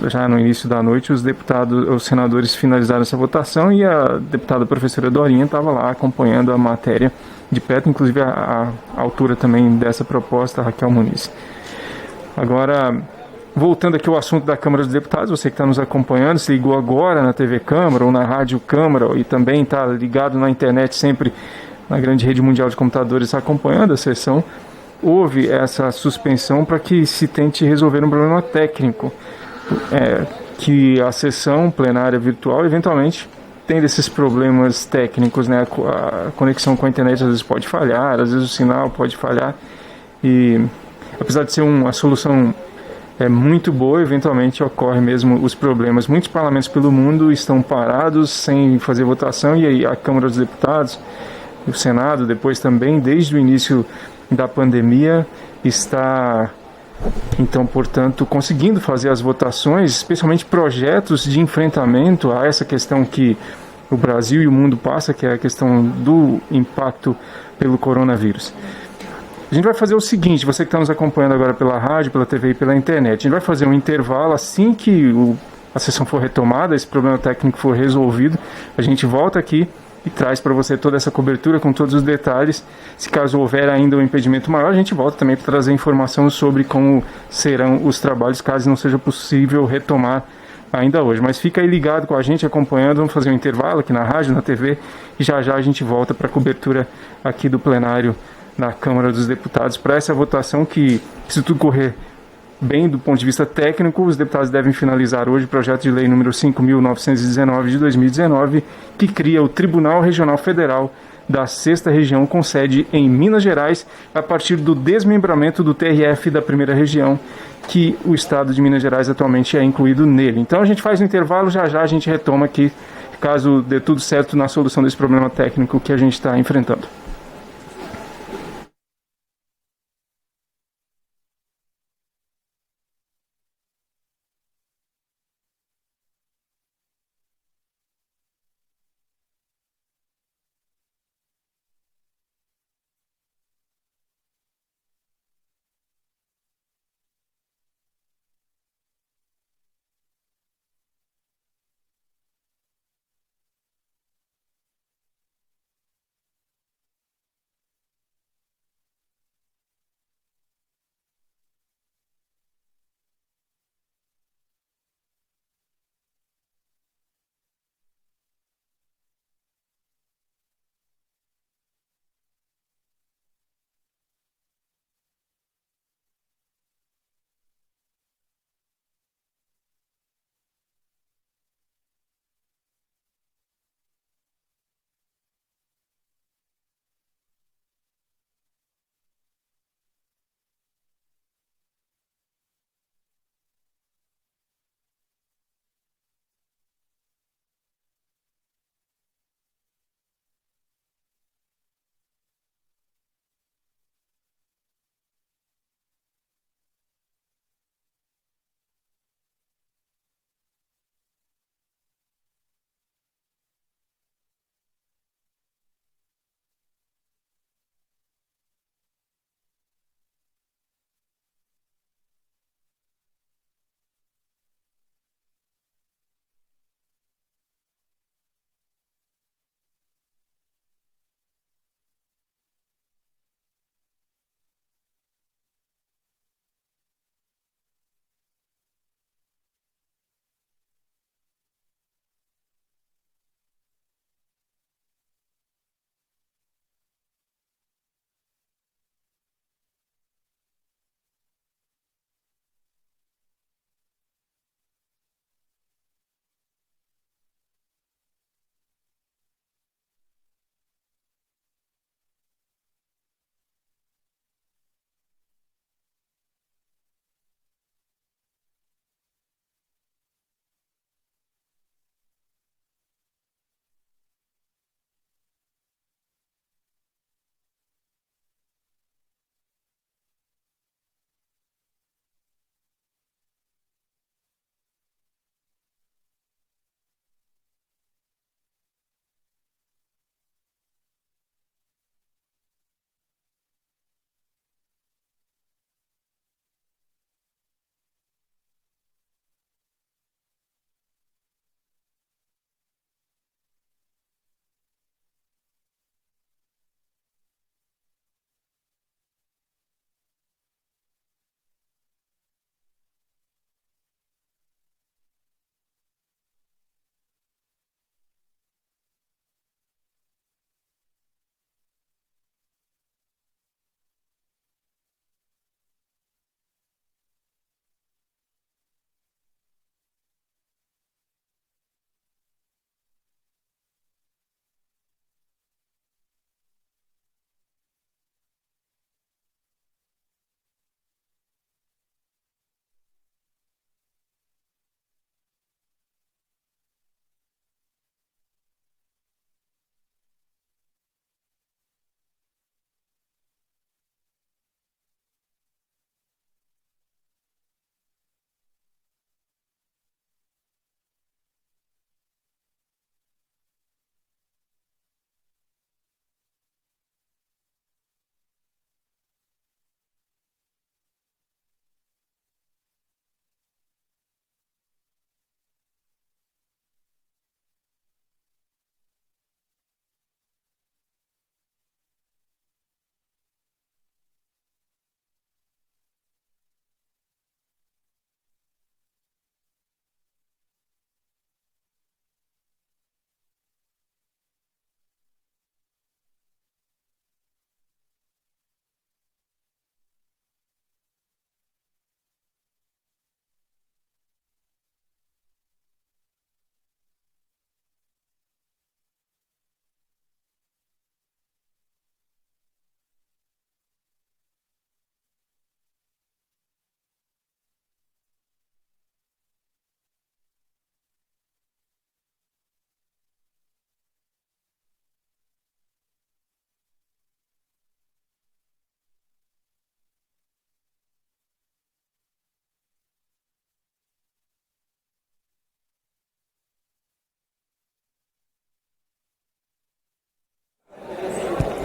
já no início da noite, os senadores finalizaram essa votação e a deputada professora Dorinha estava lá acompanhando a matéria de perto, inclusive a autora também dessa proposta, Raquel Muniz. Agora, voltando aqui ao assunto da Câmara dos Deputados, você que está nos acompanhando, se ligou agora na TV Câmara ou na Rádio Câmara e também está ligado na internet sempre na grande rede mundial de computadores acompanhando a sessão, houve essa suspensão para que se tente resolver um problema técnico, que a sessão plenária virtual eventualmente tem desses problemas técnicos, a conexão com a internet às vezes pode falhar, às vezes o sinal pode falhar, e apesar de ser uma solução muito boa, eventualmente ocorre mesmo os problemas. Muitos parlamentos pelo mundo estão parados sem fazer votação, e aí a Câmara dos Deputados, o Senado depois também, desde o início da pandemia, está, então, portanto, conseguindo fazer as votações, especialmente projetos de enfrentamento a essa questão que o Brasil e o mundo passa, que é a questão do impacto pelo coronavírus. A gente vai fazer o seguinte, você que está nos acompanhando agora pela rádio, pela TV e pela internet, a gente vai fazer um intervalo assim que a sessão for retomada, esse problema técnico for resolvido, a gente volta aqui e traz para você toda essa cobertura com todos os detalhes. Se caso houver ainda um impedimento maior, a gente volta também para trazer informação sobre como serão os trabalhos, caso não seja possível retomar ainda hoje. Mas fica aí ligado com a gente, acompanhando, vamos fazer um intervalo aqui na rádio, na TV, e já já a gente volta para a cobertura aqui do plenário na Câmara dos Deputados para essa votação que, se tudo correr bem do ponto de vista técnico, os deputados devem finalizar hoje o projeto de lei número 5.919 de 2019, que cria o Tribunal Regional Federal da 6ª Região, com sede em Minas Gerais, a partir do desmembramento do TRF da 1ª Região, que o estado de Minas Gerais atualmente é incluído nele. Então a gente faz um intervalo, já já a gente retoma aqui, caso dê tudo certo na solução desse problema técnico que a gente está enfrentando.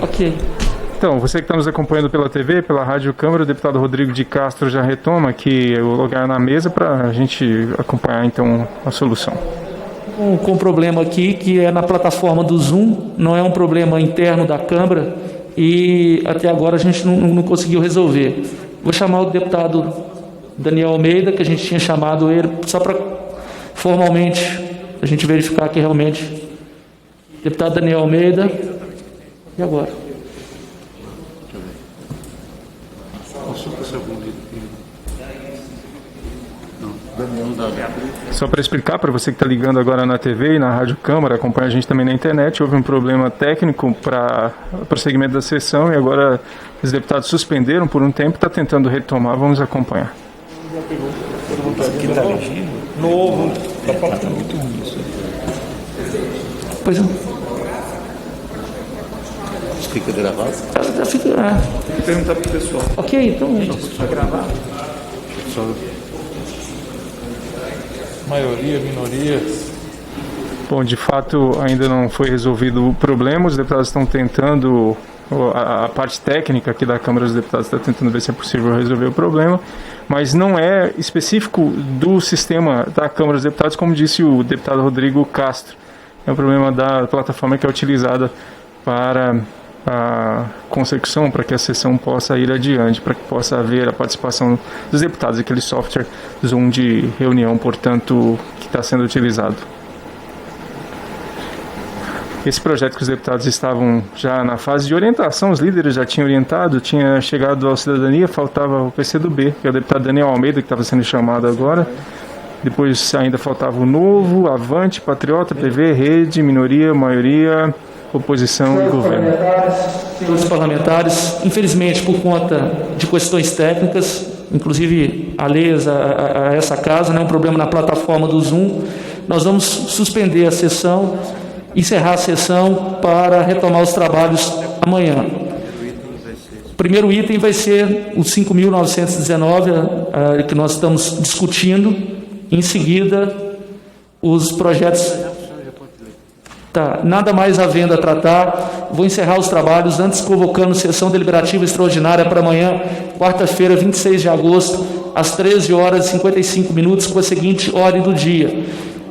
Ok. Então, você que está nos acompanhando pela TV, pela Rádio Câmara, o deputado Rodrigo de Castro já retoma aqui o lugar na mesa para a gente acompanhar, então, a solução. Com um problema aqui, que é na plataforma do Zoom, não é um problema interno da Câmara e até agora a gente não conseguiu resolver. Vou chamar o deputado Daniel Almeida, que a gente tinha chamado ele, só para formalmente a gente verificar que realmente... Deputado Daniel Almeida. E agora? Só para explicar para você que está ligando agora na TV e na Rádio Câmara, acompanha a gente também na internet, houve um problema técnico para o prosseguimento da sessão e agora os deputados suspenderam por um tempo, está tentando retomar, vamos acompanhar. Novo. Tá muito ruim isso. Pois não. Fica gravado? Já fica. Vou perguntar pro pessoal. Ok, então. Está gravado. Maioria, minoria. Bom, de fato ainda não foi resolvido o problema, os deputados estão tentando, a parte técnica aqui da Câmara dos Deputados está tentando ver se é possível resolver o problema, mas não é específico do sistema da Câmara dos Deputados, como disse o deputado Rodrigo Castro. É um problema da plataforma que é utilizada para a consecução, para que a sessão possa ir adiante, para que possa haver a participação dos deputados, aquele software Zoom de reunião, portanto, que está sendo utilizado. Esse projeto que os deputados estavam já na fase de orientação, os líderes já tinham orientado, tinha chegado à cidadania, faltava o PCdoB, que é o deputado Daniel Almeida, que estava sendo chamado agora. Depois ainda faltava o Novo, Avante, Patriota, PV, Rede, Minoria, Maioria, Oposição e Governo. Senhores parlamentares, infelizmente por conta de questões técnicas, inclusive alheias a essa casa, né, um problema na plataforma do Zoom, nós vamos suspender a sessão, encerrar a sessão para retomar os trabalhos amanhã. O primeiro item vai ser o 5.919, que nós estamos discutindo. Em seguida, os projetos... Tá, nada mais havendo a tratar, vou encerrar os trabalhos, antes convocando sessão deliberativa extraordinária para amanhã, quarta-feira, 26 de agosto, às 13 horas e 55 minutos, com a seguinte ordem do dia.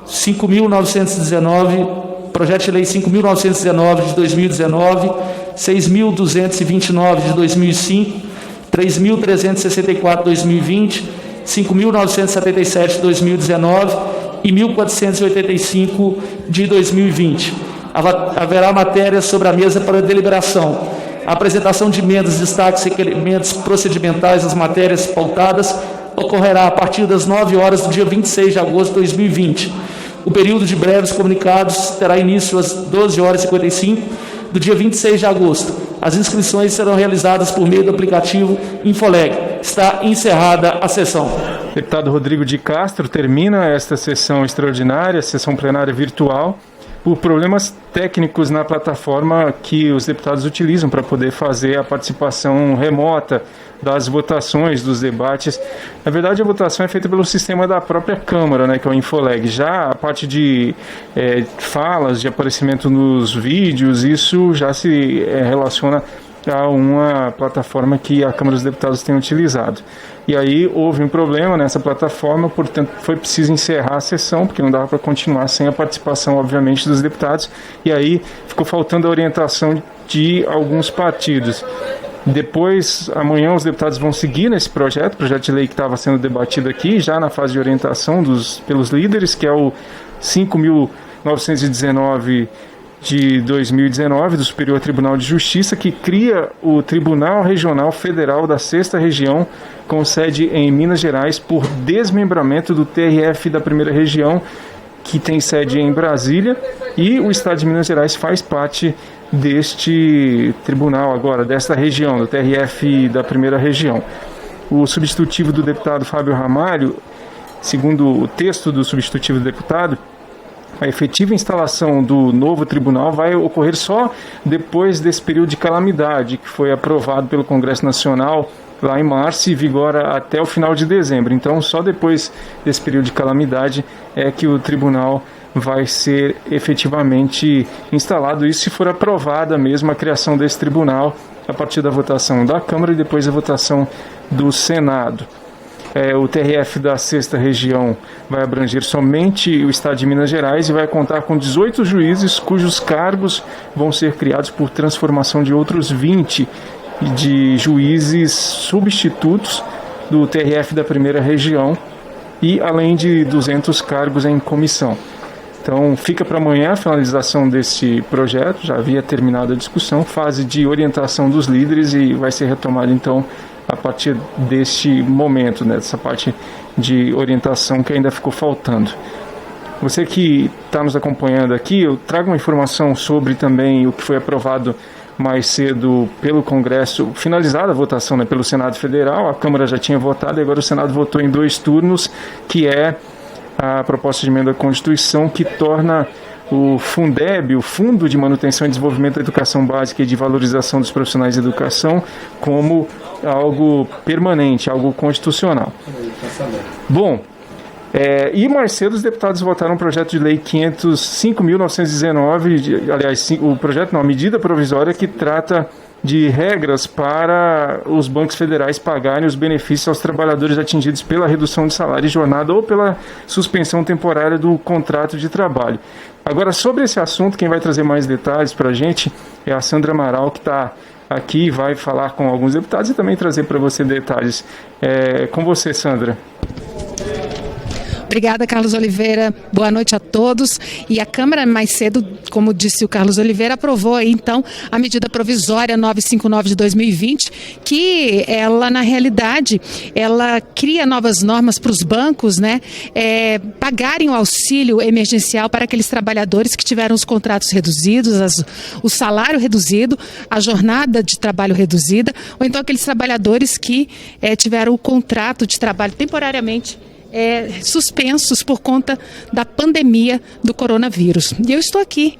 5.919, projeto de lei 5.919 de 2019, 6.229 de 2005, 3.364 de 2020, 5.977 de 2019 e 1.485 de 2020. Haverá matéria sobre a mesa para deliberação. A apresentação de emendas, destaques e requerimentos procedimentais das matérias pautadas ocorrerá a partir das 9 horas do dia 26 de agosto de 2020. O período de breves comunicados terá início às 12 horas e 55 do dia 26 de agosto. As inscrições serão realizadas por meio do aplicativo Infoleg. Está encerrada a sessão. Deputado Rodrigo de Castro termina esta sessão extraordinária, sessão plenária virtual, por problemas técnicos na plataforma que os deputados utilizam para poder fazer a participação remota das votações, dos debates. Na verdade, a votação é feita pelo sistema da própria Câmara, né, que é o Infoleg. Já a parte de falas, de aparecimento nos vídeos, isso já se relaciona a uma plataforma que a Câmara dos Deputados tem utilizado. E aí houve um problema nessa plataforma, portanto foi preciso encerrar a sessão, porque não dava para continuar sem a participação, obviamente, dos deputados, e aí ficou faltando a orientação de alguns partidos. Depois, amanhã, os deputados vão seguir nesse projeto de lei que estava sendo debatido aqui, já na fase de orientação pelos líderes, que é o 5.919 de 2019, do Superior Tribunal de Justiça, que cria o Tribunal Regional Federal da 6ª Região, com sede em Minas Gerais, por desmembramento do TRF da 1ª Região, que tem sede em Brasília, e o Estado de Minas Gerais faz parte deste tribunal agora, desta região, do TRF da 1ª Região. O substitutivo do deputado Fábio Ramalho, segundo o texto do substitutivo do deputado, a efetiva instalação do novo tribunal vai ocorrer só depois desse período de calamidade, que foi aprovado pelo Congresso Nacional lá em março e vigora até o final de dezembro. Então, só depois desse período de calamidade é que o tribunal vai ser efetivamente instalado, isso se for aprovada mesmo a criação desse tribunal a partir da votação da Câmara e depois a votação do Senado. O TRF da 6ª Região vai abranger somente o Estado de Minas Gerais e vai contar com 18 juízes cujos cargos vão ser criados por transformação de outros 20 de juízes substitutos do TRF da 1ª Região e além de 200 cargos em comissão. Então fica para amanhã a finalização desse projeto, já havia terminado a discussão, fase de orientação dos líderes e vai ser retomada então a partir deste momento, né, dessa parte de orientação que ainda ficou faltando. Você que está nos acompanhando aqui, eu trago uma informação sobre também o que foi aprovado mais cedo pelo Congresso, finalizada a votação, né, pelo Senado Federal. A Câmara já tinha votado e agora o Senado votou em 2 turnos, que é a proposta de emenda à Constituição que torna o Fundeb, o Fundo de Manutenção e Desenvolvimento da Educação Básica e de Valorização dos Profissionais de Educação, como algo permanente, algo constitucional. Bom, e mais cedo os deputados votaram um projeto de lei 5.919, aliás, o projeto não, a medida provisória que trata de regras para os bancos federais pagarem os benefícios aos trabalhadores atingidos pela redução de salário e jornada ou pela suspensão temporária do contrato de trabalho. Agora, sobre esse assunto, quem vai trazer mais detalhes para a gente é a Sandra Amaral, que está aqui, vai falar com alguns deputados e também trazer para você detalhes. Com você, Sandra. Obrigada, Carlos Oliveira. Boa noite a todos. E a Câmara, mais cedo, como disse o Carlos Oliveira, aprovou aí, então, a medida provisória 959 de 2020, que ela, na realidade, ela cria novas normas para os bancos, né, pagarem o auxílio emergencial para aqueles trabalhadores que tiveram os contratos reduzidos, o salário reduzido, a jornada de trabalho reduzida, ou então aqueles trabalhadores que tiveram o contrato de trabalho temporariamente suspensos por conta da pandemia do coronavírus. E eu estou aqui